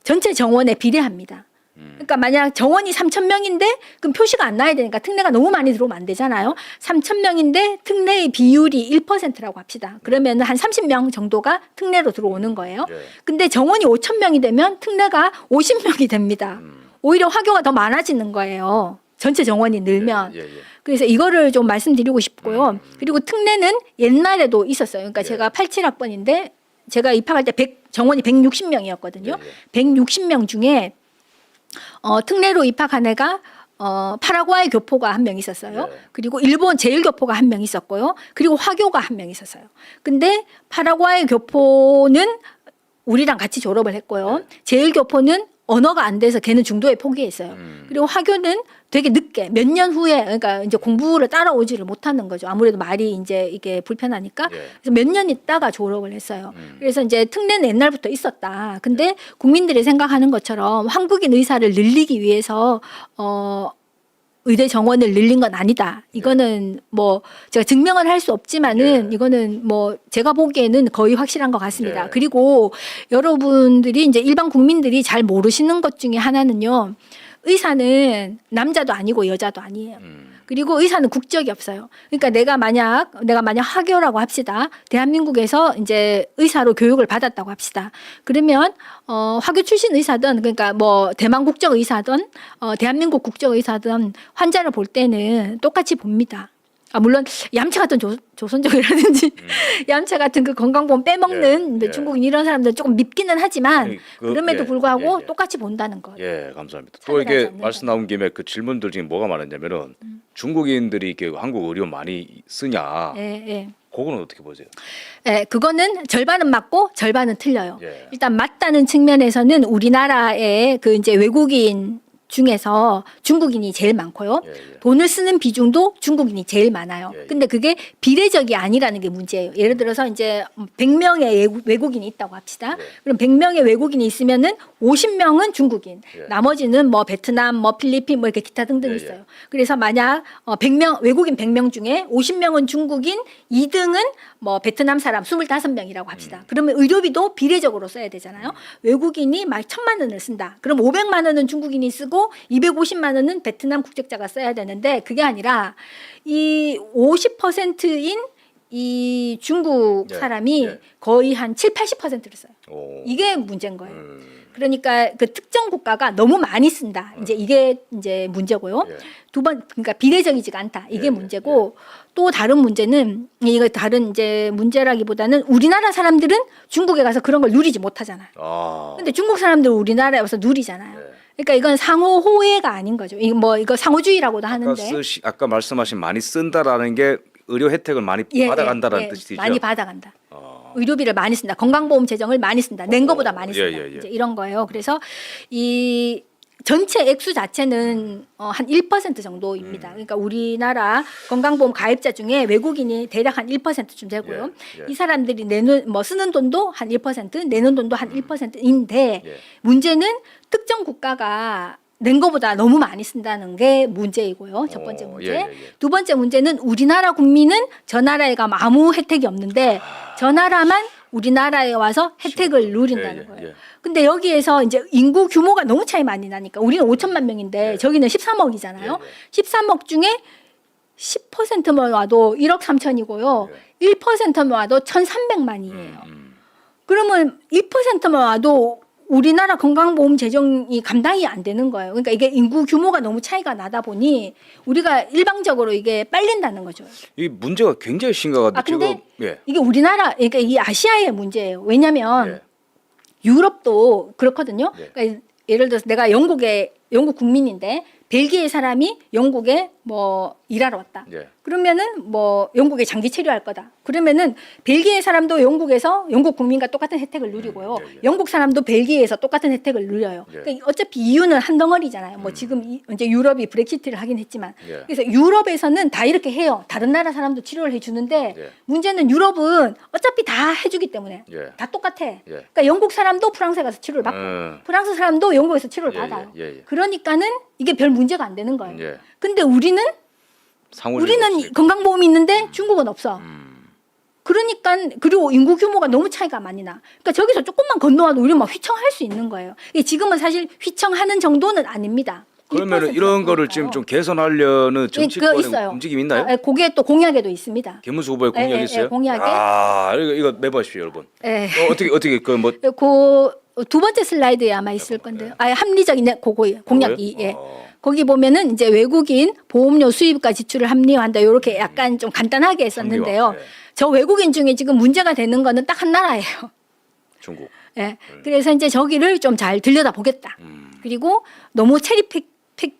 전체 정원에 비례합니다. 그러니까 만약 정원이 3,000명인데 그럼 표시가 안 나야 되니까 특례가 너무 많이 들어오면 안 되잖아요. 3,000명인데 특례의 비율이 1%라고 합시다. 그러면 한 30명 정도가 특례로 들어오는 거예요. 근데 정원이 5,000명이 되면 특례가 50명이 됩니다. 오히려 화교가 더 많아지는 거예요. 전체 정원이 늘면. 그래서 이거를 좀 말씀드리고 싶고요. 그리고 특례는 옛날에도 있었어요. 그러니까 제가 87학번인데 제가 입학할 때 정원이 160명이었거든요. 160명 중에 특례로 입학한 애가 파라과이 교포가 한 명 있었어요. 그리고 일본 제일교포가 한 명 있었고요. 그리고 화교가 한 명 있었어요. 근데 파라과이 교포는 우리랑 같이 졸업을 했고요. 제일교포는 언어가 안 돼서 걔는 중도에 포기했어요. 그리고 화교는 되게 늦게 몇 년 후에, 그러니까 이제 공부를 따라오지를 못하는 거죠. 아무래도 말이 이제 이게 불편하니까. 그래서 몇 년 있다가 졸업을 했어요. 그래서 이제 특례는 옛날부터 있었다. 근데 국민들이 생각하는 것처럼 한국인 의사를 늘리기 위해서 의대 정원을 늘린 건 아니다. 이거는 뭐 제가 증명을 할 수 없지만은 이거는 뭐 제가 보기에는 거의 확실한 것 같습니다. 그리고 여러분들이 이제 일반 국민들이 잘 모르시는 것 중에 하나는요, 의사는 남자도 아니고 여자도 아니에요. 그리고 의사는 국적이 없어요. 그러니까 내가 만약 화교라고 합시다. 대한민국에서 이제 의사로 교육을 받았다고 합시다. 그러면 화교 출신 의사든, 그러니까 뭐 대만 국적 의사든 대한민국 국적 의사든 환자를 볼 때는 똑같이 봅니다. 물론 얌체 같은 조선족이라든지 얌체 같은 그 건강보험 빼먹는 중국인 이런 사람들은 조금 밉기는 하지만 그럼에도 불구하고 똑같이 본다는 것. 감사합니다. 또 이게 말씀 나온 김에 그 질문들 중에 뭐가 많았냐면은 중국인들이 이렇게 한국 의료 많이 쓰냐? 그거는 어떻게 보세요? 그거는 절반은 맞고 절반은 틀려요. 일단 맞다는 측면에서는 우리나라의 그 이제 외국인 중에서 중국인이 제일 많고요. 돈을 쓰는 비중도 중국인이 제일 많아요. 근데 그게 비례적이 아니라는 게 문제예요. 예를 들어서 이제 100명의 외국인이 있다고 합시다. 그럼 100명의 외국인이 있으면은 50명은 중국인, 나머지는 뭐 베트남, 뭐 필리핀, 뭐 이렇게 기타 등등 있어요. 그래서 만약 100명 외국인 100명 중에 50명은 중국인, 2등은 뭐 베트남 사람 25명이라고 합시다. 그러면 의료비도 비례적으로 써야 되잖아요. 외국인이 막 1,000만 원을 쓴다. 그럼 500만 원은 중국인이 쓰고 250만 원은 베트남 국적자가 써야 되는데, 그게 아니라 이 50%인 이 중국 사람이 거의 한 7, 80%를 써요. 이게 문제인 거예요. 그러니까 그 특정 국가가 너무 많이 쓴다. 이제 이게 이제 문제고요. 두 번, 그러니까 비례적이지가 않다. 이게 문제고, 또 다른 문제는, 이거 다른 이제 문제라기보다는 우리나라 사람들은 중국에 가서 그런 걸 누리지 못하잖아요. 근데 중국 사람들은 우리나라에 와서 누리잖아요. 그러니까 이건 상호 호혜가 아닌 거죠. 이거 상호주의라고도 하는데. 아까 말씀하신 많이 쓴다라는 게 의료 혜택을 많이 받아간다라는 뜻이죠. 많이 받아간다. 의료비를 많이 쓴다. 건강보험 재정을 많이 쓴다. 낸 거보다 많이 쓴다. 이제 이런 거예요. 그래서 이 전체 액수 자체는 한 1% 정도입니다. 그러니까 우리나라 건강보험 가입자 중에 외국인이 대략 한 1%쯤 되고요. 이 사람들이 쓰는 돈도 한 1%, 내는 돈도 한 1%인데 문제는 특정 국가가 낸 것보다 너무 많이 쓴다는 게 문제이고요. 첫 번째 문제. 두 번째 문제는 우리나라 국민은 저 나라에 가면 아무 혜택이 없는데 저 나라만 우리나라에 와서 혜택을 누린다는 거예요. 근데 여기에서 이제 인구 규모가 너무 차이 많이 나니까 우리는 5천만 명인데 저기는 13억이잖아요. 13억 중에 10%만 와도 1억 3천이고요. 1%만 와도 1,300만이에요. 그러면 1%만 와도 우리나라 건강보험 재정이 감당이 안 되는 거예요. 그러니까 이게 인구 규모가 너무 차이가 나다 보니 우리가 일방적으로 이게 빨린다는 거죠. 이 문제가 굉장히 심각한데 근데 지금 예. 이게 우리나라, 그러니까 이 아시아의 문제예요. 왜냐하면 예. 유럽도 그렇거든요. 예. 그러니까 예를 들어서 내가 영국 국민인데 벨기에 사람이 영국에 뭐 일하러 왔다. 예. 그러면은 뭐 영국에 장기 체류할 거다. 그러면은 벨기에 사람도 영국에서 영국 국민과 똑같은 혜택을 누리고요. 예. 영국 사람도 벨기에에서 똑같은 혜택을 누려요. 예. 그러니까 어차피 이유는 한 덩어리잖아요. 뭐 지금 이제 유럽이 브렉시트를 하긴 했지만, 예. 그래서 유럽에서는 다 이렇게 해요. 다른 나라 사람도 치료를 해주는데 예. 문제는 문제는 유럽은 어차피 다 해주기 때문에 예. 다 똑같아. 예. 그러니까 영국 사람도 프랑스에 가서 치료를 받고 프랑스 사람도 영국에서 치료를 예, 받아요. 예, 예. 그러니까는 이게 별 문제가 안 되는 거예요. 예. 근데 우리는 건강보험이 있는데 중국은 없어. 그러니까 그리고 인구 규모가 너무 차이가 많이 나. 그러니까 저기서 조금만 건너와도 우리 막 휘청할 수 있는 거예요. 이게 지금은 사실 휘청하는 정도는 아닙니다. 그러면 1% 이런 거를 지금 좀 개선하려는 정치권의 있어요. 움직임이 있나요? 그게 또 공약에도 있습니다. 김문수 후보의 공약이 예, 있어요? 공약에. 아, 이거 매보십시오, 여러분. 예. 어떻게 그 뭐 두 번째 슬라이드에 아마 있을 건데요. 합리적인 그거예요. 공약이. 그거요? 예. 거기 보면은 이제 외국인 보험료 수입과 지출을 합리화한다. 이렇게 약간 좀 간단하게 했었는데요. 합리화, 예. 저 외국인 중에 지금 문제가 되는 거는 딱 한 나라예요. 중국. 예. 그래서 이제 저기를 좀 잘 들여다 보겠다. 그리고 너무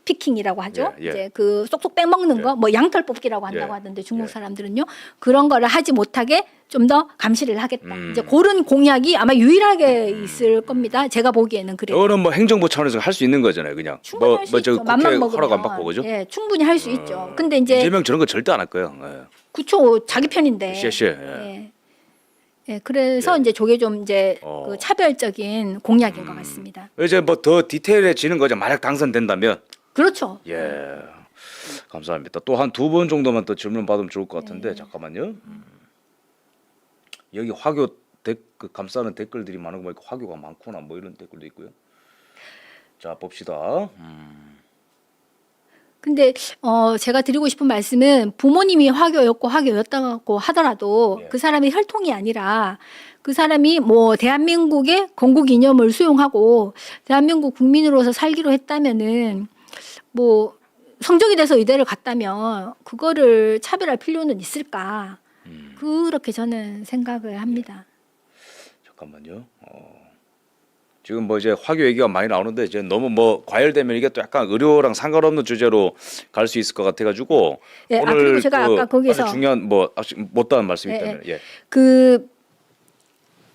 피킹이라고 하죠. 예, 예. 이제 그 쏙쏙 빼먹는 예. 거, 뭐 양털 뽑기라고 한다고 예. 하던데 중국 예. 사람들은요. 그런 거를 하지 못하게 좀 더 감시를 하겠다. 음. 이제 그런 공약이 아마 유일하게 있을 겁니다. 제가 보기에는 그래요. 이거는 뭐 행정부 차원에서 할 수 있는 거잖아요, 그냥. 충분히 할 수 저 있죠. 국회 맘만 먹으면. 허락 안 받고 그죠? 예, 충분히 할 수 있죠. 근데 이제 이재명 저런 거 절대 안 할 거예요. 예. 그쵸, 자기 편인데. 쎄쎄. 예. 예. 예, 그래서 예. 이제 저게 좀 이제 어. 그 차별적인 공약인 것 같습니다. 이제 뭐 더 디테일해지는 거죠. 만약 당선된다면. 그렇죠. 예. 감사합니다. 또 한 두 번 정도만 더 질문 받으면 좋을 것 같은데 네. 잠깐만요. 여기 화교 그 감싸는 댓글들이 많은 거 보니까 화교가 많구나 뭐 이런 댓글도 있고요. 자 봅시다. 근데 제가 드리고 싶은 말씀은 부모님이 화교였고 화교였다고 하더라도 예. 그 사람이 혈통이 아니라 그 사람이 뭐 대한민국의 건국 이념을 수용하고 대한민국 국민으로서 살기로 했다면은 뭐 성적이 돼서 의대를 갔다면 그거를 차별할 필요는 있을까? 그렇게 저는 생각을 합니다. 잠깐만요. 지금 뭐 이제 화교 얘기가 많이 나오는데 이제 너무 뭐 과열되면 이게 또 약간 의료랑 상관없는 주제로 갈 수 있을 것 같아가지고 예, 오늘 그리고 제가 아까 거기서 아주 중요한 뭐 아직 못다한 말씀이 예, 있다면 예.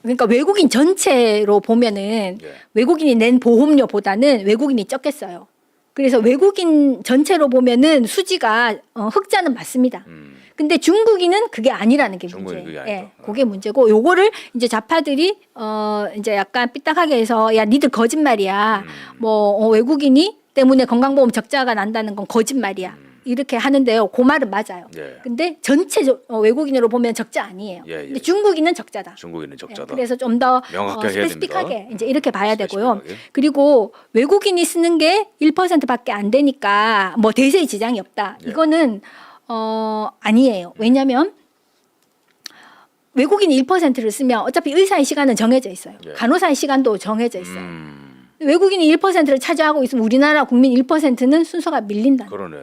그러니까 외국인 전체로 보면은 예. 외국인이 낸 보험료보다는 외국인이 적겠어요. 그래서 외국인 전체로 보면은 수지가 흑자는 맞습니다. 근데 중국인은 그게 아니라는 게 중국인은 문제예요. 그게 아니다. 예, 그게 문제고 요거를 이제 좌파들이 이제 약간 삐딱하게 해서 야 니들 거짓말이야. 뭐 외국인이 때문에 건강보험 적자가 난다는 건 거짓말이야. 이렇게 하는데요. 그 말은 맞아요. 예. 근데 전체 외국인으로 보면 적자 아니에요. 예, 예. 근데 중국인은 적자다. 중국인은 예, 적자다. 그래서 좀 더 명확하게 해야 스페시픽하게 이제 이렇게 봐야 되고요. 스페시픽하게. 그리고 외국인이 쓰는 게 1%밖에 안 되니까 뭐 대세의 지장이 없다. 예. 이거는 아니에요. 왜냐하면 외국인이 1%를 쓰면 어차피 의사의 시간은 정해져 있어요. 예. 간호사의 시간도 정해져 있어요. 외국인이 1%를 차지하고 있으면 우리나라 국민 1%는 순서가 밀린다. 그러네.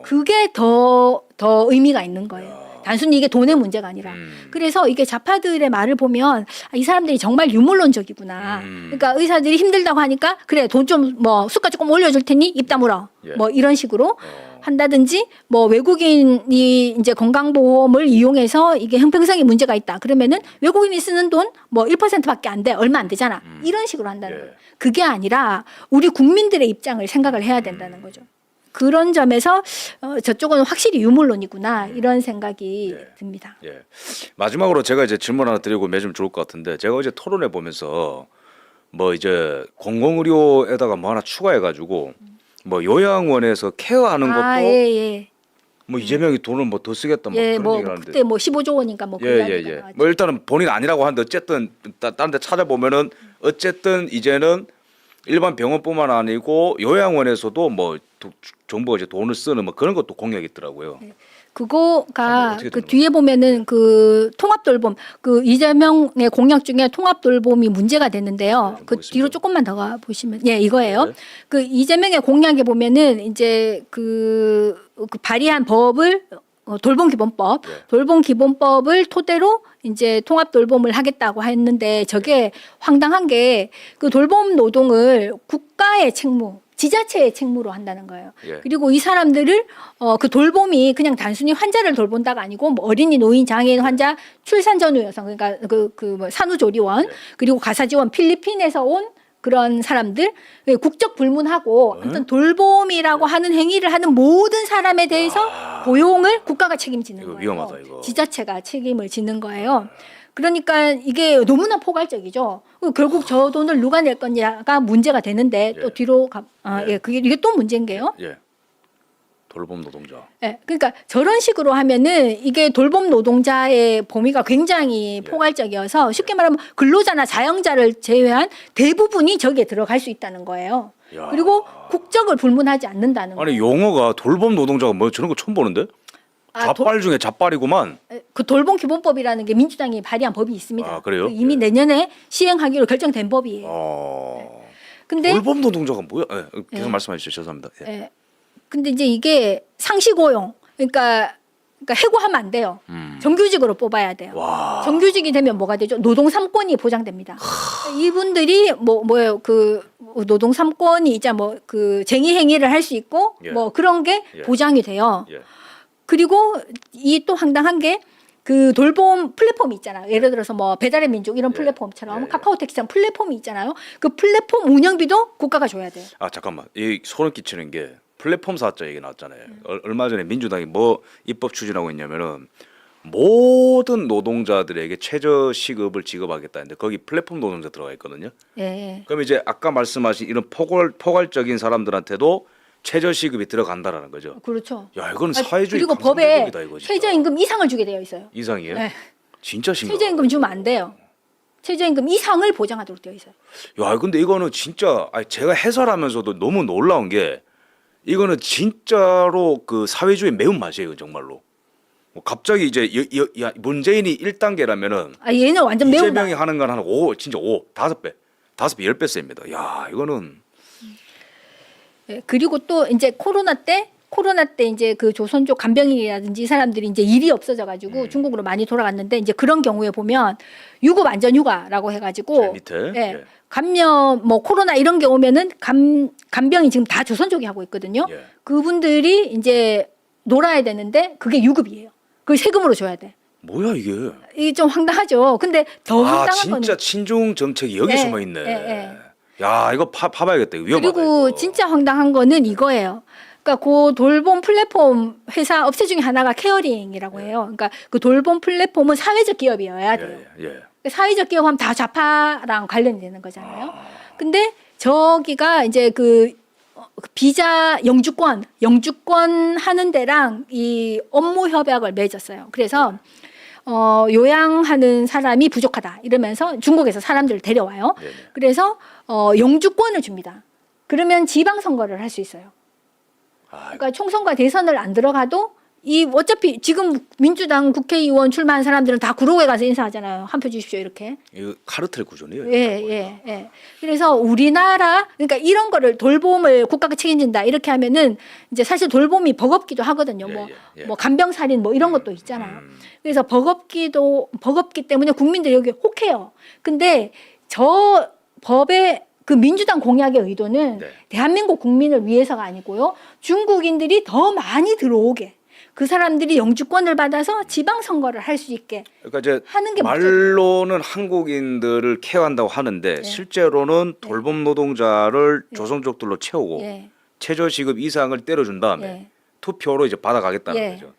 그게 더 의미가 있는 거예요. 단순히 이게 돈의 문제가 아니라. 그래서 이게 좌파들의 말을 보면 이 사람들이 정말 유물론적이구나. 그러니까 의사들이 힘들다고 하니까 그래 돈 좀 뭐 수가 조금 올려줄 테니 입 다물어. 예. 뭐 이런 식으로 한다든지 뭐 외국인이 이제 건강보험을 이용해서 이게 형평성에 문제가 있다. 그러면은 외국인이 쓰는 돈 뭐 1%밖에 안 돼. 얼마 안 되잖아. 이런 식으로 한다는 예. 거예요. 그게 아니라 우리 국민들의 입장을 생각을 해야 된다는 거죠. 그런 점에서 저쪽은 확실히 유물론이구나 이런 생각이 예. 듭니다. 예. 마지막으로 제가 이제 질문 하나 드리고 매주면 좋을 것 같은데 제가 어제 토론회 보면서 뭐 이제 공공의료에다가 뭐 하나 추가해가지고 뭐 요양원에서 케어하는 것도 예. 뭐 이재명이 돈을 뭐 더 쓰겠다 뭐 예, 그런 뭐 얘기를 하는데 그때 뭐 15조 원인가 뭐 그런 예예예. 얘기가 나왔죠. 뭐 일단은 본인 아니라고 하는데 어쨌든 다른 데 찾아보면은 어쨌든 이제는 일반 병원뿐만 아니고 요양원에서도 뭐 정부가 이제 돈을 쓰는 뭐 그런 것도 공약이 있더라고요. 그거가 어떻게 그 되는 뒤에 보면은 그 통합돌봄 그 이재명의 공약 중에 통합돌봄이 문제가 됐는데요. 좀 그 보겠습니다. 뒤로 조금만 더 가 보시면 예 이거예요. 네. 그 이재명의 공약에 보면은 이제 그 발의한 법을 돌봄기본법, 네. 돌봄기본법을 토대로 이제 통합돌봄을 하겠다고 했는데 저게 황당한 게 그 돌봄 노동을 국가의 책무, 지자체의 책무로 한다는 거예요. 예. 그리고 이 사람들을 그 돌봄이 그냥 단순히 환자를 돌본다가 아니고 뭐 어린이, 노인, 장애인 환자, 출산 전후 여성 그러니까 뭐 산후조리원 네. 그리고 가사지원 필리핀에서 온 그런 사람들 국적 불문하고 아무튼 돌봄이라고 하는 행위를 하는 모든 사람에 대해서 고용을 국가가 책임지는 이거 거예요. 위험하다, 이거. 지자체가 책임을 지는 거예요. 그러니까 이게 너무나 포괄적이죠. 결국 저 돈을 누가 낼 거냐가 문제가 되는데 또 예. 뒤로 예. 이게 또 문제인 게요. 예. 돌봄 노동자. 예, 그러니까 저런 식으로 하면은 이게 돌봄 노동자의 범위가 굉장히 포괄적이어서 쉽게 말하면 근로자나 자영자를 제외한 대부분이 저기에 들어갈 수 있다는 거예요. 야. 그리고 국적을 불문하지 않는다는 아니 거예요. 용어가 돌봄 노동자가 뭐 저런 거 처음 보는데? 잡발 중에 잡발이구만. 그 돌봄 기본법이라는 게 민주당이 발의한 법이 있습니다. 아, 그래요? 이미 예. 내년에 시행하기로 결정된 법이에요. 근데 돌봄 노동자가 뭐야? 예, 계속 예. 말씀해 주시죠. 죄송합니다. 예. 예. 근데 이제 이게 상시고용, 그러니까 해고하면 안 돼요. 정규직으로 뽑아야 돼요. 와. 정규직이 되면 뭐가 되죠? 노동 3권이 보장됩니다. 이분들이 뭐예요? 그 노동 3권이 이제 뭐 그 쟁의 행위를 할 수 있고 예. 뭐 그런 게 예. 보장이 돼요. 예. 그리고 이 또 황당한 게 그 돌봄 플랫폼이 있잖아요. 예를 들어서 뭐 배달의 민족 이런 예. 플랫폼처럼 예, 예. 카카오택시처럼 플랫폼이 있잖아요. 그 플랫폼 운영비도 국가가 줘야 돼요. 아 잠깐만. 이 소름 끼치는 게 플랫폼 사업자 얘기 나왔잖아요. 얼마 전에 민주당이 뭐 입법 추진하고 있냐면은 모든 노동자들에게 최저 시급을 지급하겠다는데 거기 플랫폼 노동자 들어가 있거든요. 예. 그럼 이제 아까 말씀하신 이런 포괄적인 사람들한테도 최저 시급이 들어간다라는 거죠. 그렇죠. 야 이건 아, 사회주의 그리고 법에 강성대국이다, 이거 진짜. 최저임금 이상을 주게 되어 있어요. 이상이에요? 네. 진짜 심각. 최저임금 주면 안 돼요. 최저임금 이상을 보장하도록 되어 있어요. 야 근데 이거는 진짜 아니, 제가 해설하면서도 너무 놀라운 게 이거는 진짜로 그 사회주의 매운맛이에요 정말로. 뭐 갑자기 이제 문재인이 1단계라면은 얘는 완전 매운다. 이재명이 하는 건 한 5, 진짜 5배, 10배 셉니다. 야 이거는 예, 그리고 또 이제 코로나 때 이제 그 조선족 간병인이라든지 이 사람들이 이제 일이 없어져가지고 중국으로 많이 돌아갔는데 이제 그런 경우에 보면 유급 안전휴가라고 해가지고 제 밑에 예, 예. 감염 뭐 코로나 이런 게 오면은 간병인 지금 다 조선족이 하고 있거든요. 예. 그분들이 이제 놀아야 되는데 그게 유급이에요. 그걸 세금으로 줘야 돼. 뭐야 이게? 이게 좀 황당하죠. 근데 더 아 황당한 거는 진짜 친중 정책이 여기 예, 숨어 있네. 예, 예. 야 이거 파봐야겠다. 이거 위험하다. 그리고 이거. 진짜 황당한 거는 이거예요. 그러니까 그 돌봄 플랫폼 회사 업체 중에 하나가 케어링이라고 해요. 그러니까 그 돌봄 플랫폼은 사회적 기업이어야 돼요. 예. 사회적 기업하면 다 좌파랑 관련이 되는 거잖아요. 근데 저기가 이제 그 비자 영주권 하는 데랑 이 업무 협약을 맺었어요. 그래서 요양하는 사람이 부족하다 이러면서 중국에서 사람들을 데려와요. 네네. 그래서 영주권을 줍니다. 그러면 지방선거를 할 수 있어요. 아, 그러니까 총선과 대선을 안 들어가도 이 어차피 지금 민주당 국회의원 출마한 사람들은 다 구로에 가서 인사하잖아요. 한 표 주십시오 이렇게. 이거 카르텔 구조네요. 예. 그래서 우리나라 그러니까 이런 거를 돌봄을 국가가 책임진다 이렇게 하면은 이제 사실 돌봄이 버겁기도 하거든요. 예. 뭐 간병살인 뭐 이런 것도 있잖아요. 그래서 버겁기 때문에 국민들이 여기 혹해요. 근데 저 법의 그 민주당 공약의 의도는 네. 대한민국 국민을 위해서가 아니고요. 중국인들이 더 많이 들어오게 그 사람들이 영주권을 받아서 지방선거를 할 수 있게 그러니까 이제 하는 게 말로는 한국인들을 케어한다고 하는데 실제로는 돌봄 노동자를 조선족들로 채우고 예. 최저시급 이상을 때려준 다음에 예. 투표로 이제 받아가겠다는 예. 거죠.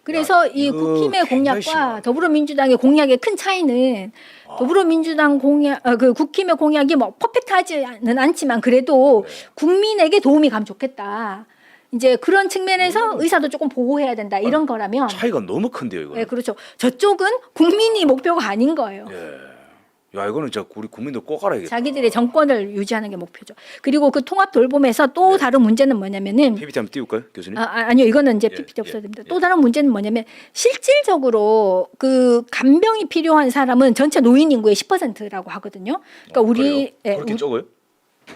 그래서 야, 이 이거 국힘의 굉장히 공약과 심하다. 더불어민주당의 공약의 큰 차이는 더불어민주당 그 국힘의 공약이 뭐 퍼펙트하지는 않지만 그래도 국민에게 도움이 가면 좋겠다. 이제 그런 측면에서 의사도 조금 보호해야 된다 이런 거라면 차이가 너무 큰데요, 이거. 네, 그렇죠. 저쪽은 국민이 목표가 아닌 거예요. 예. 야 이거는 진짜 우리 국민들 꼭 알아야겠다. 자기들의 정권을 유지하는 게 목표죠. 그리고 그 통합 돌봄에서 또 다른 문제는 뭐냐면은 PPT 한번 띄울까요, 교수님? 아니요, 이거는 이제 예, PPT 없어야 됩니다. 예. 또 다른 문제는 뭐냐면 실질적으로 그 간병이 필요한 사람은 전체 노인 인구의 10%라고 하거든요. 그러니까 우리 그래요? 그렇게 적어요?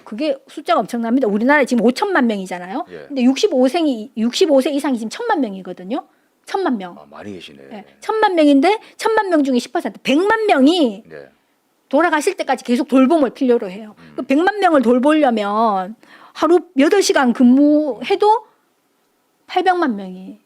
그게 숫자가 엄청납니다. 우리나라 지금 5천만 명이잖아요. 예. 근데 65세 이상이 지금 1천만 명이거든요. 1천만 명. 아 많이 계시네. 예, 1천만 명인데 1천만 명 중에 10% 100만 명이 네. 돌아가실 때까지 계속 돌봄을 필요로 해요. 그 100만 명을 돌보려면 하루 8시간 근무해도 800만 명이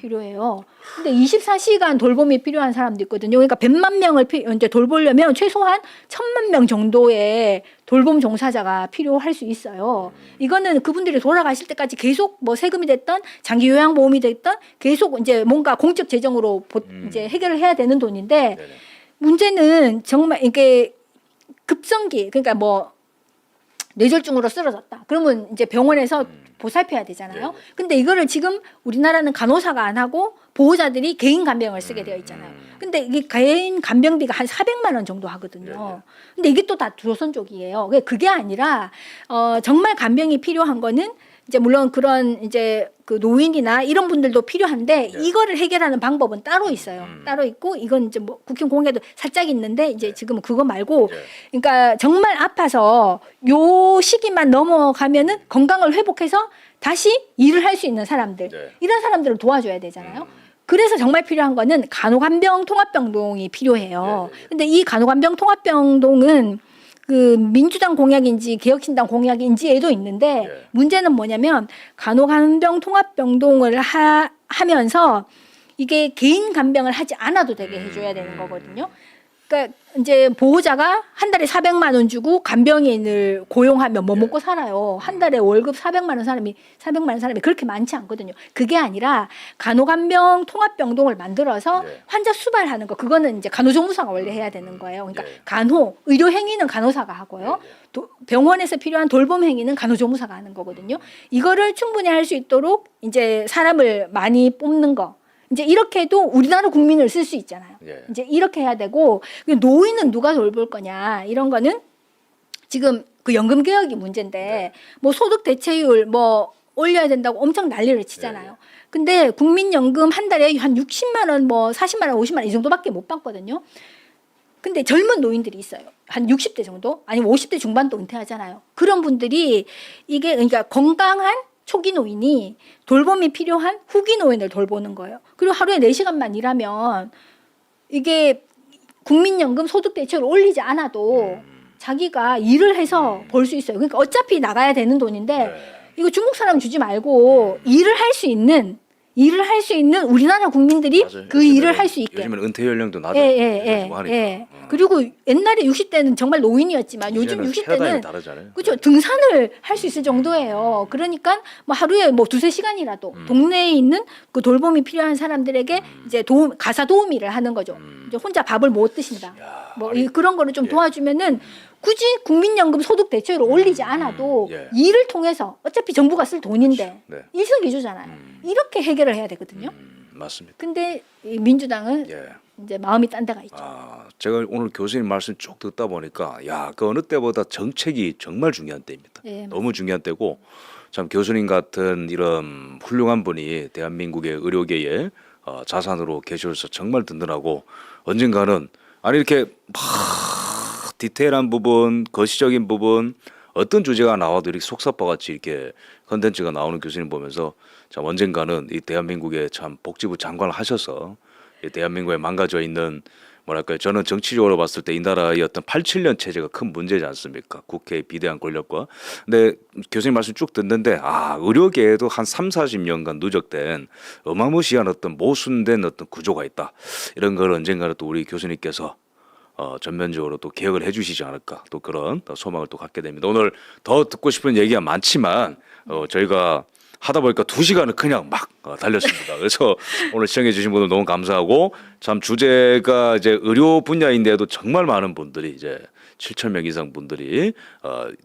필요해요. 근데 24시간 돌봄이 필요한 사람도 있거든요. 그러니까 100만 명을 이제 돌보려면 최소한 1000만 명 정도의 돌봄 종사자가 필요할 수 있어요. 이거는 그분들이 돌아가실 때까지 계속 뭐 세금이 됐던 장기 요양보험이 됐던 계속 이제 뭔가 공적 재정으로 이제 해결을 해야 되는 돈인데 네네. 문제는 정말 이게 급성기 그러니까 뭐 뇌졸중으로 쓰러졌다. 그러면 이제 병원에서 보살펴야 되잖아요. 네. 근데 이거를 지금 우리나라는 간호사가 안 하고 보호자들이 개인 간병을 쓰게 되어 있잖아요. 근데 이게 개인 간병비가 한 400만 원 정도 하거든요. 근데 이게 또 다 조선 쪽이에요. 그게 아니라 정말 간병이 필요한 거는 이제 물론 그런 이제 그 노인이나 이런 분들도 필요한데 이거를 해결하는 방법은 따로 있어요. 따로 있고 이건 이제 뭐 국힘 공약도 살짝 있는데 이제 지금은 그거 말고 그러니까 정말 아파서 요 시기만 넘어가면은 건강을 회복해서 다시 일을 할 수 있는 사람들 이런 사람들을 도와줘야 되잖아요. 그래서 정말 필요한 거는 간호간병 통합병동이 필요해요. 근데 이 간호간병 통합병동은 그 민주당 공약인지 개혁신당 공약인지에도 있는데 문제는 뭐냐면 간호간병 통합병동을 하면서 이게 개인 간병을 하지 않아도 되게 해줘야 되는 거거든요. 그러니까 이제 보호자가 한 달에 400만 원 주고 간병인을 고용하면 뭐 먹고 살아요. 한 달에 월급 400만 원 사람이 그렇게 많지 않거든요. 그게 아니라 간호간병 통합병동을 만들어서 환자 수발하는 거 그거는 이제 간호조무사가 원래 해야 되는 거예요. 그러니까 간호 의료 행위는 간호사가 하고요. 병원에서 필요한 돌봄 행위는 간호조무사가 하는 거거든요. 이거를 충분히 할 수 있도록 이제 사람을 많이 뽑는 거. 이제 이렇게 해도 우리나라 국민을 쓸 수 있잖아요. 이제 이렇게 해야 되고 노인은 누가 돌볼 거냐 이런 거는 지금 그 연금 개혁이 문제인데 뭐 소득 대체율 뭐 올려야 된다고 엄청 난리를 치잖아요. 근데 국민연금 한 달에 한 60만 원, 뭐 40만 원, 50만 원 이 정도밖에 못 받거든요. 근데 젊은 노인들이 있어요. 한 60대 정도? 아니면 50대 중반도 은퇴하잖아요. 그런 분들이 이게 그러니까 건강한 초기 노인이 돌봄이 필요한 후기 노인을 돌보는 거예요. 그리고 하루에 4시간만 일하면 이게 국민연금 소득 대체율을 올리지 않아도 자기가 일을 해서 벌 수 있어요. 그러니까 어차피 나가야 되는 돈인데 이거 중국 사람 주지 말고 일을 할 수 있는 우리나라 국민들이 맞아요. 그 일을 할 수 있게. 요즘은 은퇴 연령도 낮아. 그리고 옛날에 60대는 정말 노인이었지만 요즘 60대는 다르잖아요. 그렇죠. 등산을 할 수 있을 정도예요. 그러니까 뭐 하루에 뭐 2-3시간이라도 동네에 있는 그 돌봄이 필요한 사람들에게 이제 가사 도우미를 하는 거죠. 이제 혼자 밥을 못 드신다. 뭐 그런 거를 좀 도와주면은 굳이 국민연금 소득 대체율을 올리지 않아도 일을 통해서 어차피 정부가 쓸 돈인데 일석이조잖아요. 이렇게 해결을 해야 되거든요. 맞습니다. 근데 이 민주당은 이제 마음이 딴 데가 있죠. 제가 오늘 교수님 말씀 쭉 듣다 보니까 그 어느 때보다 정책이 정말 중요한 때입니다. 너무 중요한 때고 참 교수님 같은 이런 훌륭한 분이 대한민국의 의료계에 자산으로 계셔서 정말 든든하고 언젠가는 아니 이렇게 막 디테일한 부분, 거시적인 부분 어떤 주제가 나와도 이렇게 속사포같이 이렇게 컨텐츠가 나오는 교수님 보면서 참 언젠가는 이 대한민국의 참 복지부 장관을 하셔서 이 대한민국에 망가져 있는 뭐랄까요? 저는 정치적으로 봤을 때 이 나라의 어떤 87년 체제가 큰 문제지 않습니까? 국회의 비대한 권력과. 근데 교수님 말씀 쭉 듣는데 의료계에도 한 30-40년간 누적된 어마무시한 어떤 모순된 어떤 구조가 있다. 이런 걸 언젠가는 또 우리 교수님께서 전면적으로 또 개혁을 해주시지 않을까 또 그런 소망을 또 갖게 됩니다. 오늘 더 듣고 싶은 얘기가 많지만 저희가 하다 보니까 2시간을 그냥 막 달렸습니다. 그래서 오늘 시청해주신 분들 너무 감사하고 참 주제가 이제 의료 분야인데도 정말 많은 분들이 이제 7천 명 이상 분들이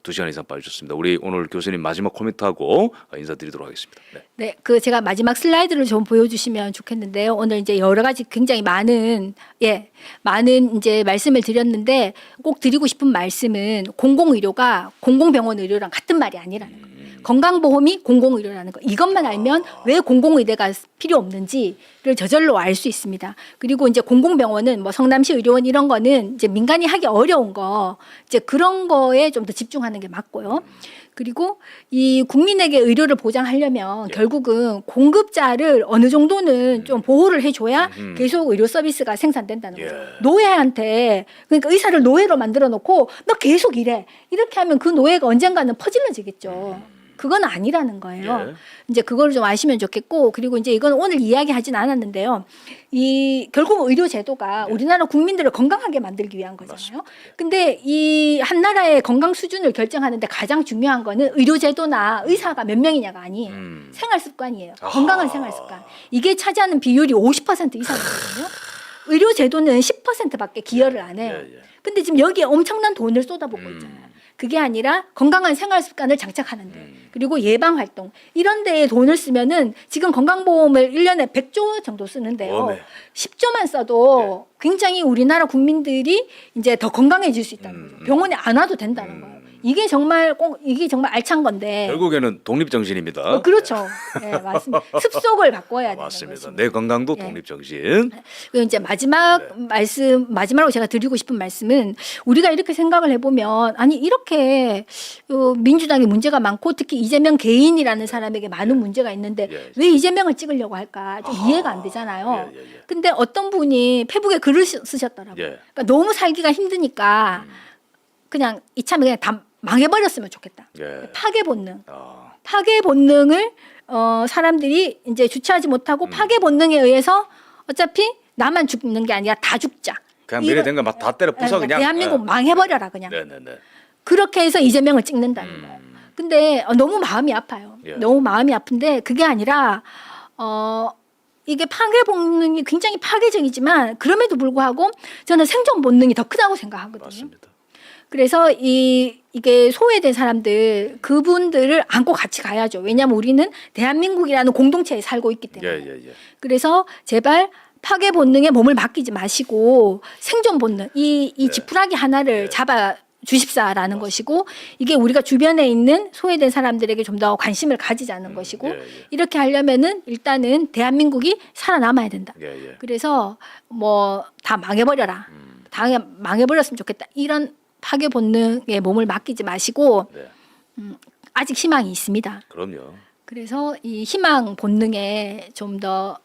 2시간 이상 봐주셨습니다. 우리 오늘 교수님 마지막 코멘트하고 인사드리도록 하겠습니다. 네. 네, 그 제가 마지막 슬라이드를 좀 보여주시면 좋겠는데요. 오늘 이제 여러 가지 굉장히 많은 이제 말씀을 드렸는데 꼭 드리고 싶은 말씀은 공공의료가 공공병원 의료랑 같은 말이 아니라는 거예요. 건강보험이 공공의료라는 거. 이것만 알면 왜 공공의대가 필요 없는지를 저절로 알 수 있습니다. 그리고 이제 공공병원은 뭐 성남시 의료원 이런 거는 이제 민간이 하기 어려운 거 이제 그런 거에 좀 더 집중하는 게 맞고요. 그리고 이 국민에게 의료를 보장하려면 결국은 공급자를 어느 정도는 좀 보호를 해줘야 계속 의료 서비스가 생산된다는 거죠. 노예한테 그러니까 의사를 노예로 만들어 놓고 너 계속 일해 이렇게 하면 그 노예가 언젠가는 퍼질러지겠죠. 그건 아니라는 거예요. 예. 이제 그걸 좀 아시면 좋겠고 그리고 이제 이건 오늘 이야기하진 않았는데요. 이 결국 의료 제도가 우리나라 국민들을 건강하게 만들기 위한 거잖아요. 근데 이 한 나라의 건강 수준을 결정하는데 가장 중요한 거는 의료 제도나 의사가 몇 명이냐가 아니에요. 생활 습관이에요. 건강한 생활 습관. 이게 차지하는 비율이 50% 이상이거든요. 의료 제도는 10%밖에 기여를 안 해요. 근데 지금 여기에 엄청난 돈을 쏟아붓고 있잖아요. 그게 아니라 건강한 생활 습관을 장착하는데 그리고 예방 활동 이런 데에 돈을 쓰면은 지금 건강보험을 1년에 100조 정도 쓰는데요. 10조만 써도 굉장히 우리나라 국민들이 이제 더 건강해질 수 있다는 거죠. 병원에 안 와도 된다는 거예요. 이게 정말 알찬 건데. 결국에는 독립정신입니다. 그렇죠. 네, 맞습니다. 습속을 바꿔야 되는 맞습니다. 것입니다. 내 건강도 독립정신. 그리고 이제 마지막으로 제가 드리고 싶은 말씀은 우리가 이렇게 생각을 해보면 아니 이렇게 민주당에 문제가 많고 특히 이재명 개인이라는 사람에게 많은 문제가 있는데 왜 이재명을 찍으려고 할까 좀 이해가 안 되잖아요. 근데 어떤 분이 페북에 글을 쓰셨더라고요. 그러니까 너무 살기가 힘드니까 그냥 이참에 그냥 다 망해버렸으면 좋겠다. 파괴 본능. 파괴 본능을 사람들이 이제 주체하지 못하고 파괴 본능에 의해서 어차피 나만 죽는 게 아니라 다 죽자. 그냥 미래된 거 막 다 때려 부숴 그냥. 대한민국 망해버려라 그냥. 네네네. 그렇게 해서 이재명을 찍는다는 거예요. 근데 너무 마음이 아파요. 너무 마음이 아픈데 그게 아니라 이게 파괴 본능이 굉장히 파괴적이지만 그럼에도 불구하고 저는 생존 본능이 더 크다고 생각하거든요. 맞습니다. 그래서 이게 소외된 사람들 그분들을 안고 같이 가야죠. 왜냐하면 우리는 대한민국이라는 공동체에 살고 있기 때문에. 그래서 제발 파괴 본능에 몸을 맡기지 마시고 생존 본능 이 지푸라기 하나를 잡아 주십사라는 것이고 이게 우리가 주변에 있는 소외된 사람들에게 좀 더 관심을 가지자는 것이고 이렇게 하려면은 일단은 대한민국이 살아남아야 된다. 그래서 뭐 다 망해버려라. 다 망해버렸으면 좋겠다. 이런 파괴 본능에 몸을 맡기지 마시고 아직 희망이 있습니다. 그럼요. 그래서 이 희망 본능에 좀 더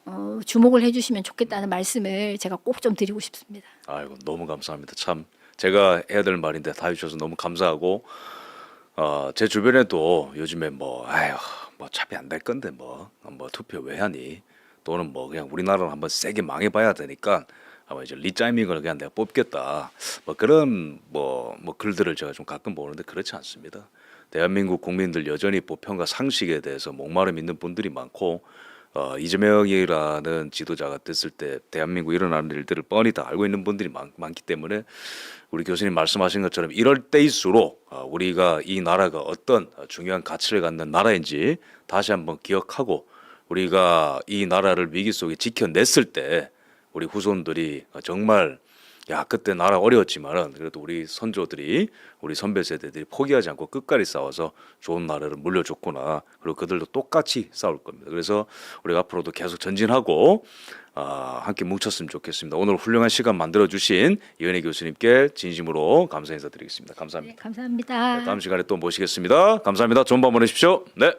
주목을 해주시면 좋겠다는 말씀을 제가 꼭 좀 드리고 싶습니다. 아이고 너무 감사합니다. 참 제가 해야 될 말인데 다 해주셔서 너무 감사하고 제 주변에도 요즘에 뭐 차피 안 될 건데 뭐 투표 왜 하니 또는 뭐 그냥 우리나라를 한번 세게 망해봐야 되니까 아마 이제 리짜이밍을 그냥 내가 뽑겠다 뭐 그런 뭐 글들을 제가 좀 가끔 보는데 그렇지 않습니다. 대한민국 국민들 여전히 보편과 상식에 대해서 목마름 있는 분들이 많고 이재명이라는 지도자가 됐을 때 대한민국 일어나는 일들을 뻔히 다 알고 있는 분들이 많기 때문에 우리 교수님 말씀하신 것처럼 이럴 때일수록 우리가 이 나라가 어떤 중요한 가치를 갖는 나라인지 다시 한번 기억하고 우리가 이 나라를 위기 속에 지켜냈을 때 우리 후손들이 정말 그때 나라 어려웠지만은 그래도 우리 선조들이 우리 선배 세대들이 포기하지 않고 끝까지 싸워서 좋은 나라를 물려줬구나. 그리고 그들도 똑같이 싸울 겁니다. 그래서 우리가 앞으로도 계속 전진하고 함께 뭉쳤으면 좋겠습니다. 오늘 훌륭한 시간 만들어 주신 이은혜 교수님께 진심으로 감사 인사드리겠습니다. 감사합니다. 네, 감사합니다. 다음 시간에 또 모시겠습니다. 감사합니다. 좋은 밤 보내십시오. 네.